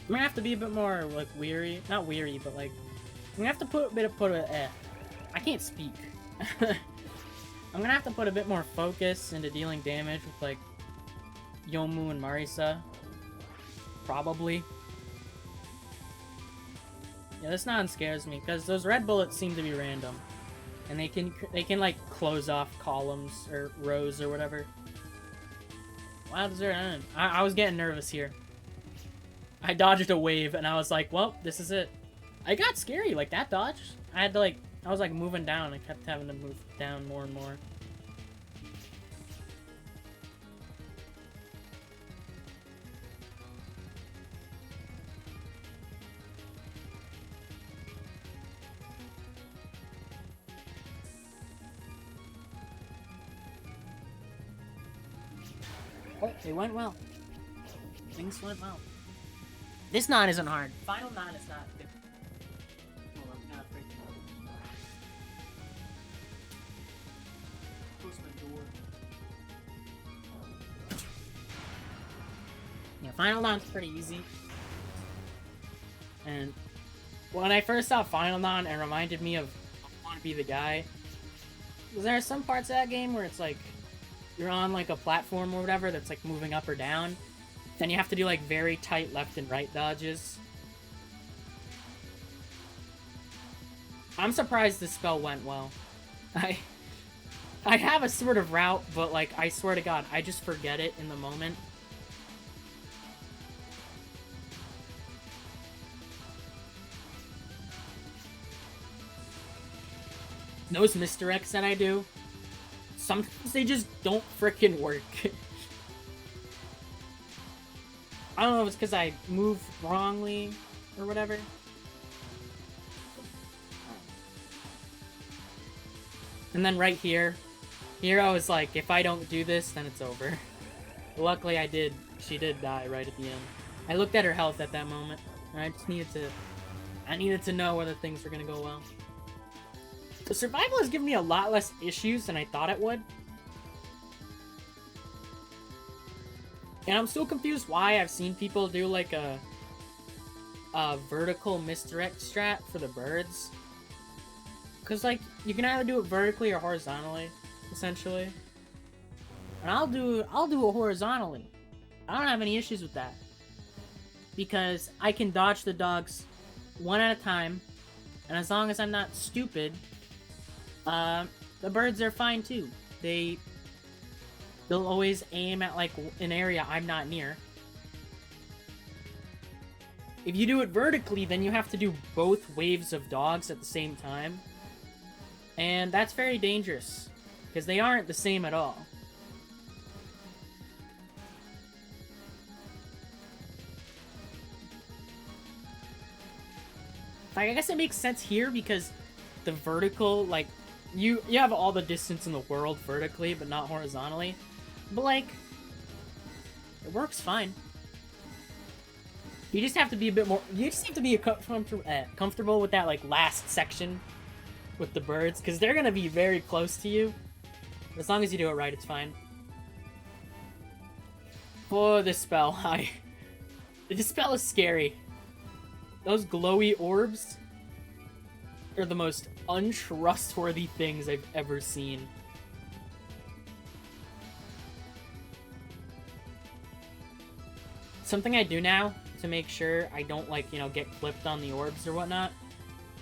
A: I'm gonna have to be a bit more, like, weary. Not weary, but, like, I'm gonna have to put I can't speak. I'm gonna have to put a bit more focus into dealing damage with, like, Yomu and Marisa. Probably. Yeah, this non scares me, because those red bullets seem to be random. And they can like close off columns or rows or whatever. Wow, does there end? I was getting nervous here. I dodged a wave and I was like, well, this is it. I got scary, like that dodge. I had to like, I was like moving down. I kept having to move down more and more. Oh, they went well. Things went well. This non isn't hard. Final non is not good. Oh, I'm not freaking. Close my door. Yeah, final non's pretty easy. And when I first saw Final Non, it reminded me of I Want to Be the Guy. Because there are some parts of that game where it's like you're on like a platform or whatever that's like moving up or down. Then you have to do like very tight left and right dodges. I'm surprised this spell went well. I have a sort of route, but like I swear to God, I just forget it in the moment. Those misdirects that I do, sometimes they just don't frickin' work. I don't know if it's because I move wrongly or whatever. And then right here I was like, if I don't do this, then it's over. Luckily I did. She did die right at the end. I looked at her health at that moment, and I just needed to know whether things were gonna go well. The survival has given me a lot less issues than I thought it would. And I'm still confused why I've seen people do like a vertical misdirect strat for the birds. Because like, you can either do it vertically or horizontally, essentially. And I'll do it horizontally. I don't have any issues with that. Because I can dodge the dogs one at a time. And as long as I'm not stupid, the birds are fine too. They'll always aim at like an area I'm not near. If you do it vertically, then you have to do both waves of dogs at the same time. And that's very dangerous, because they aren't the same at all. Like, I guess it makes sense here because the vertical, like, you have all the distance in the world vertically, but not horizontally. But, like, it works fine. You just have to be a bit more... You just have to be comfortable with that, like, last section with the birds, because they're going to be very close to you. As long as you do it right, it's fine. Oh, this spell. This spell is scary. Those glowy orbs are the most untrustworthy things I've ever seen. Something I do now to make sure I don't, like, you know, get clipped on the orbs or whatnot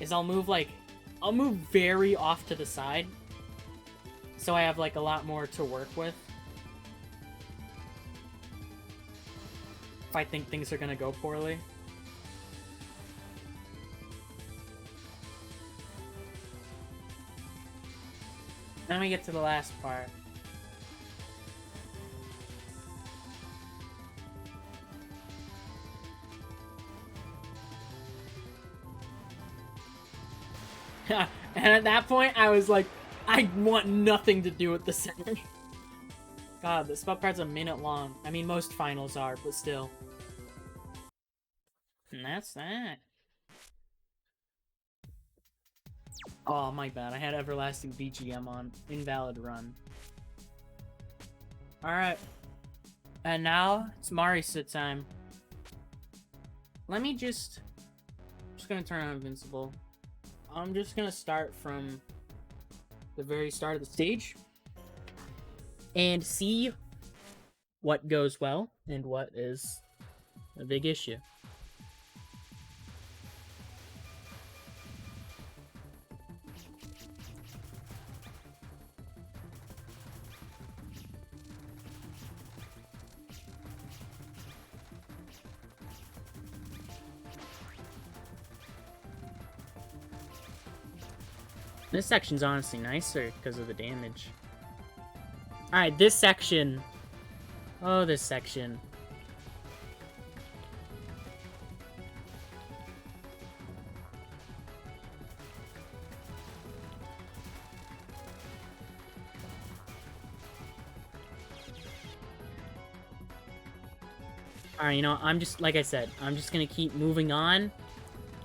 A: is I'll move very off to the side so I have, like, a lot more to work with if I think things are gonna go poorly. Then we get to the last part. And at that point, I was like, I want nothing to do with the center. God, this spell card's a minute long. I mean, most finals are, but still. And that's that. Oh, my bad. I had Everlasting BGM on. Invalid run. Alright. And now, it's Marisa time. Let me just... I'm just gonna turn on Invincible. I'm just gonna start from the very start of the stage and see what goes well and what is a big issue. This section's honestly nicer because of the damage. Alright, this section. Oh, this section. Alright, you know, I'm just, like I said, I'm just gonna keep moving on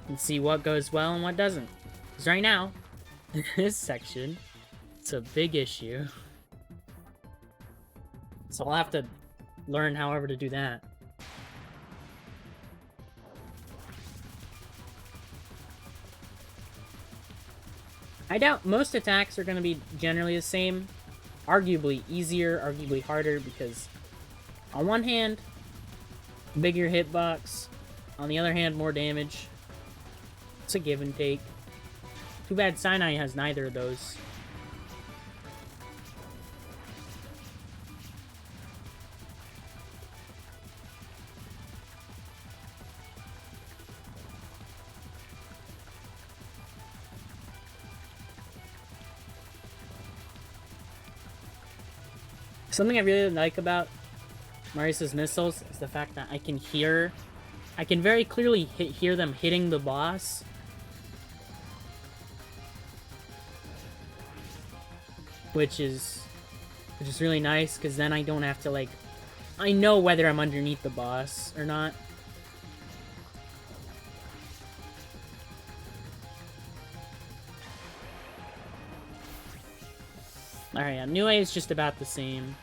A: and see what goes well and what doesn't. Because right now, this section, it's a big issue. So I'll have to learn however to do that. I doubt most attacks are going to be generally the same. Arguably easier, arguably harder, because on one hand, bigger hitbox. On the other hand, more damage. It's a give and take. Too bad Sinai has neither of those. Something I really like about Marisa's missiles is the fact that I can very clearly hear them hitting the boss. Which is really nice, because then I don't have to, like... I know whether I'm underneath the boss or not. Alright, yeah, New A is just about the same.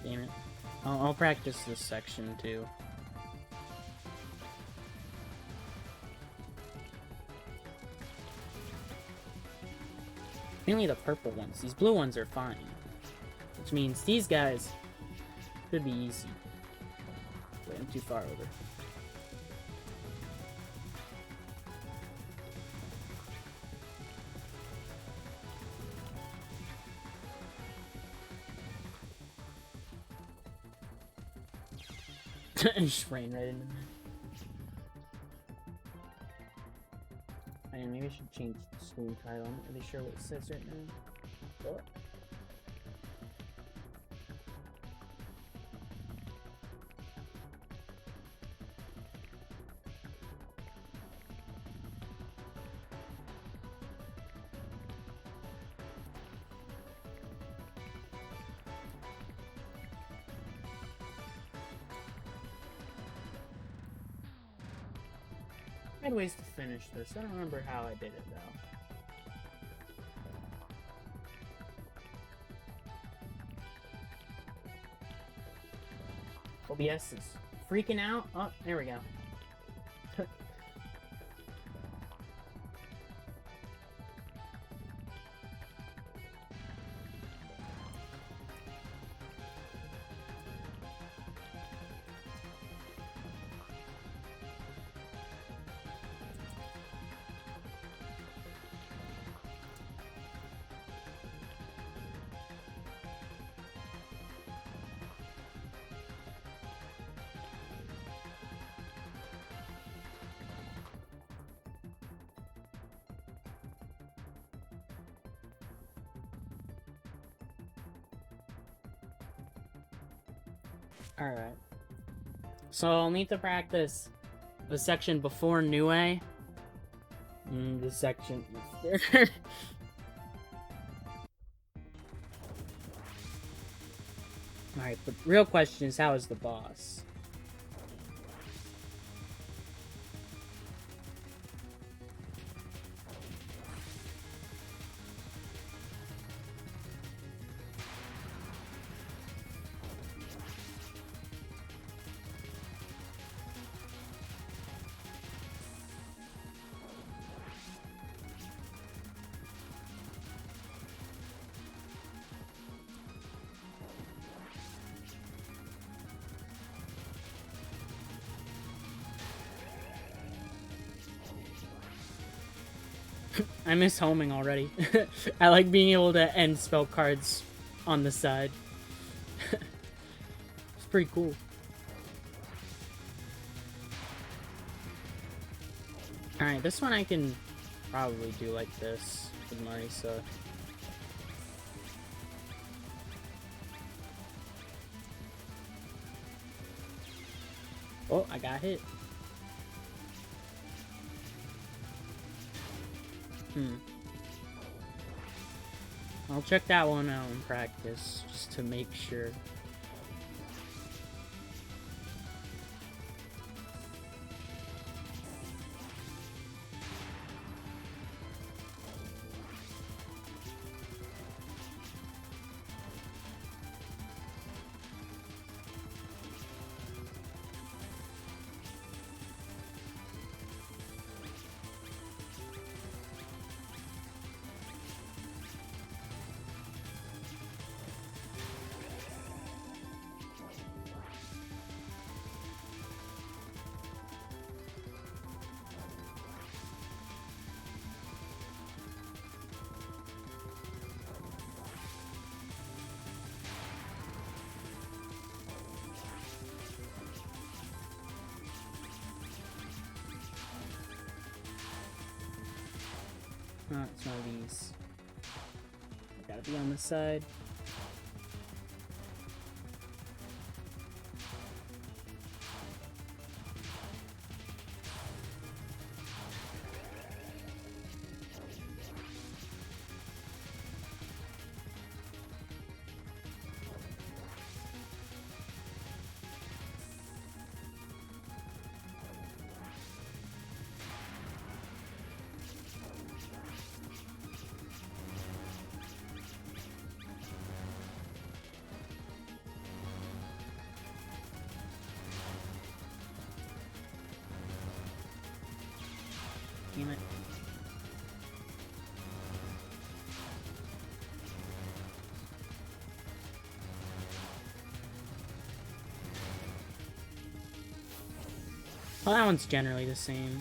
A: Damn it. I'll practice this section, too. Mainly the purple ones. These blue ones are fine. Which means these guys could be easy. Wait, I'm too far over. I just ran right into that. Man, maybe I should change the screen title. I'm not really sure what it says right now. Oh. I had ways to finish this. I don't remember how I did it, though. OBS is freaking out. Oh, there we go. Alright. So I'll need to practice the section before Nue. The section after. Alright, but the real question is, how is the boss? I miss homing already. I like being able to end spell cards on the side. It's pretty cool. Alright, this one I can probably do like this with Marisa. Oh, I got hit. I'll check that one out in practice, just to make sure. No, it's one of these. Gotta be on the side. Damn it. Well, that one's generally the same.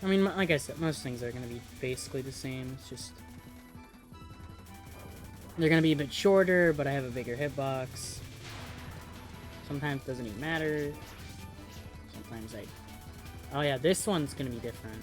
A: I mean, like I said, most things are going to be basically the same. It's just... they're going to be a bit shorter, but I have a bigger hitbox. Sometimes it doesn't even matter. Sometimes I... oh yeah, this one's gonna be different.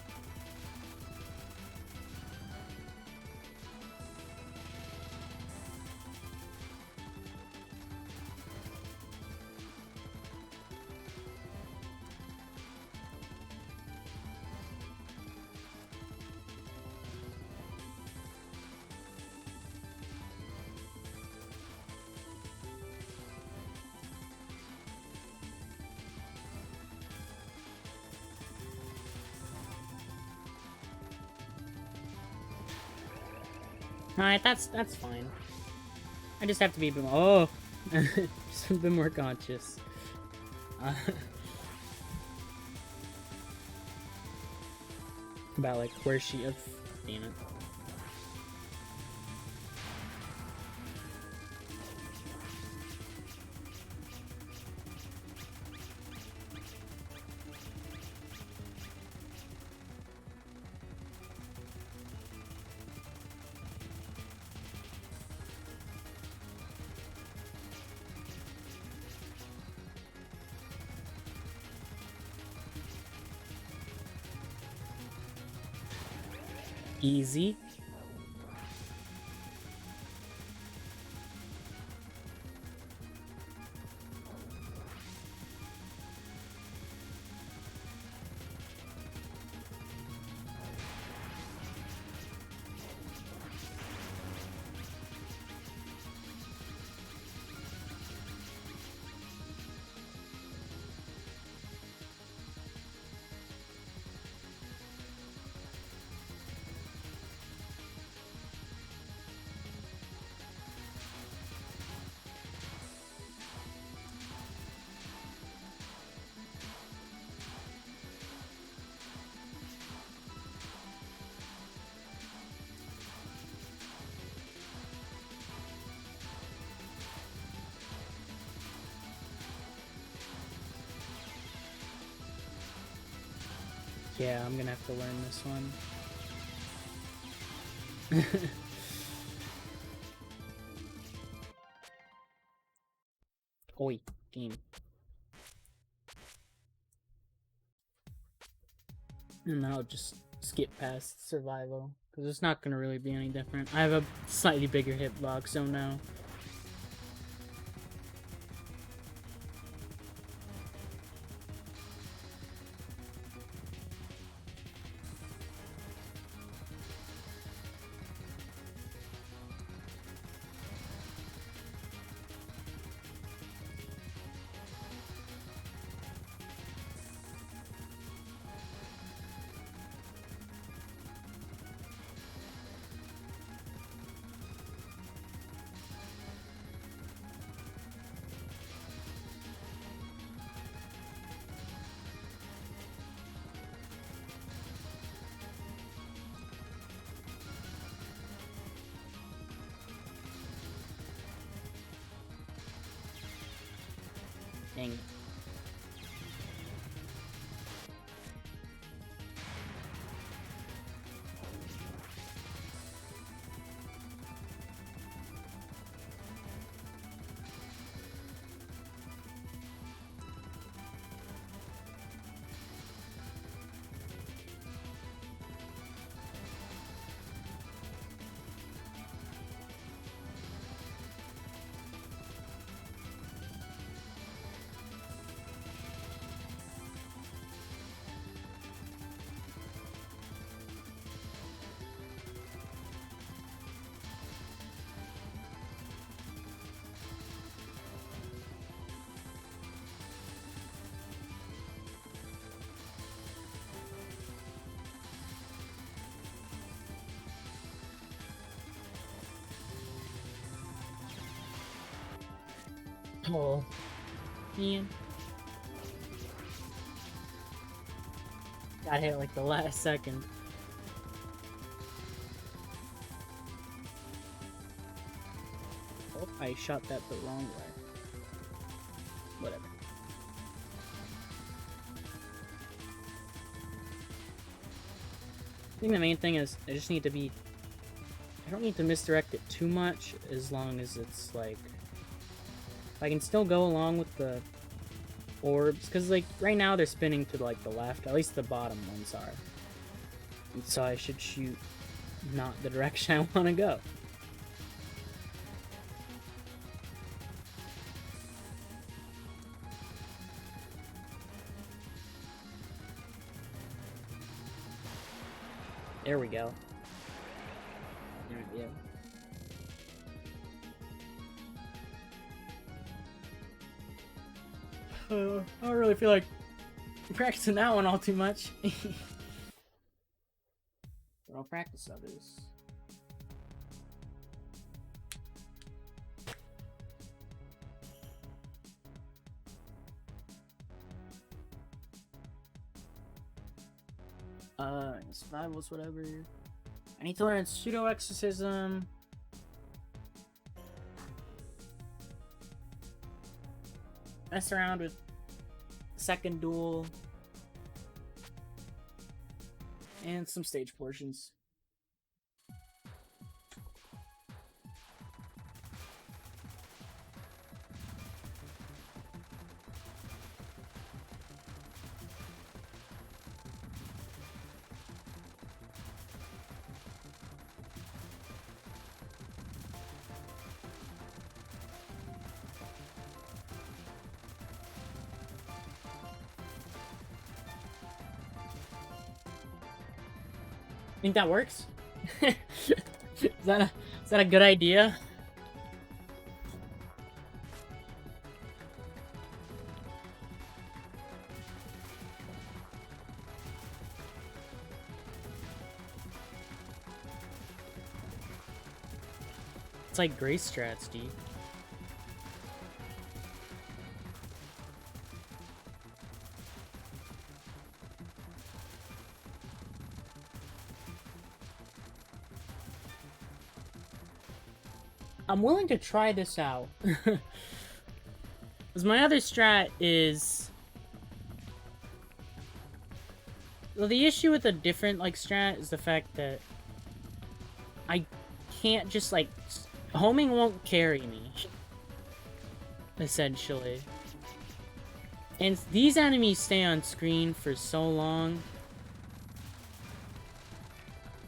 A: Alright, that's fine. I just have to be a bit more. Oh, just a bit more conscious. About like where she is. Damn it. Easy. Yeah, I'm gonna have to learn this one. Oi, game. And then I'll just skip past survival, because it's not gonna really be any different. I have a slightly bigger hitbox, so no. Dang it. Oh, man. Got hit like the last second. Oh, I shot that the wrong way. Whatever. I think the main thing is I just need to be... I don't need to misdirect it too much, as long as it's like... I can still go along with the orbs, because like right now they're spinning to like the left, at least the bottom ones are. And so I should shoot not the direction I want to go. There we go. There we go. I don't really feel like practicing that one all too much. But I'll practice others. Survivals, whatever. I need to learn pseudo exorcism. Mess around with second duel. And some stage portions. Think that works? is that a good idea? It's like Grace strats, dude. I'm willing to try this out. Because my other strat is... Well, the issue with a different, like, strat is the fact that I can't just, like... Homing won't carry me. Essentially. And these enemies stay on screen for so long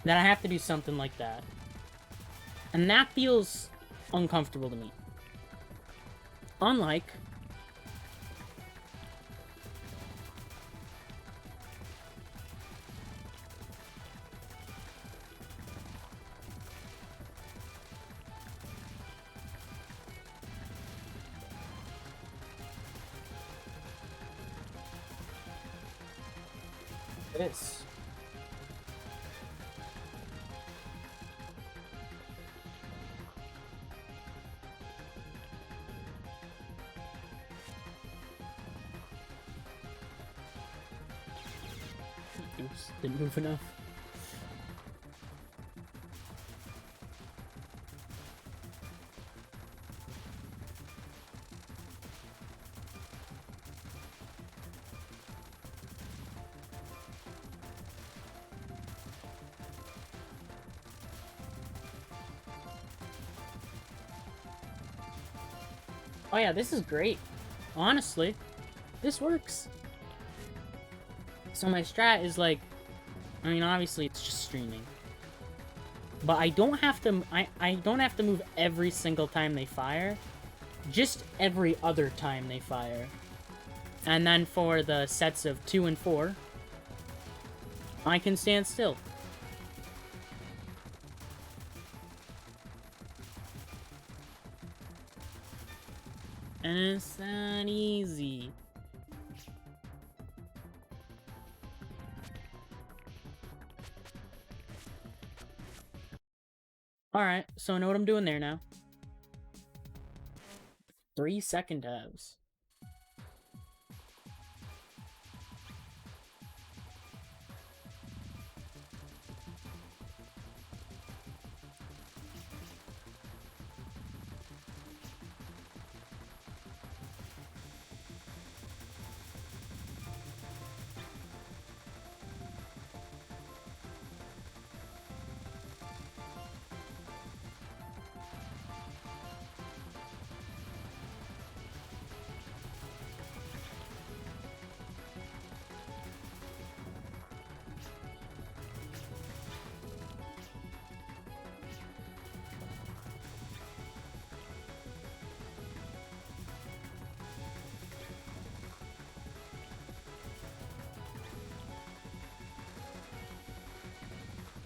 A: that I have to do something like that. And that feels uncomfortable to me. Unlike this. Oops, didn't move enough. Oh yeah, this is great. Honestly, this works. So my strat is like, I mean, obviously it's just streaming, but I don't have to. I don't have to move every single time they fire, just every other time they fire. And then for the sets of 2 and 4, I can stand still. And it's that easy. Alright, so I know what I'm doing there now. 3-second tabs.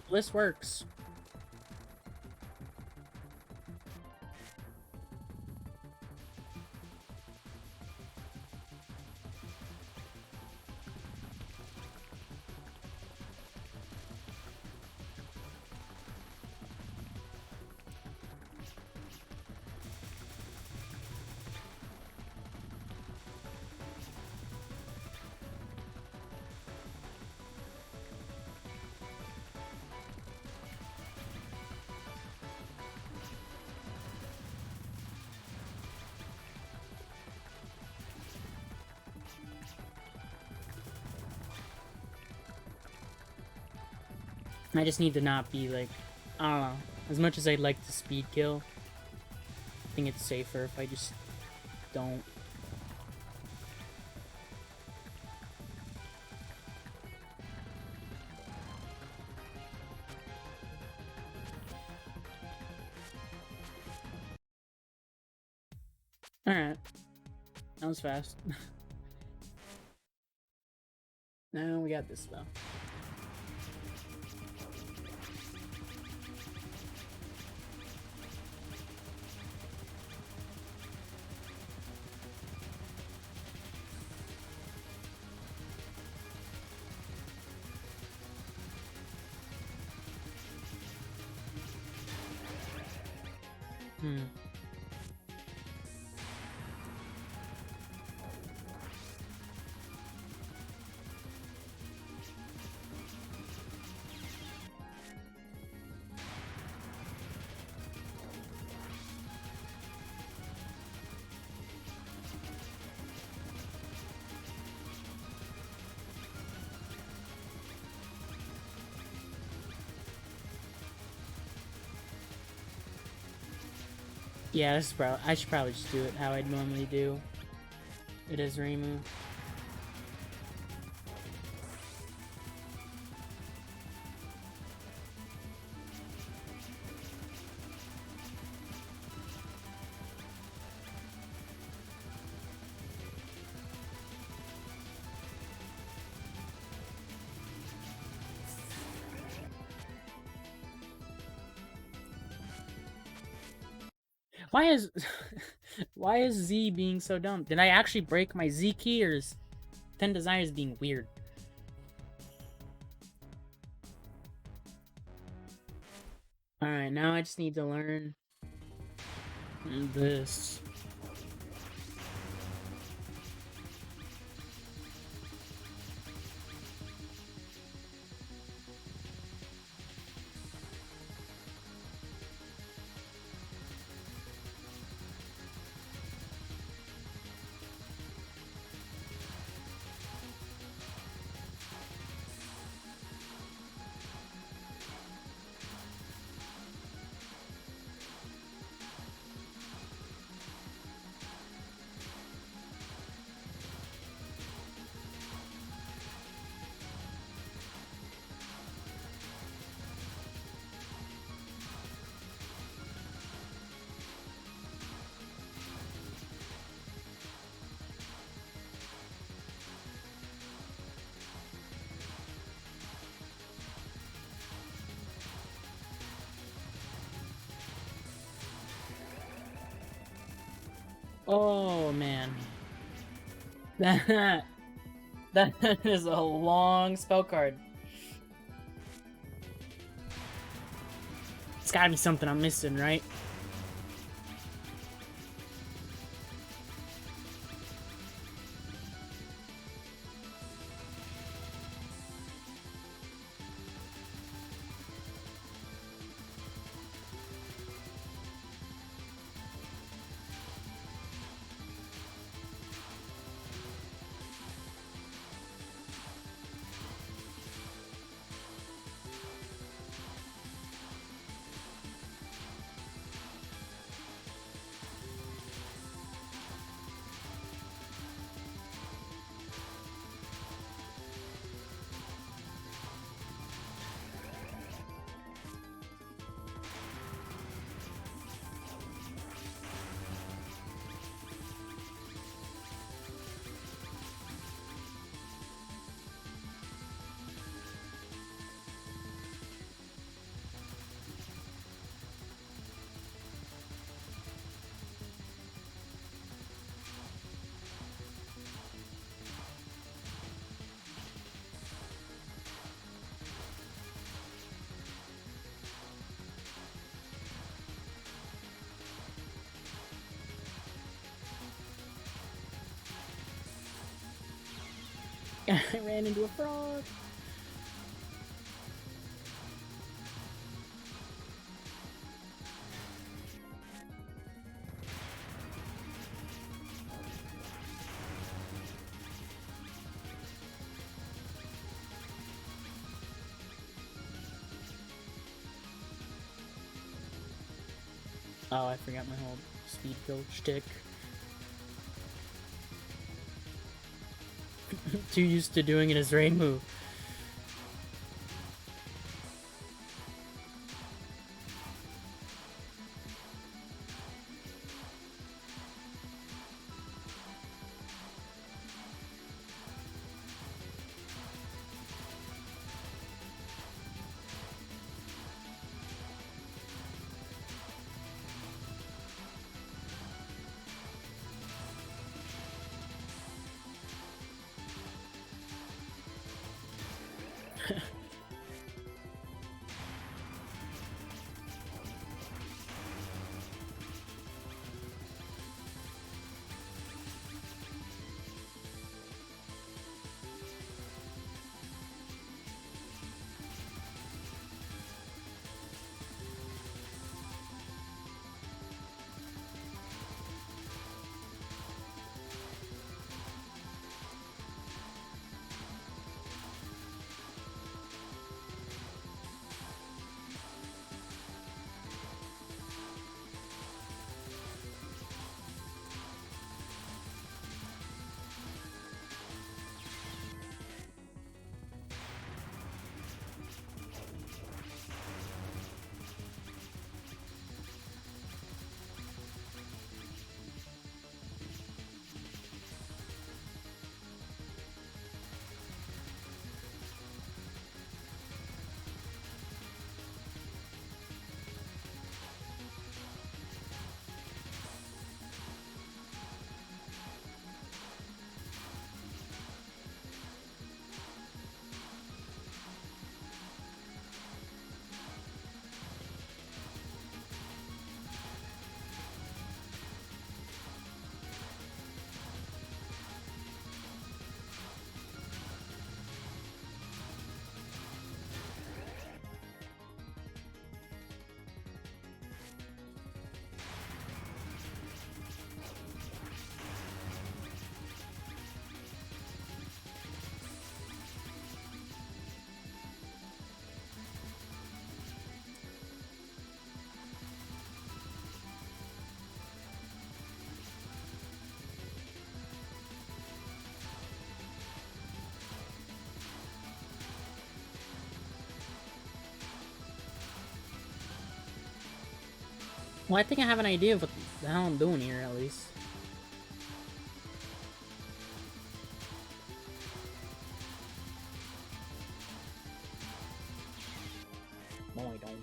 A: This works. I just need to not be like, I don't know. As much as I'd like to speed kill, I think it's safer if I just don't. Alright. That was fast. Now we got this though. Yeah, this is probably, I should probably just do it how I'd normally do it as Reimu. Why is why is Z being so dumb? Did I actually break my Z key, or is 10 Desires being weird? Alright, now I just need to learn this. Oh man. That is a long spell card. It's gotta be something I'm missing, right? I ran into a frog. Oh, I forgot my whole speed kill shtick. Too used to doing it as Reimu. Well, I think I have an idea of what the hell I'm doing here, at least. No, I don't.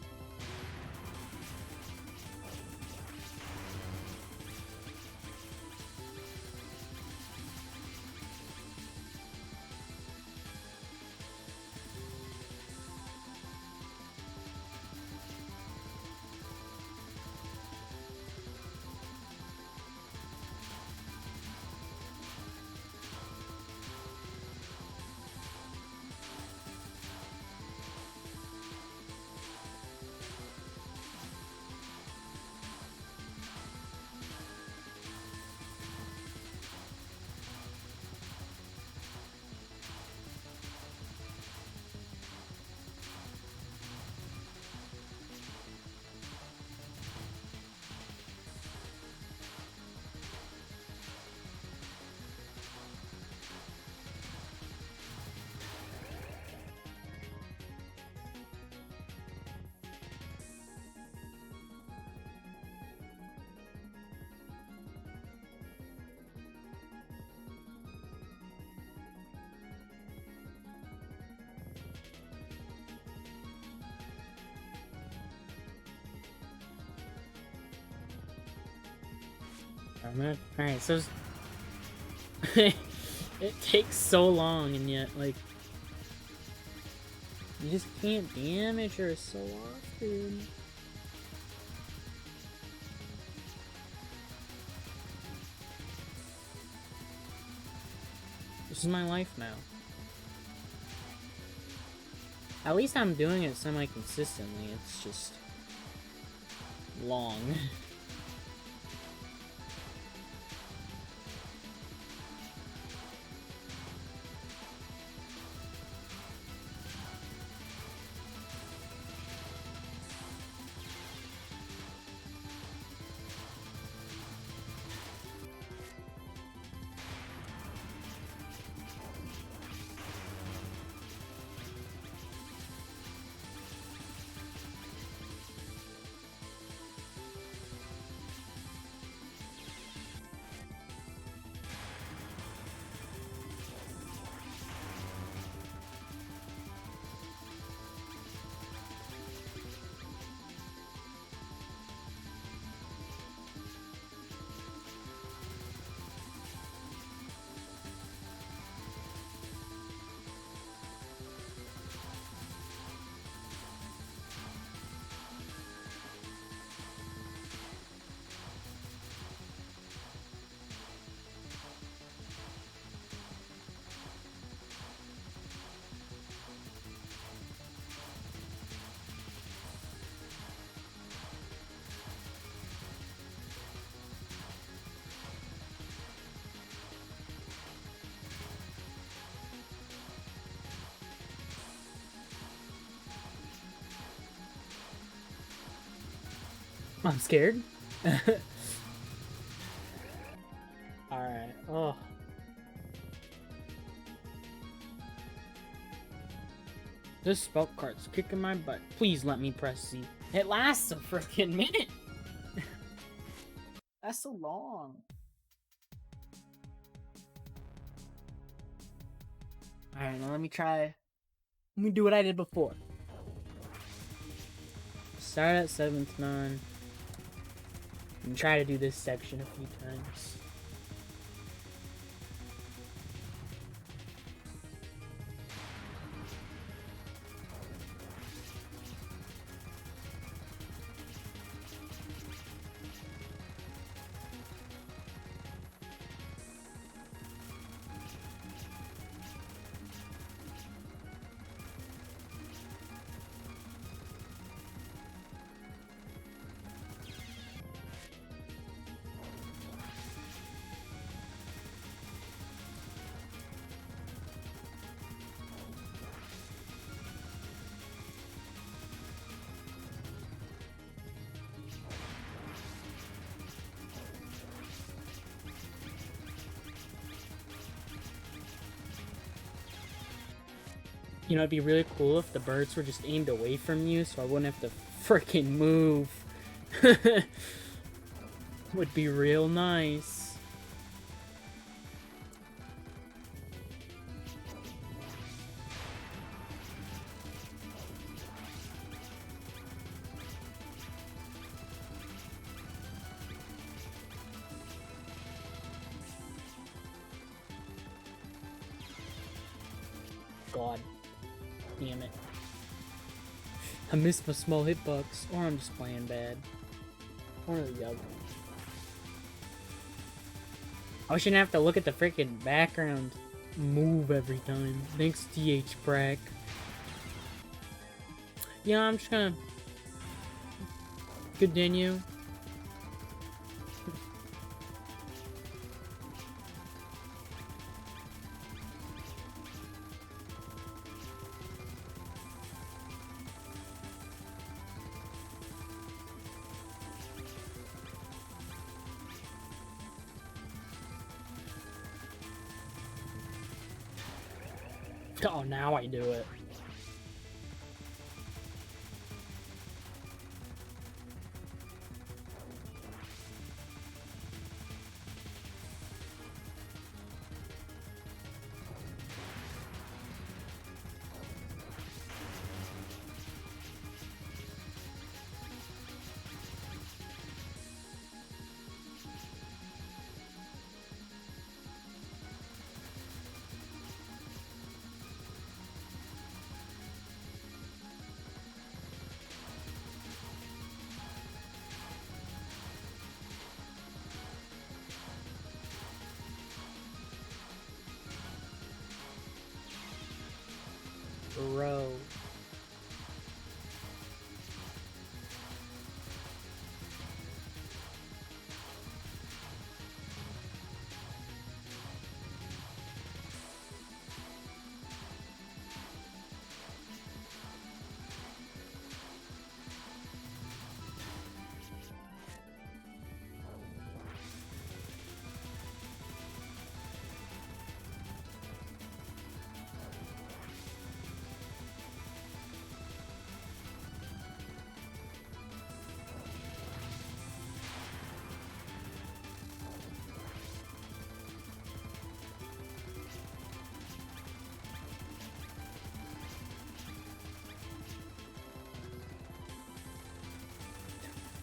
A: Alright, so it takes so long, and yet, like, you just can't damage her so often. This is my life now. At least I'm doing it semi-consistently, it's just long. I'm scared. Alright. Oh. This spell card's kicking my butt. Please let me press C. It lasts a freaking minute. That's so long. Alright, now let me try. Let me do what I did before. Start at 7th non. And try to do this section a few times. You know, it'd be really cool if the birds were just aimed away from you, so I wouldn't have to freaking move. Would be real nice. God. Damn it. I missed my small hitbox, or I'm just playing bad. One or the other. I shouldn't have to look at the freaking background move every time. Thanks, TH Brack. Yeah, I'm just gonna continue. Oh, now I do it. Bro.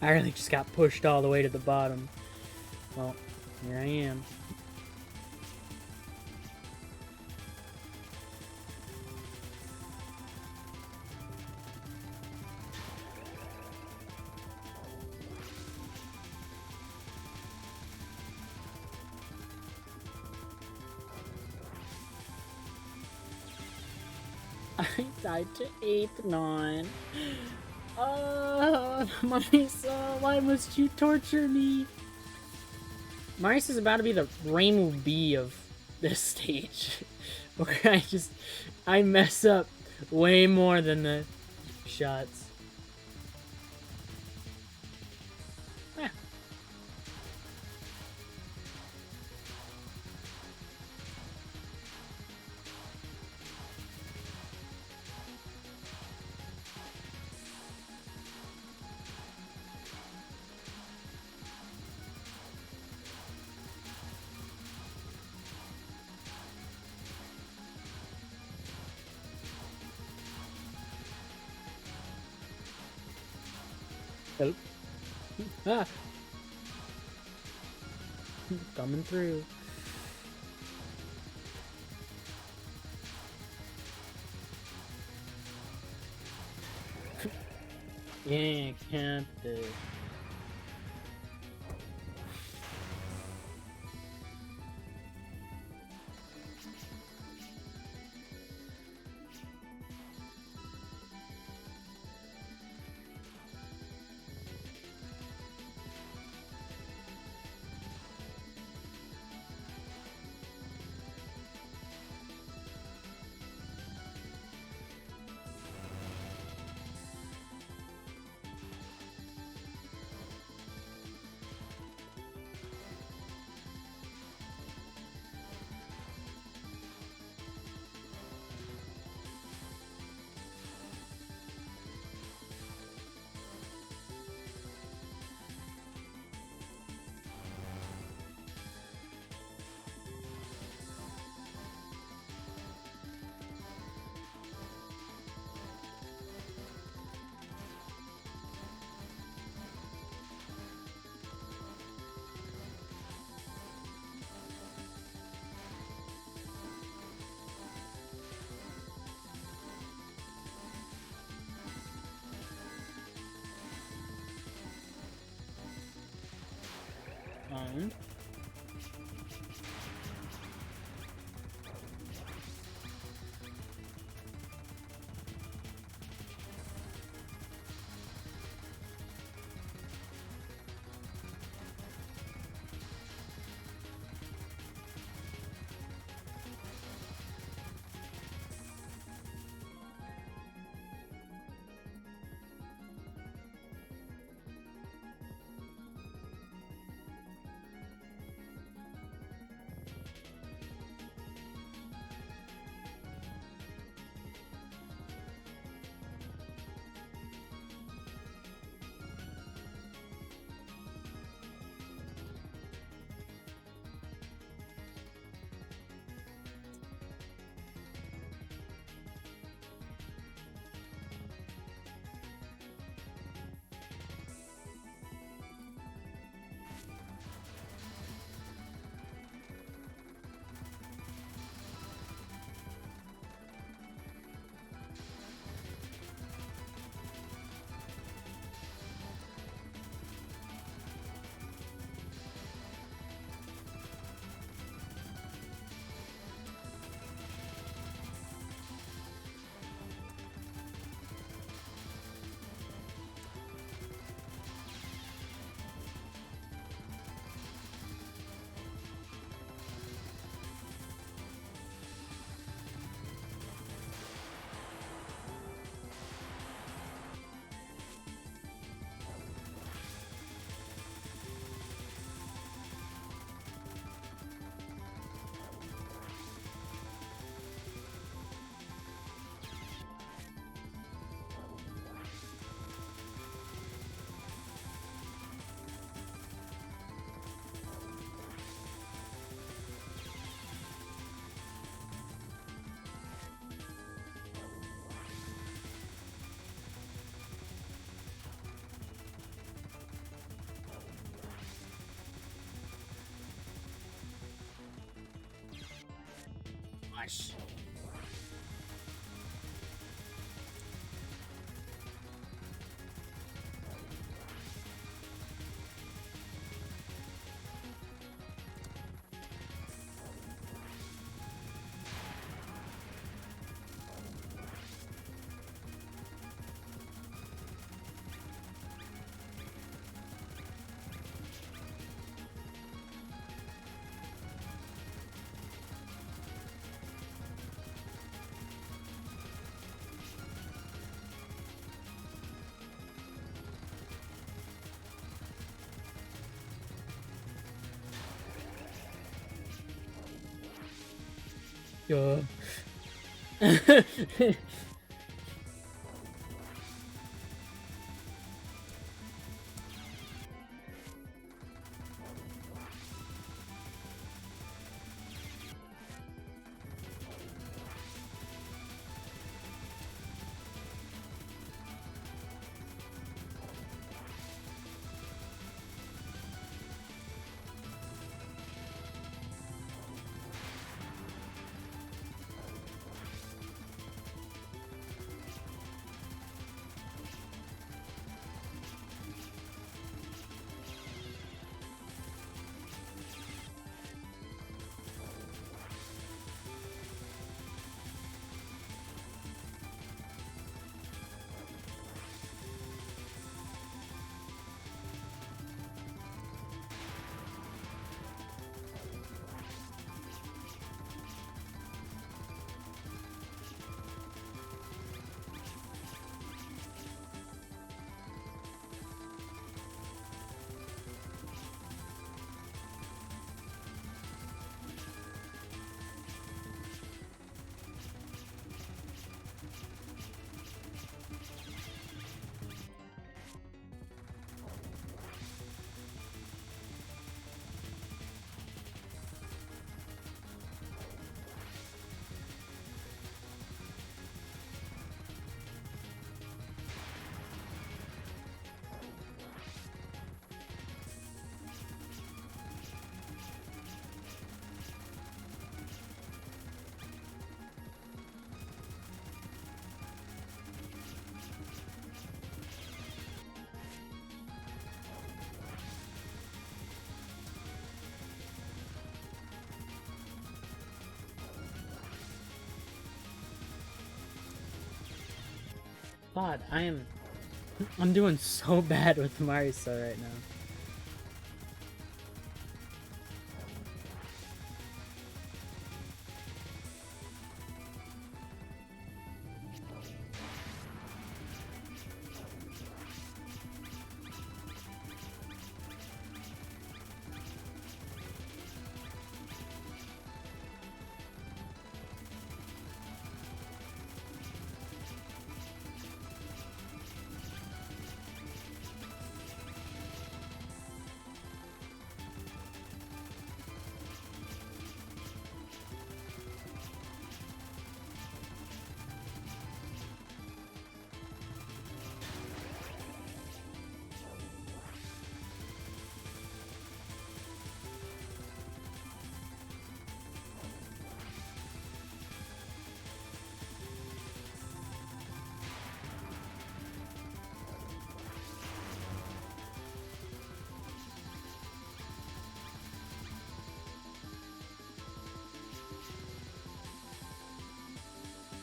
A: I really just got pushed all the way to the bottom. Well, here I am. I died to 8th non. Marisa, why must you torture me? Marisa's about to be the Reimu B of this stage. Where I mess up way more than the shots. Ah! Coming through. Yeah, can't do. Owned. Nice. Yo. God, I'm doing so bad with Marisa right now.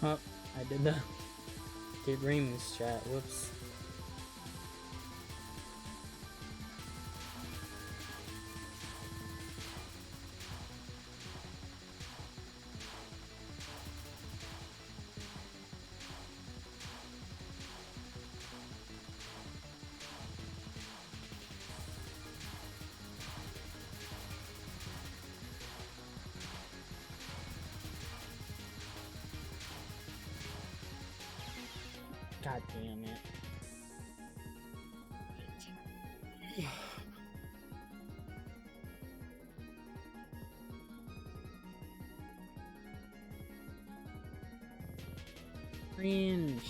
A: Oh, I did the Reimu's strat. Whoops. God damn it. Cringe.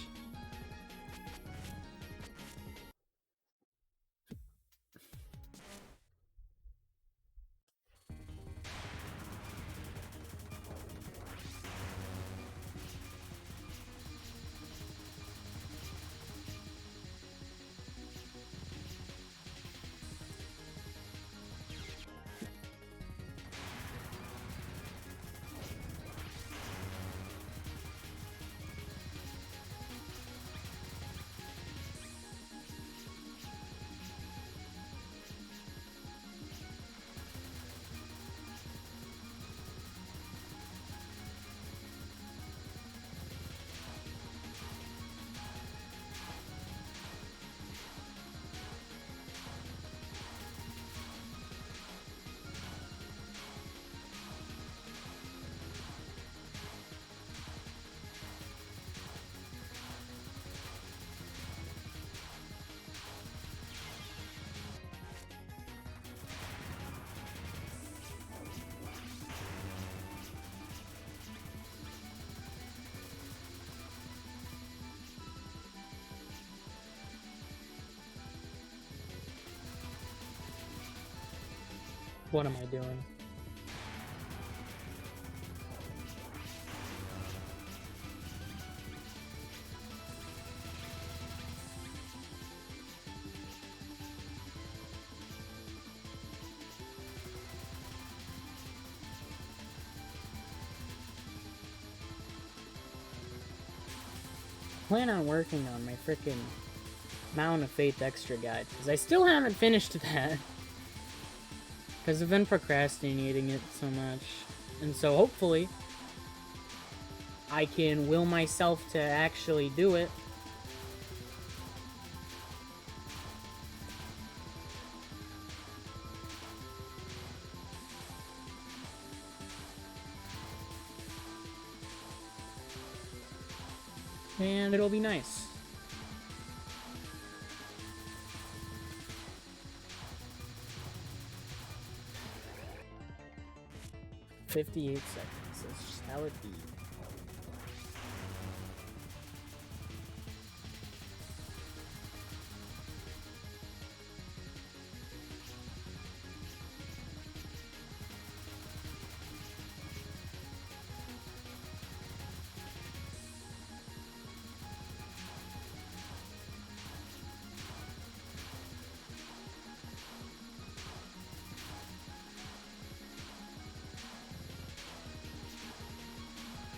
A: What am I doing? Plan on working on my freaking Mountain of Faith extra guide, because I still haven't finished that. Because I've been procrastinating it so much. And so hopefully I can will myself to actually do it. And it'll be nice. "58 seconds, that's just how it be."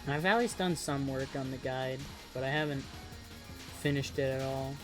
A: I've at least done some work on the guide, but I haven't finished it at all.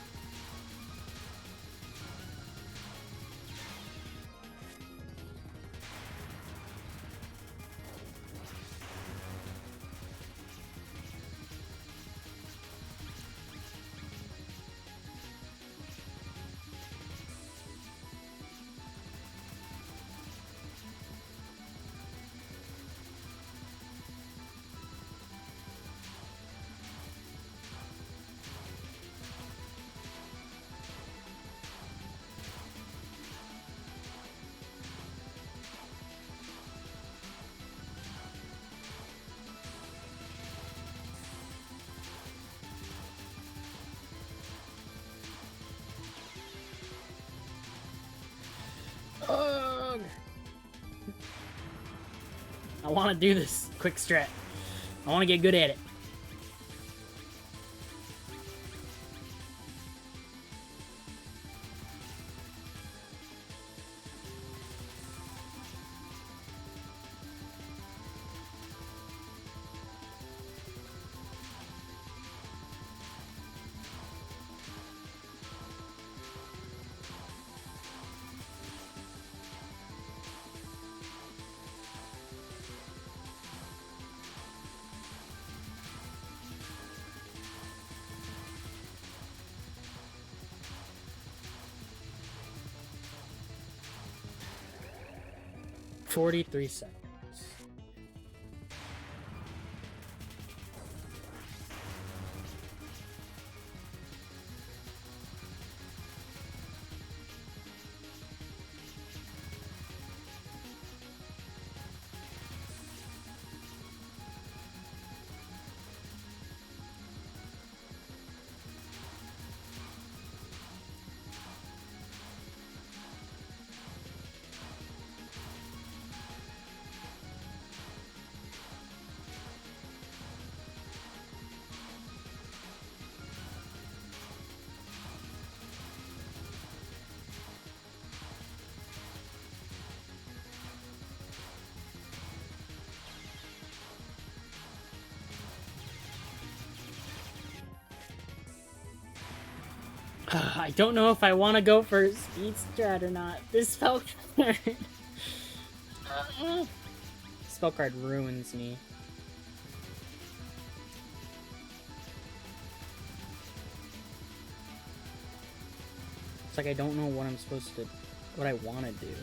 A: Ugh. I want to do this quick strat. I want to get good at it. $43 seconds. I don't know if I want to go for speed strat or not. This spell card. Spell card ruins me. It's like I don't know what I'm supposed to, what I want to do.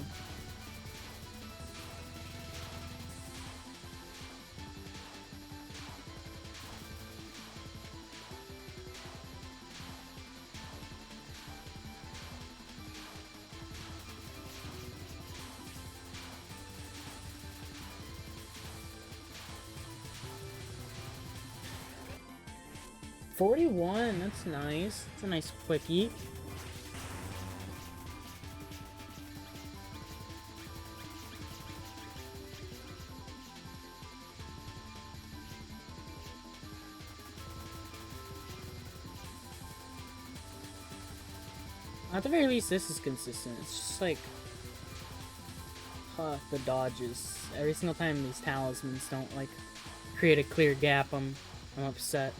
A: $41, that's nice. It's a nice quickie. At the very least, this is consistent. It's just like the dodges. Every single time these talismans don't like create a clear gap, I'm upset.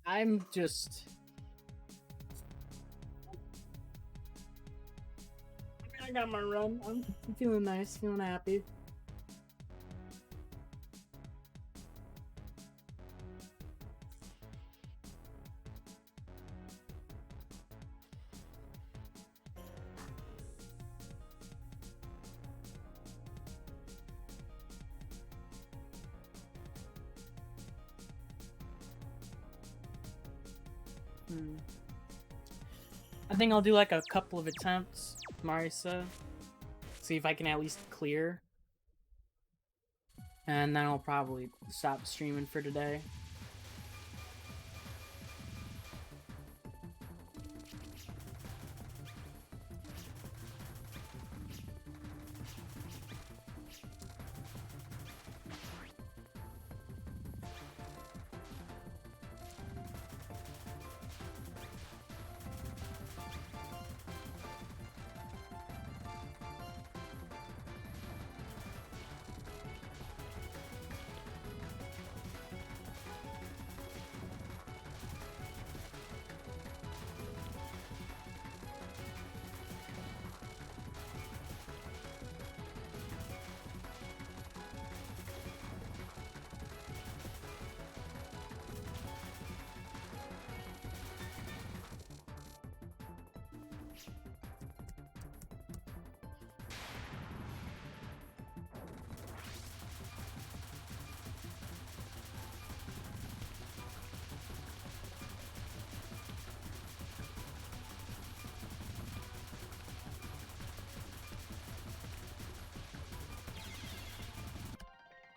B: I'm just... I got my run. I'm feeling nice, feeling happy. I think I'll do like a couple of attempts, Marisa. See if I can at least clear. And then I'll probably stop streaming for today.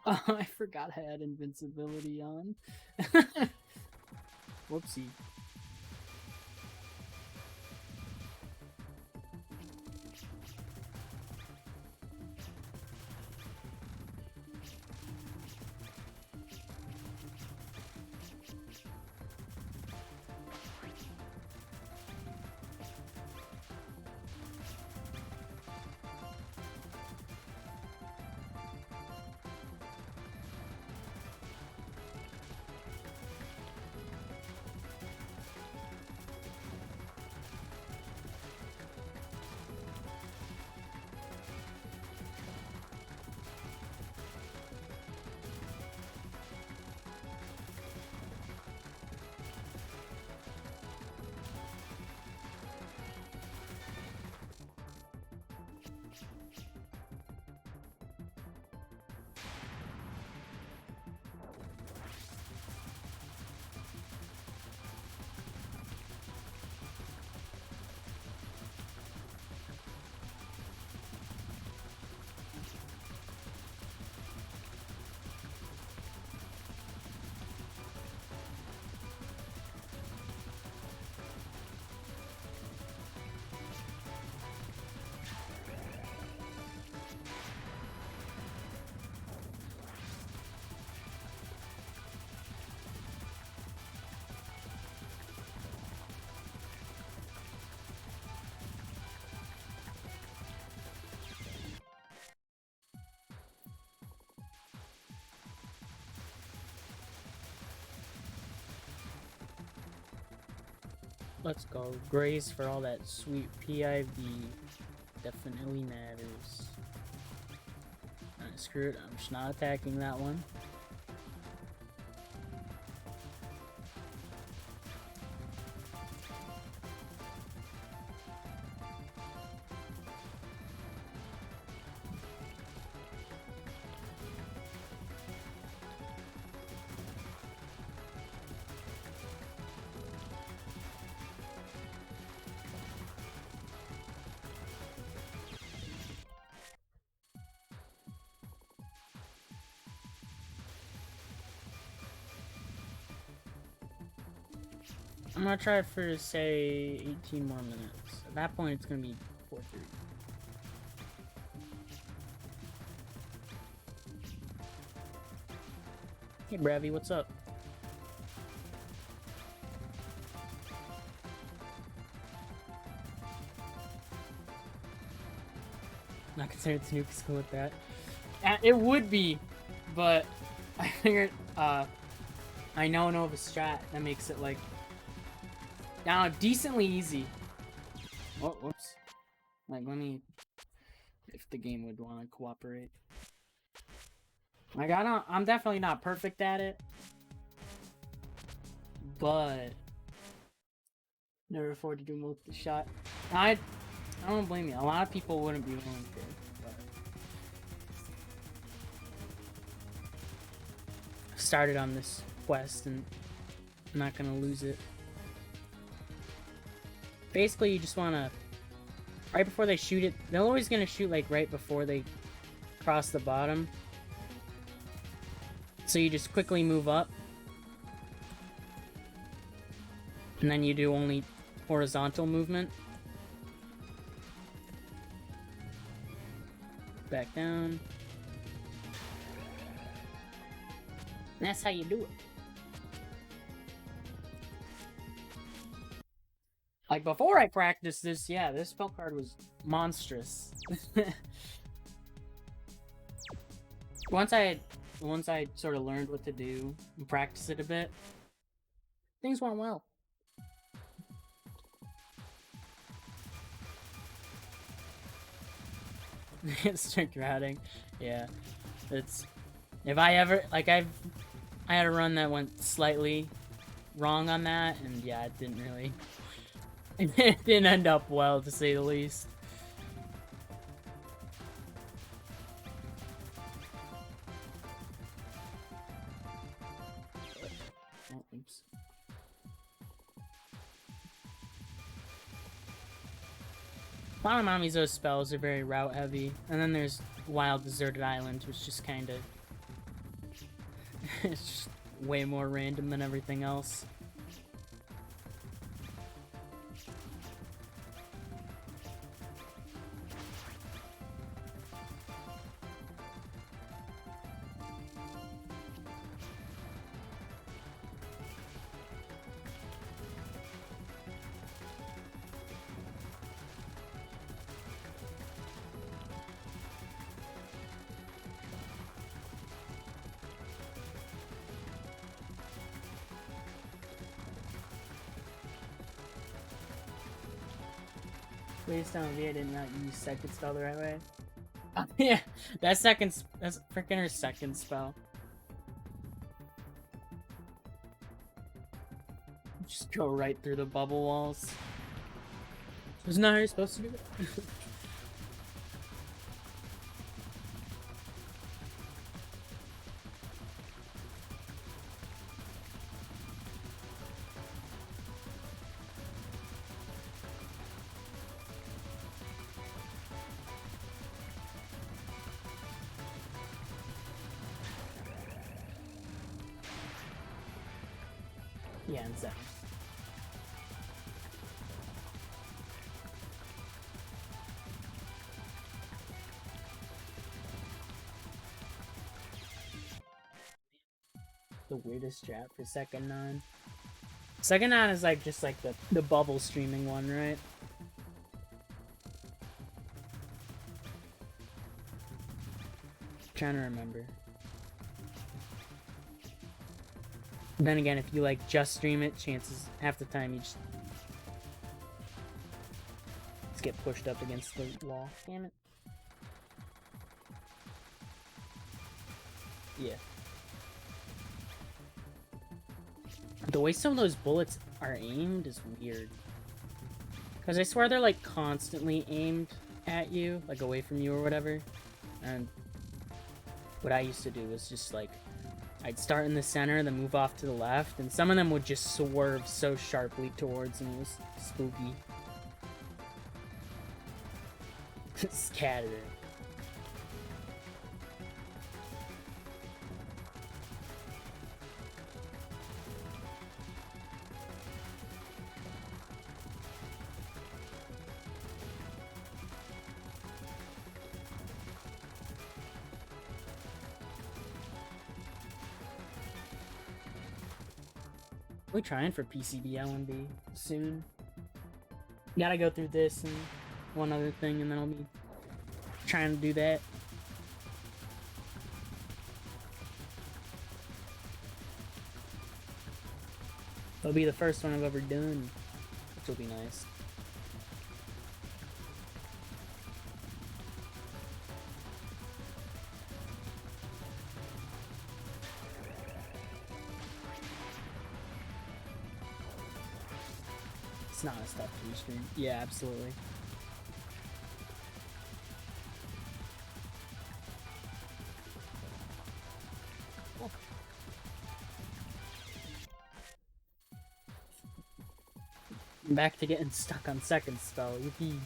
B: Oh, I forgot I had invincibility on. Whoopsie. Let's go. Grace for all that sweet PIV. Definitely matters. Alright, screw it. I'm just not attacking that one. I'm gonna try for, say, 18 more minutes. At that point, it's gonna be 4:30. Hey, Bravy, what's up? not considered Snook is cool with that. It would be, but I figured I know of a strat that makes it like now decently easy. Oh, whoops. Like, let me, if the game would want to cooperate. Like, I'm definitely not perfect at it, but never afford to do multi-shot. I don't blame you. A lot of people wouldn't be willing to, but I started on this quest and I'm not gonna lose it. Basically, you just wanna, right before they shoot it, they're always gonna shoot like right before they cross the bottom. So you just quickly move up. And then you do only horizontal movement. Back down. And that's how you do it. Like, before I practiced this, yeah, this spell card was monstrous. Once I sort of learned what to do and practiced it a bit, things went well. Strict routing, yeah. It's, if I ever, like, I had a run that went slightly wrong on that, and yeah, it didn't really, it didn't end up well, to say the least. Oh, oops. A lot of Mamizo's spells are very route heavy, and then there's Wild Deserted Island, which just kind of it's just way more random than everything else. Please tell me I did not use second spell the right way. Yeah, that's freaking her second spell. Just go right through the bubble walls. Isn't that how you're supposed to do it? Yeah, and second. The weirdest strat for second non. Second non is like just like the bubble streaming one, right? Trying to remember. Then again, if you like just stream it, chances half the time you just get pushed up against the wall. Damn it. Yeah. The way some of those bullets are aimed is weird. Because I swear they're like constantly aimed at you, like away from you or whatever. And what I used to do was just like, I'd start in the center, then move off to the left, and some of them would just swerve so sharply towards me. It was spooky. Scattered it. We're trying for PCB LMB soon. Gotta go through this and one other thing, and then I'll be
A: trying to do that. It'll be the first one I've ever done, which will be nice. It's not a step to stream. Yeah, absolutely. I'm back to getting stuck on second spell. Yippee.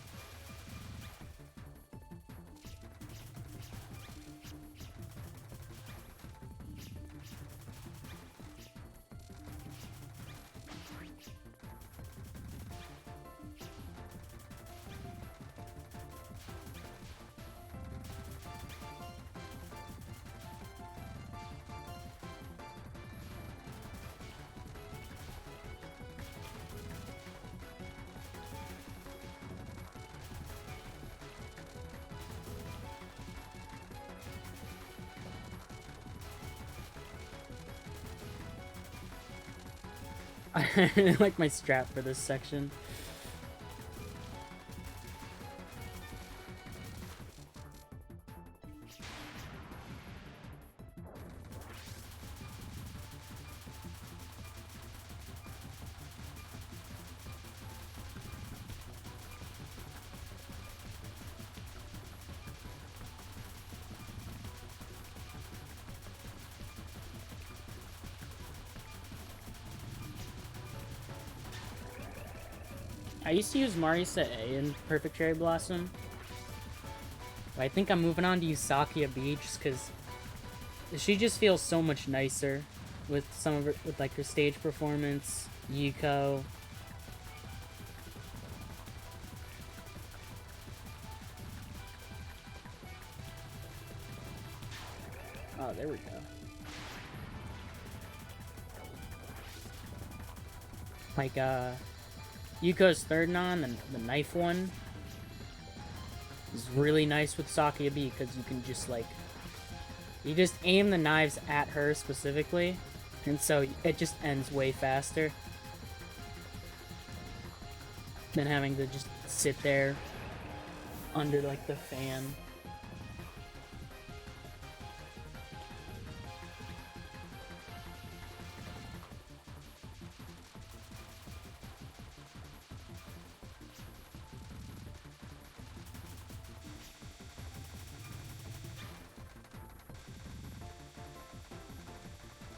A: I really like my strap for this section. I used to use Marisa A in Perfect Cherry Blossom. But I think I'm moving on to use Sakia B just because she just feels so much nicer with some of her, with like her stage performance, Yuko. Oh, there we go. Like, Yuko's third non, the knife one, is really nice with Sakia B because you can just, like, you just aim the knives at her specifically, and so it just ends way faster than having to just sit there under, like, the fan.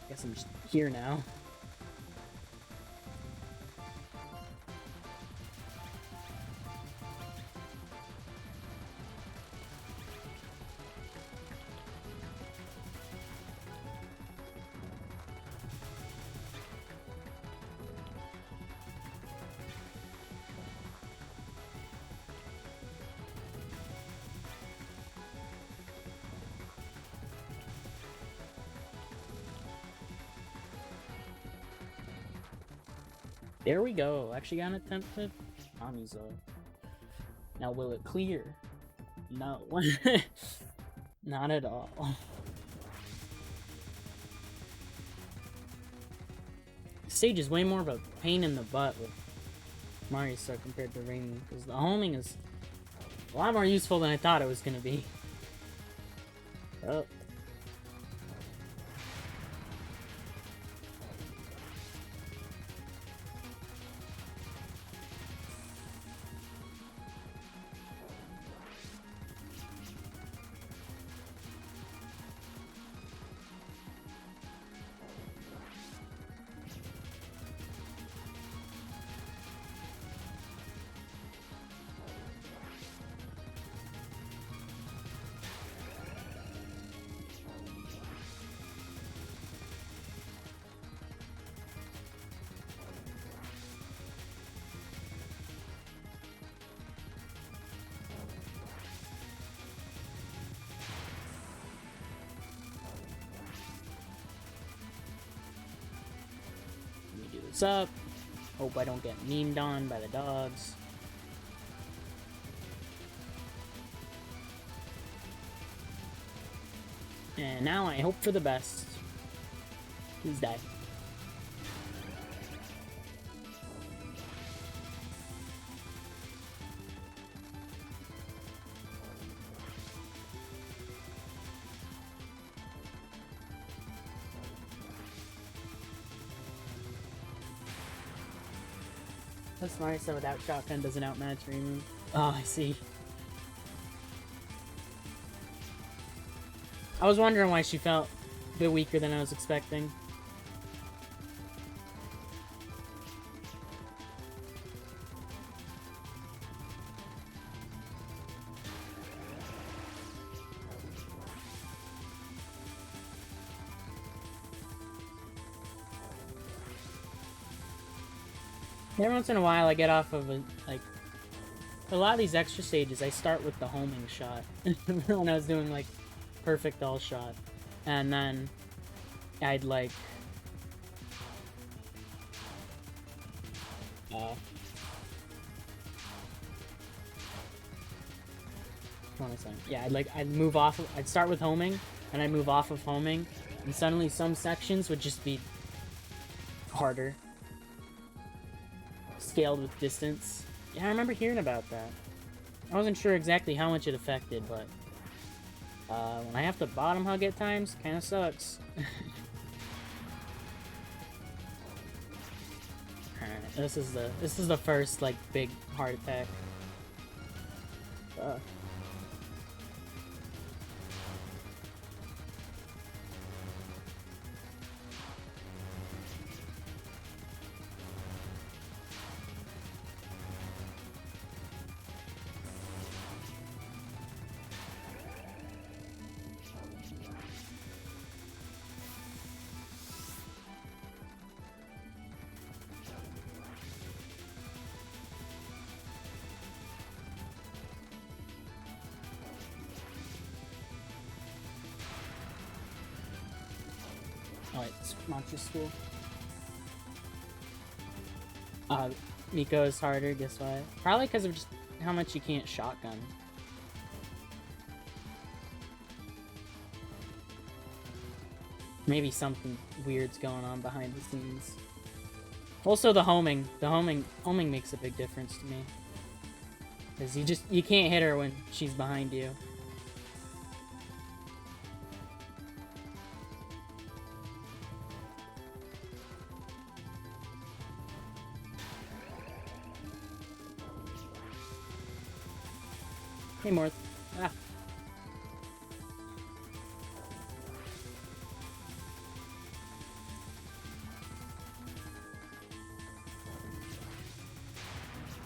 A: Guess I'm just here now. There we go. Actually got an attempt to Ami's up. Now will it clear? No. Not at all. Stage is way more of a pain in the butt with Marisa compared to Reimu, because the homing is a lot more useful than I thought it was going to be. Oh. What's up? Hope I don't get memed on by the dogs. And now I hope for the best. Please die. That's Marisa without shotgun doesn't outmatch Reimu. Oh, I see. I was wondering why she felt a bit weaker than I was expecting. Every once in a while I get off of a lot of these extra stages I start with the homing shot. When I was doing like perfect all shot. And then I'd like yeah, I'd move off of, I'd start with homing and I'd move off of homing and suddenly some sections would just be harder. Scaled with distance. Yeah, I remember hearing about that. I wasn't sure exactly how much it affected, but when I have to bottom hug at times, kind of sucks. Alright, this is the first like big heart attack. Oh, it's Monster School. Miko is harder, guess why? Probably because of just how much you can't shotgun. Maybe something weird's going on behind the scenes. Also the homing. The homing makes a big difference to me. Because you can't hit her when she's behind you. Hey, Morth. Ah.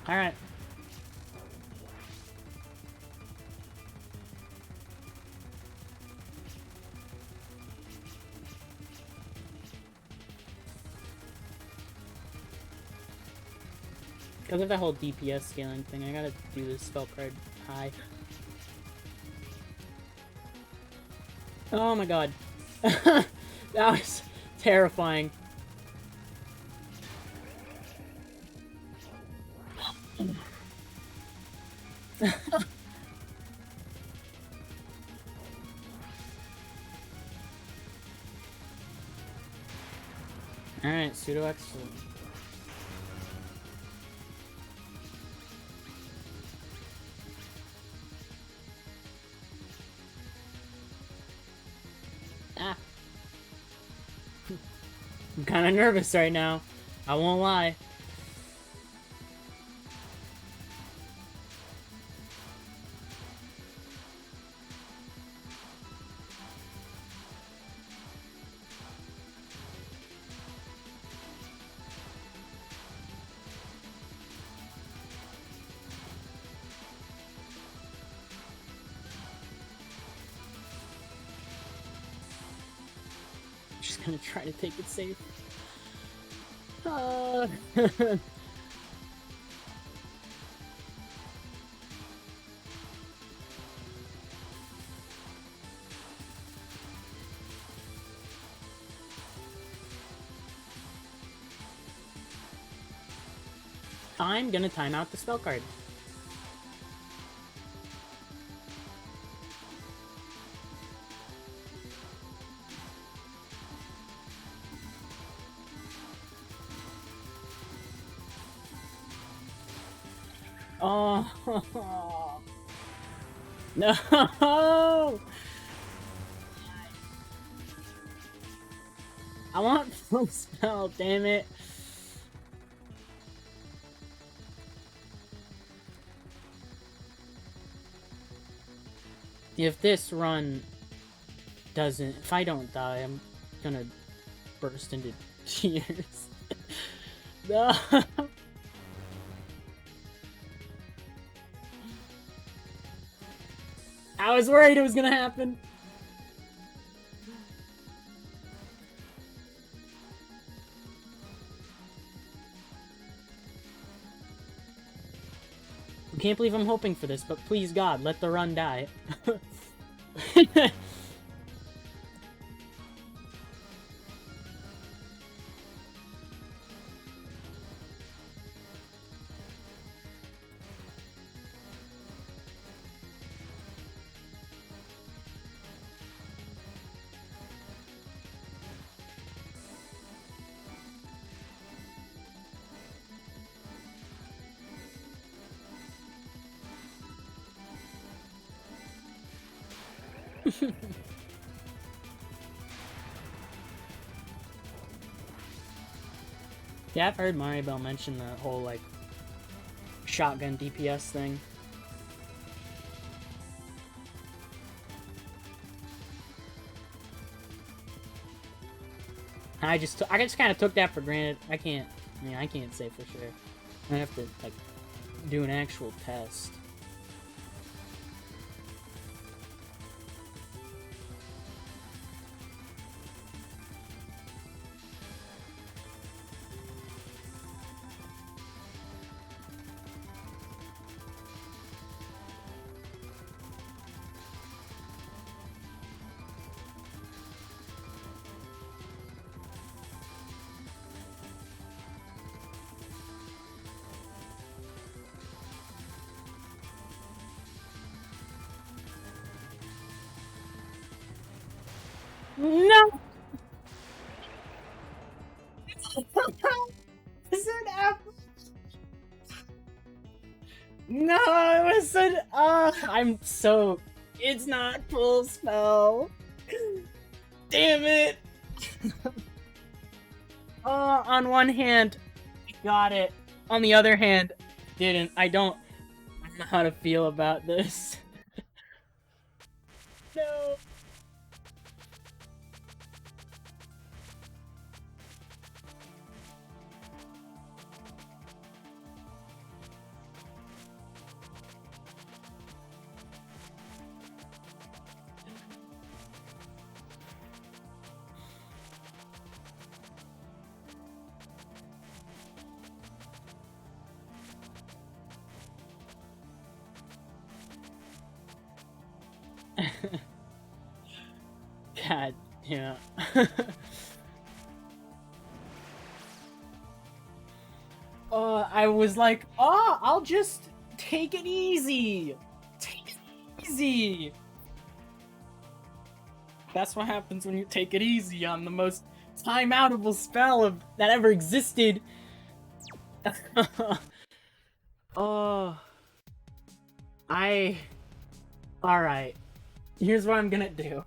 A: Alright. Because of that whole DPS scaling thing, I gotta do this spell card high. Oh my god. That was terrifying. Alright, pseudo excellent. Ah. I'm kind of nervous right now. I won't lie. Just gonna try to take it safe. I'm gonna time out the spell card. Oh no! I want full spell, damn it. If this run doesn't, if I don't die, I'm gonna burst into tears. No. I was worried it was gonna happen. I can't believe I'm hoping for this, but please God, let the run die. Yeah, I've heard Maribel mention the whole, like, shotgun DPS thing. I just kind of took that for granted. I can't say for sure. I have to, like, do an actual test. No! Is it apple? No, it wasn't. I'm so. It's not full spell. Damn it! On one hand, got it. On the other hand, didn't. I don't know how to feel about this. No. God, yeah. I was like, oh, I'll just take it easy. Take it easy. That's what happens when you take it easy on the most time-outable spell that ever existed. Oh. Alright. Here's what I'm gonna do.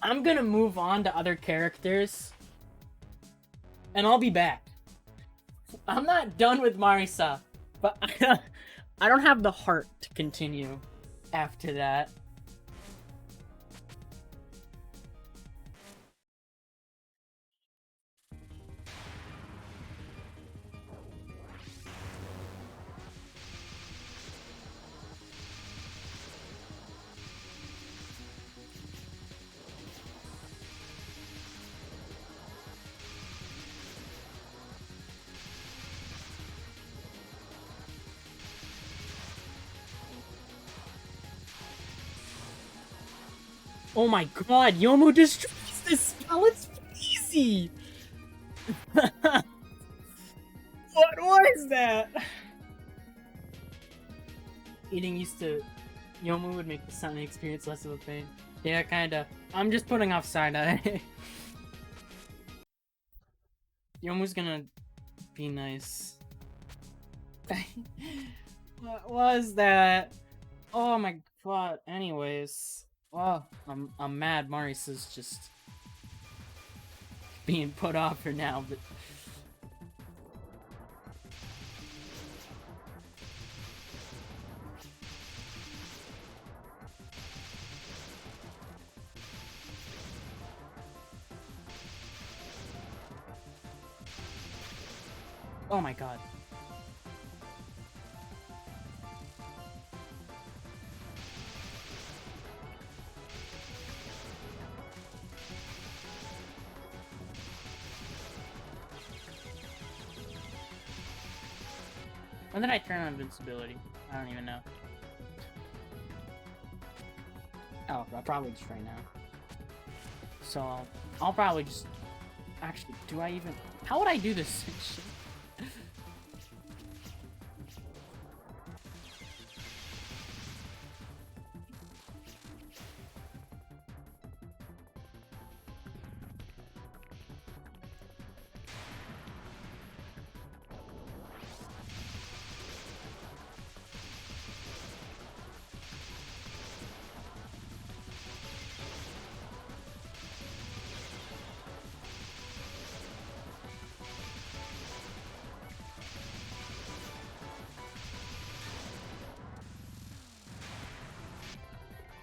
A: I'm gonna move on to other characters. And I'll be back. I'm not done with Marisa. But I don't have the heart to continue after that. Oh my god, Yomu destroys this spell, it's easy! What was that? Eating used to... Yomu would make the summoning experience less of a pain. Yeah, kinda. I'm just putting off side-eye. Yomu's gonna
B: Be nice. What was that? Oh my god. Anyways. Oh, I'm mad Marisa's just being put off for now, but oh my god. When did I turn on invincibility? I don't even know. Oh, probably just right now. So, I'll probably just... Actually, do I even... How would I do this shit?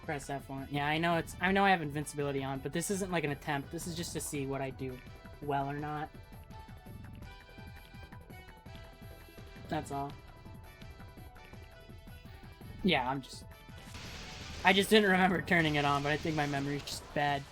B: Press F1. Yeah, I know I have invincibility on, but this isn't like an attempt. This is just to see what I do well or not. That's all. Yeah, I just didn't remember turning it on, but I think my memory's just bad.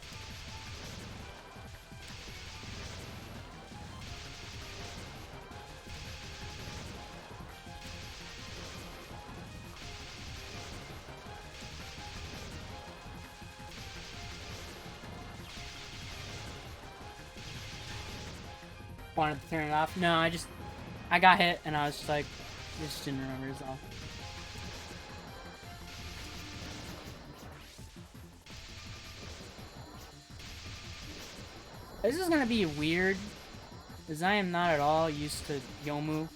B: Wanted to turn it off. No, I got hit and I was just like, just didn't remember is all. This is gonna be weird, as I am not at all used to Yomu.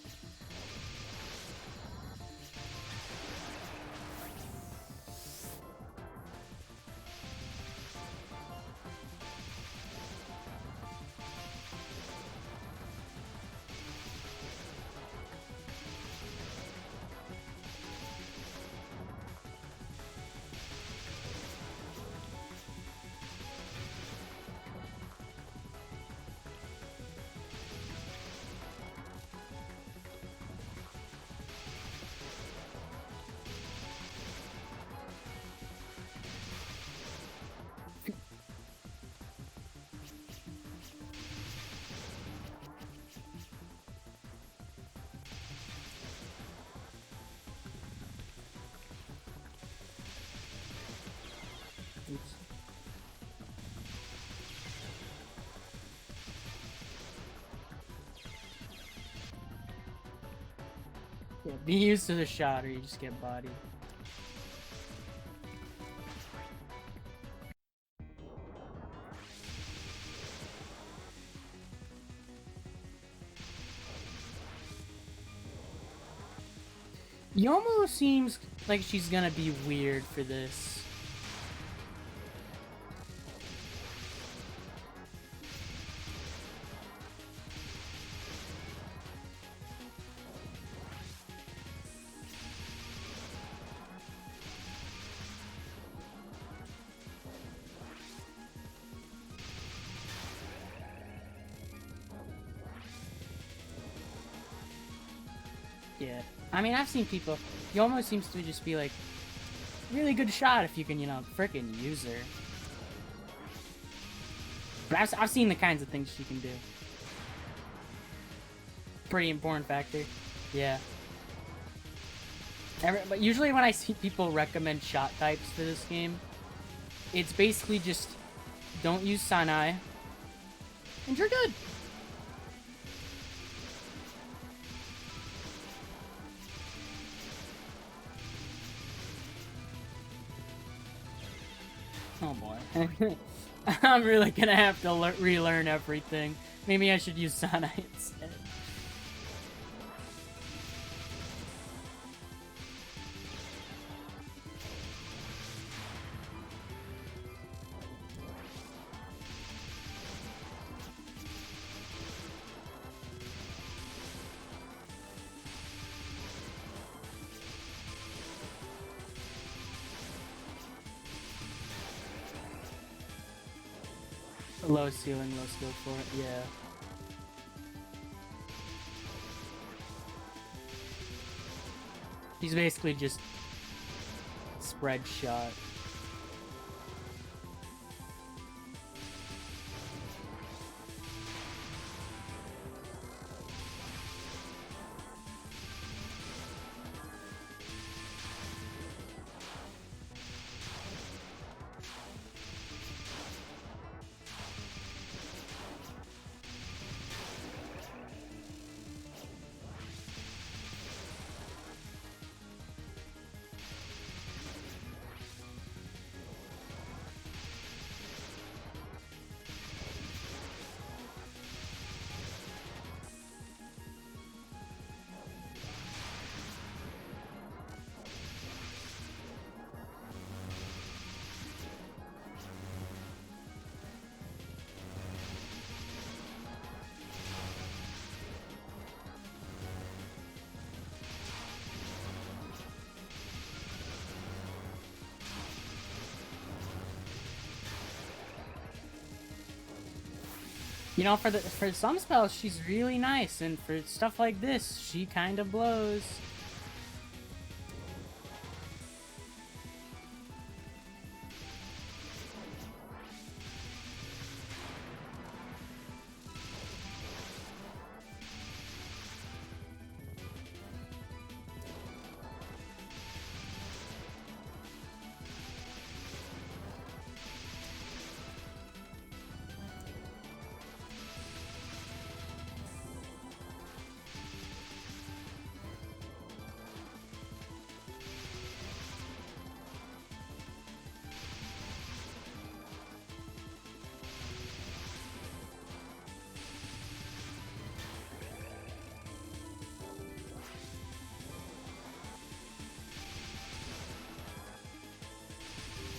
B: Oops. Yeah, be used to the shot or you just get bodied. Yomu seems like she's gonna be weird for this. Yeah. I mean, I've seen people... Yomo seems to just be, like, really good shot if you can, you know, frickin' use her. But I've seen the kinds of things she can do. Pretty important factor. Yeah. But usually when I see people recommend shot types for this game, it's basically just don't use Sanai, and you're good. Oh boy. I'm really gonna have to relearn everything. Maybe I should use Sanai instead. Low ceiling, low skill for it, yeah. He's basically just spread shot. You know, for some spells, she's really nice, and for stuff like this, she kind of blows.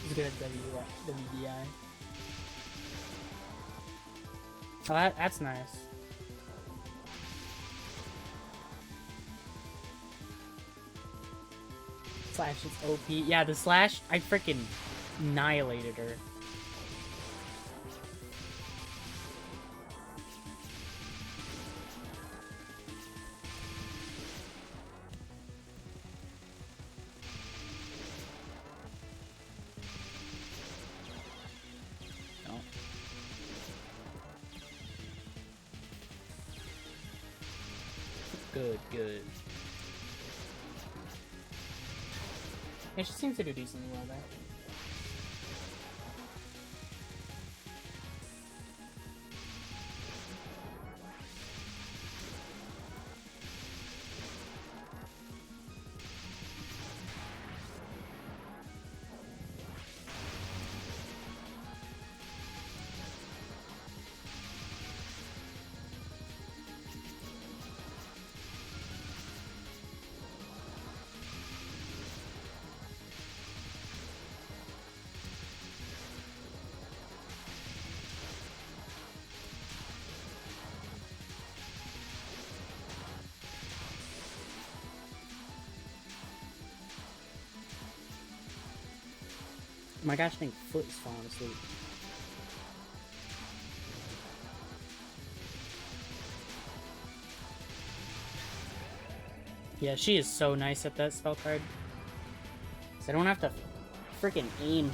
B: He's good at WDI. Oh, that's nice. Slash is OP. Yeah, the slash, I freaking annihilated her. Good. Yeah, she seems to do decently well there. My gosh, I think Foot is falling asleep. Yeah, she is so nice at that spell card. So I don't have to freaking aim.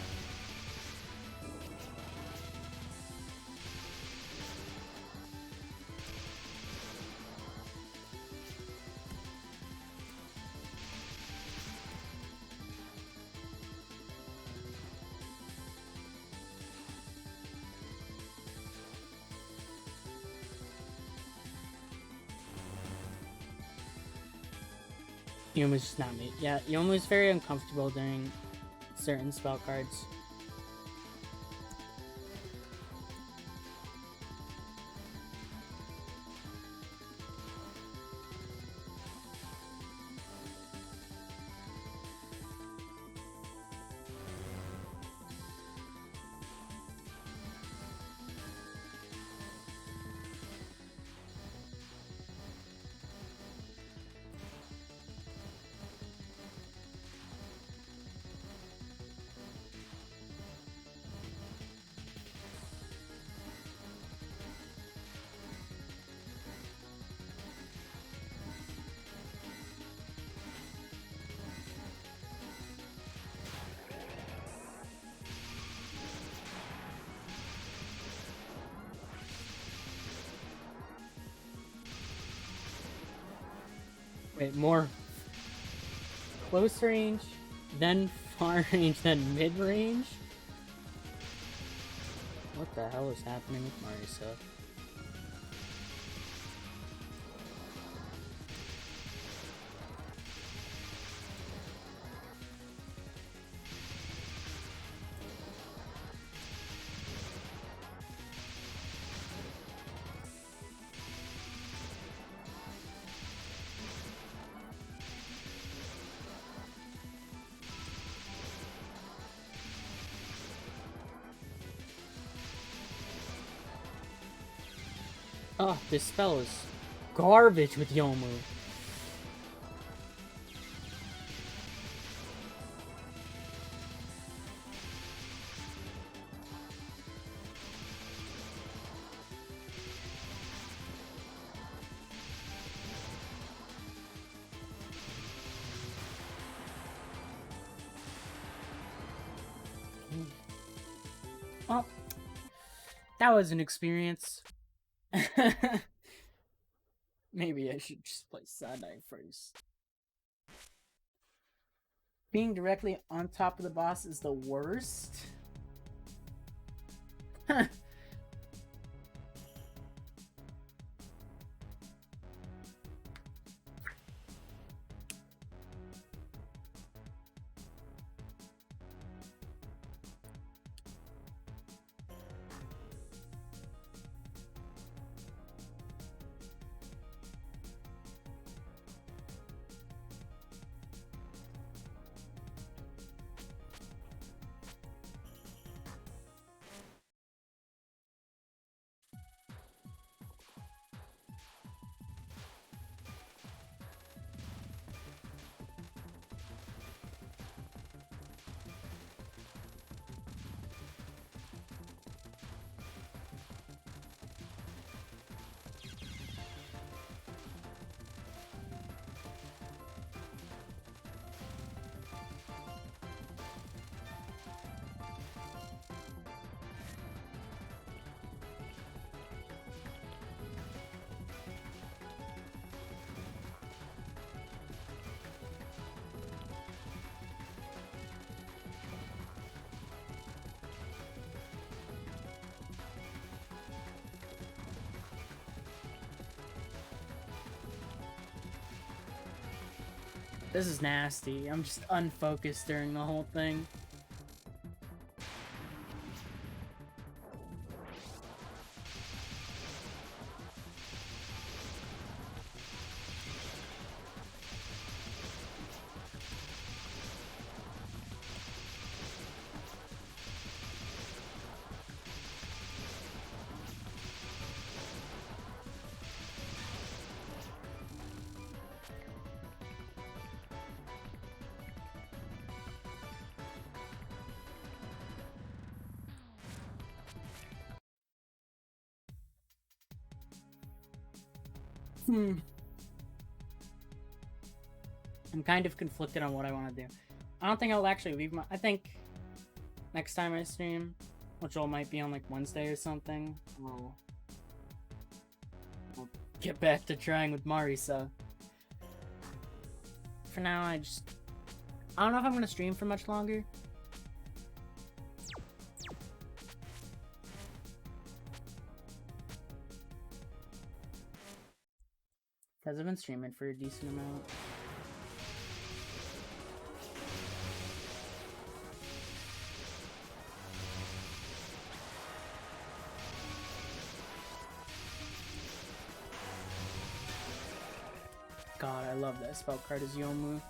B: Youmu's just not me. Yeah, Youmu's very uncomfortable during certain spell cards. Wait, more close range, then far range, then mid range? What the hell is happening with Marisa? Oh, this spell is garbage with Yomu. Well, that was an experience. Maybe I should just play Side-Eye first. Being directly on top of the boss is the worst? This is nasty. I'm just unfocused during the whole thing. I'm kind of conflicted on what I want to do. I don't think I'll actually leave my... I think next time I stream, which might be on like Wednesday or something, I'll get back to trying with Marisa. For now, I don't know if I'm going to stream for much longer. Because I've been streaming for a decent amount. God, I love that spell card as Yomu.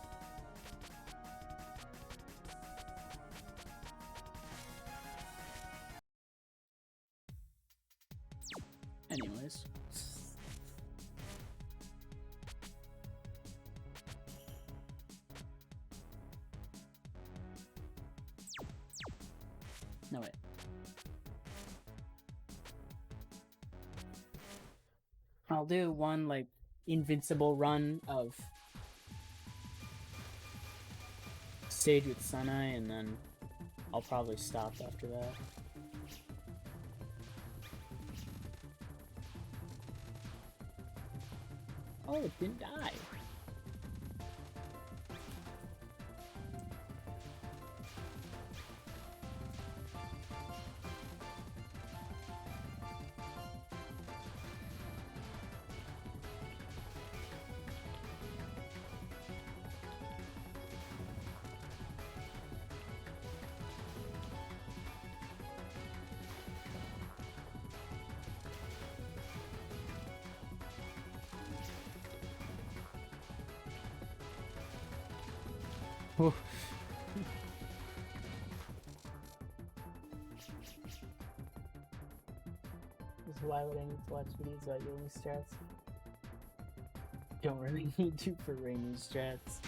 B: Anyways. No, wait. I'll do one, like, invincible run of Stage with Sunai, and then I'll probably stop after that. Oh, it didn't die. Ooh. This is why would I need to watch videos about Yomi strats? Don't really need to for Reimu strats.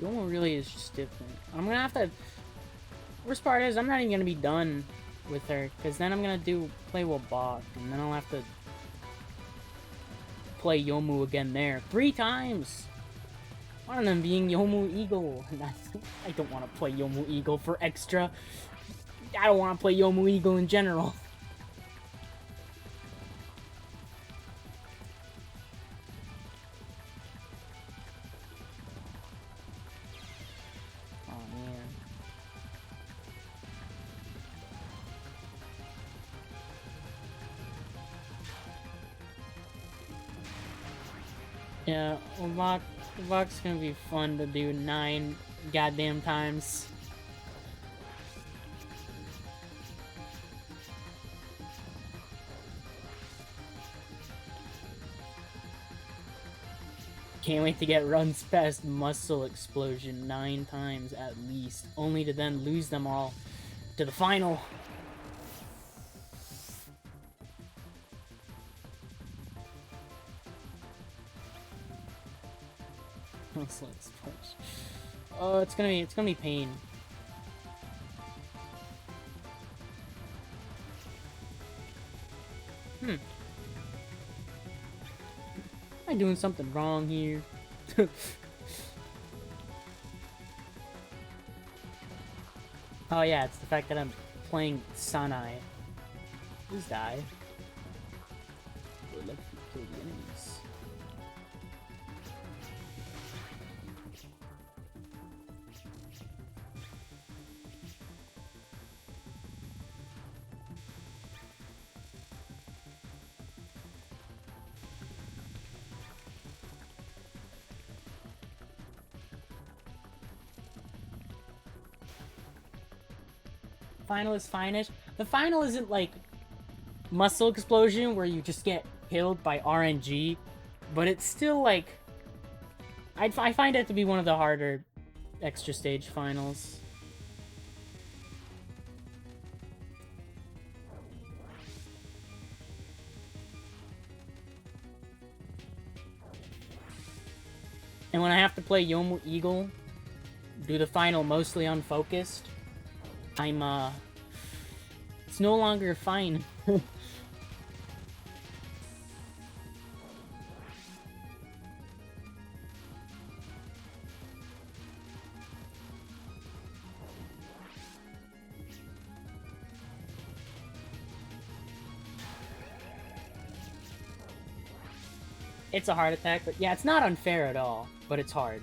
B: Yomo really is just different. I'm gonna have to. Worst part is I'm not even gonna be done with her, because then I'm gonna play Wabak, and then I'll have to play Yomu again there 3 times. One of them being Yomu Eagle. I don't want to play Yomu Eagle for extra. I don't want to play Yomu Eagle in general. Oh man. Yeah, Wabak's gonna be fun to do 9 goddamn times. Can't wait to get runs past Muscle Explosion 9 times at least, only to then lose them all to the final. Muscle Explosion. Oh, it's gonna be pain. Am I doing something wrong here? Oh yeah, it's the fact that I'm playing Sanai. Please die. Good luck to kill the enemies. Final is finish. The final isn't like Muscle Explosion where you just get killed by RNG, but it's still like I find it to be one of the harder extra stage finals. And when I have to play Yomu Eagle, do the final mostly unfocused, it's no longer fine. It's a hard attack, but yeah, it's not unfair at all, but it's hard.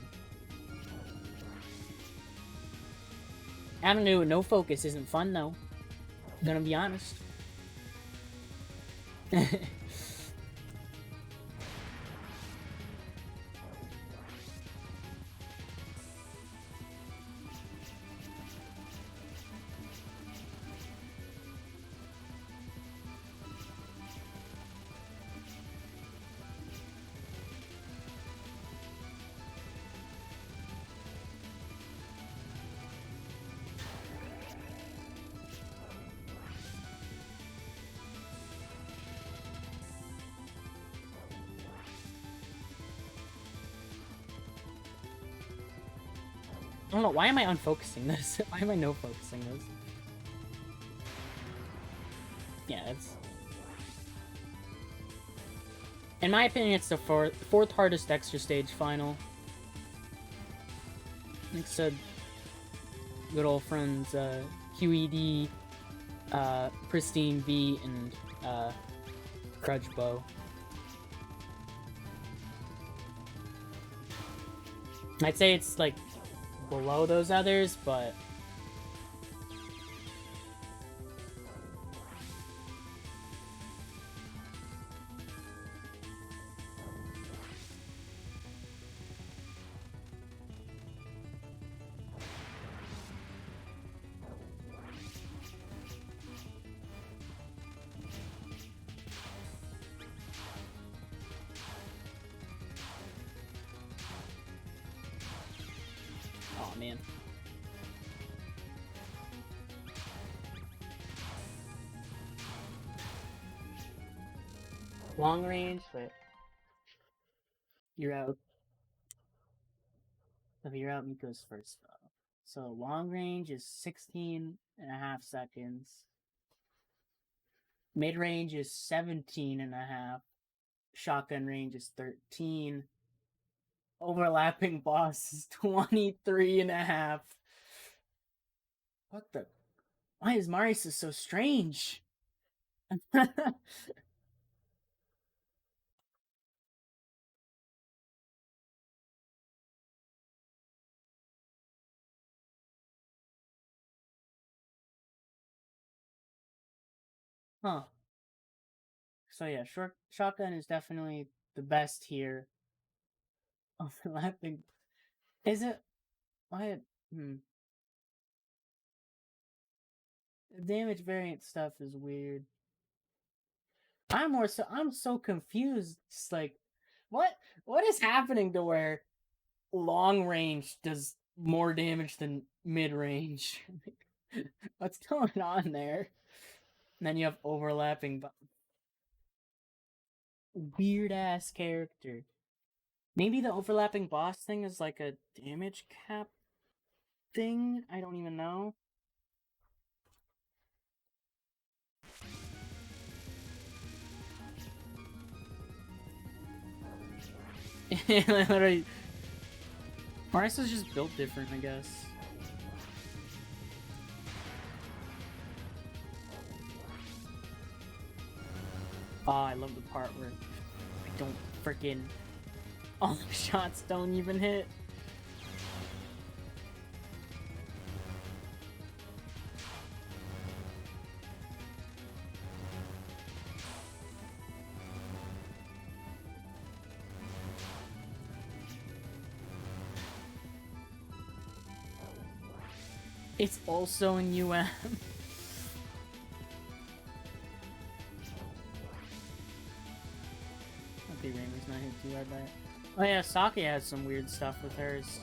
B: I don't know, no focus isn't fun though. I'm gonna be honest. I don't know, why am I unfocusing this? Why am I no-focusing this? Yeah, it's... In my opinion, it's the fourth hardest extra stage final. Next to good old friends, QED, Pristine V, and, Grudge Bow. I'd say it's, like, below those others, but... man. Long range, wait. You're out. If you're out, Miko's first though. So long range is 16.5 seconds. Mid range is 17.5. Shotgun range is 13. Overlapping boss is 23.5. What the? Why is Marisa so strange? Huh. So yeah, shotgun is definitely the best here. Overlapping. Is it? Why? The damage variant stuff is weird. I'm so confused. It's like, what is happening to where long range does more damage than mid range? What's going on there? And then you have overlapping. Weird ass character. Maybe the overlapping boss thing is like a damage cap thing? I don't even know. Literally, Marisa's just built different, I guess. Oh, I love the part where I don't freaking... all the shots don't even hit. It's also in UM. Okay, Reimu's not hit too hard by it. Oh yeah, Saki has some weird stuff with hers.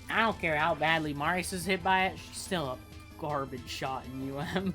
B: I don't care how badly Marisa's hit by it, she's still a garbage shot in UM.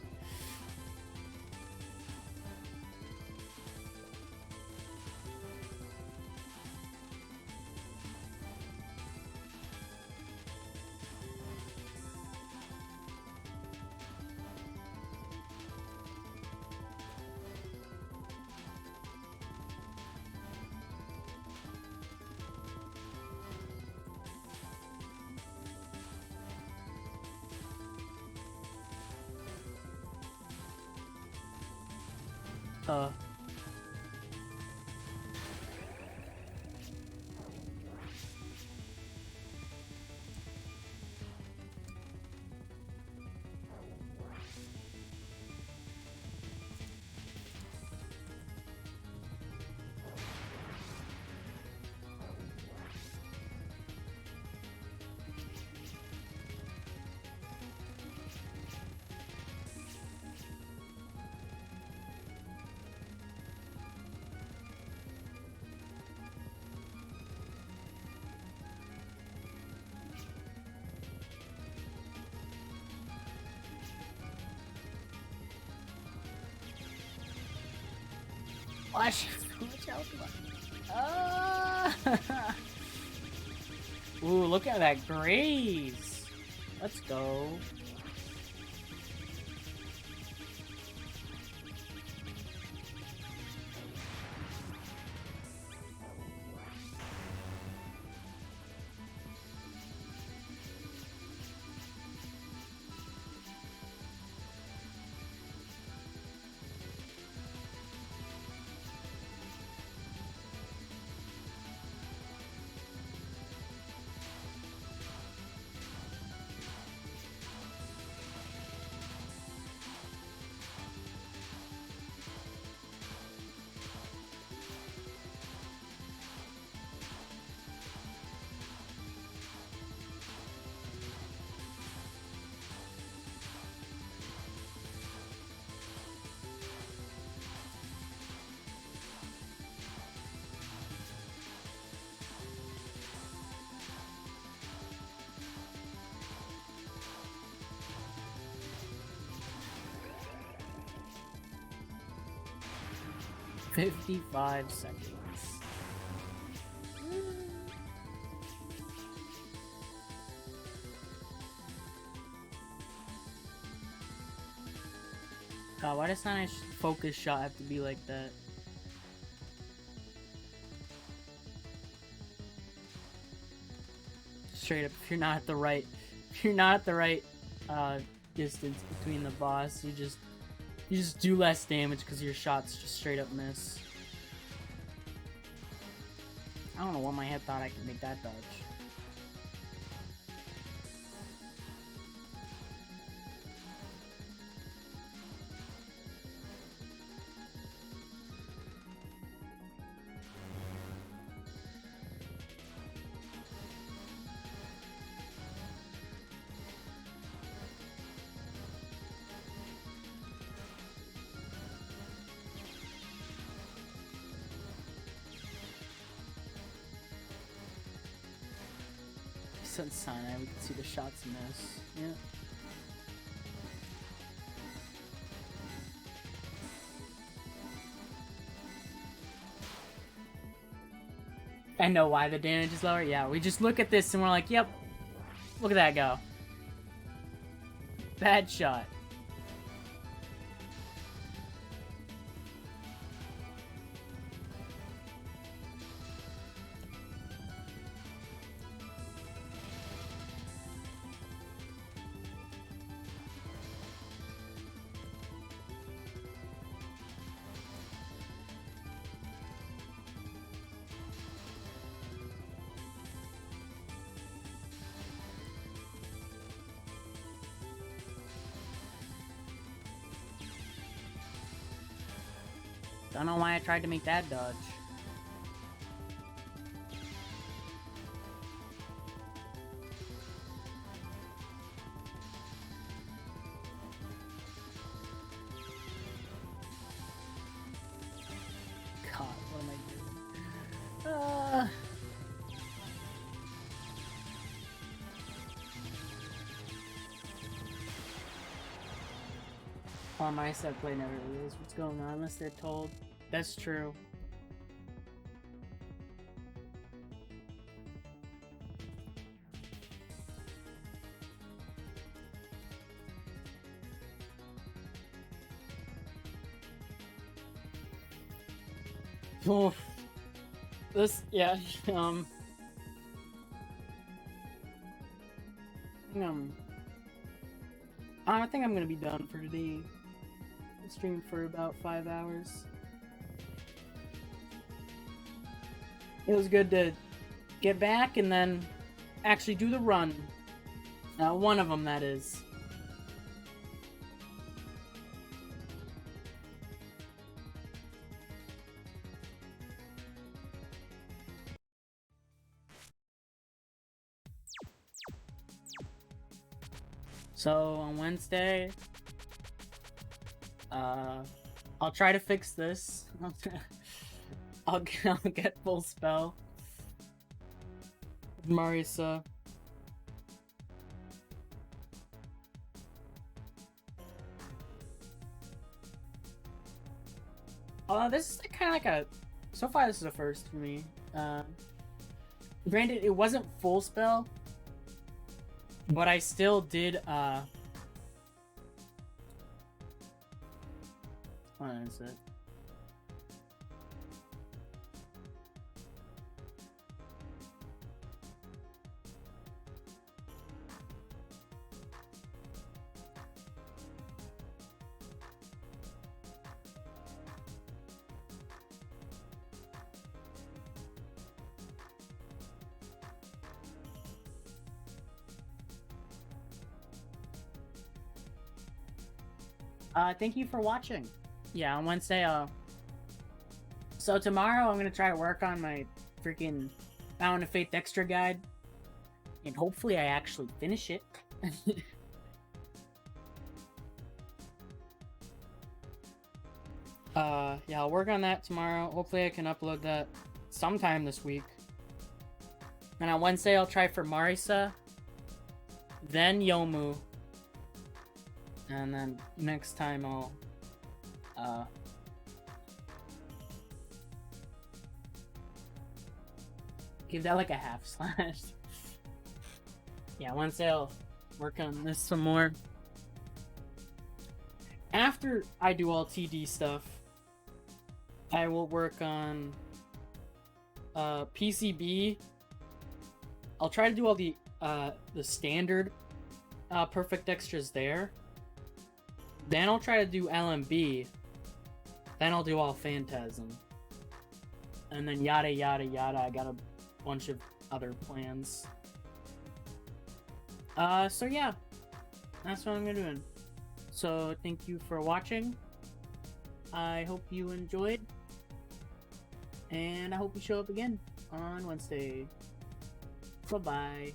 B: Watch out. Ah! Ooh, look at that graze. Let's go. 55 seconds. God, why does not a focus shot have to be like that? Straight up, if you're not at the right distance between the boss, you just do less damage because your shots just straight up miss. I don't know what my head thought I could make that dodge. Since Sinai, we can see the shots miss. Yeah. I know why the damage is lower. Yeah, we just look at this and we're like, yep, look at that go. Bad shot. Don't know why I tried to make that dodge. God, what am I doing? On my set play never reveals what's going on unless they're told. That's true. Oof. This, yeah, I think I'm gonna be done for today. Stream for about 5 hours. It was good to get back and then actually do the run. One of them, that is. So on Wednesday, I'll try to fix this. I'll get full spell. Marisa. This is kind of like a. So far, this is a first for me. Granted, it wasn't full spell, but I still did. What is it? Thank you for watching. Yeah, on Wednesday, so tomorrow I'm gonna try to work on my freaking Bound of Faith Extra guide. And hopefully I actually finish it. Yeah, I'll work on that tomorrow. Hopefully I can upload that sometime this week. And on Wednesday I'll try for Marisa, then Yomu. And then next time I'll Give that like a half slash. Yeah, once I'll work on this some more. After I do all TD stuff, I will work on PCB. I'll try to do all the standard perfect extras there. Then I'll try to do LMB. Then I'll do all Phantasm. And then yada yada yada. I got a bunch of other plans. So yeah. That's what I'm gonna do. So thank you for watching. I hope you enjoyed. And I hope you show up again on Wednesday. Bye-bye.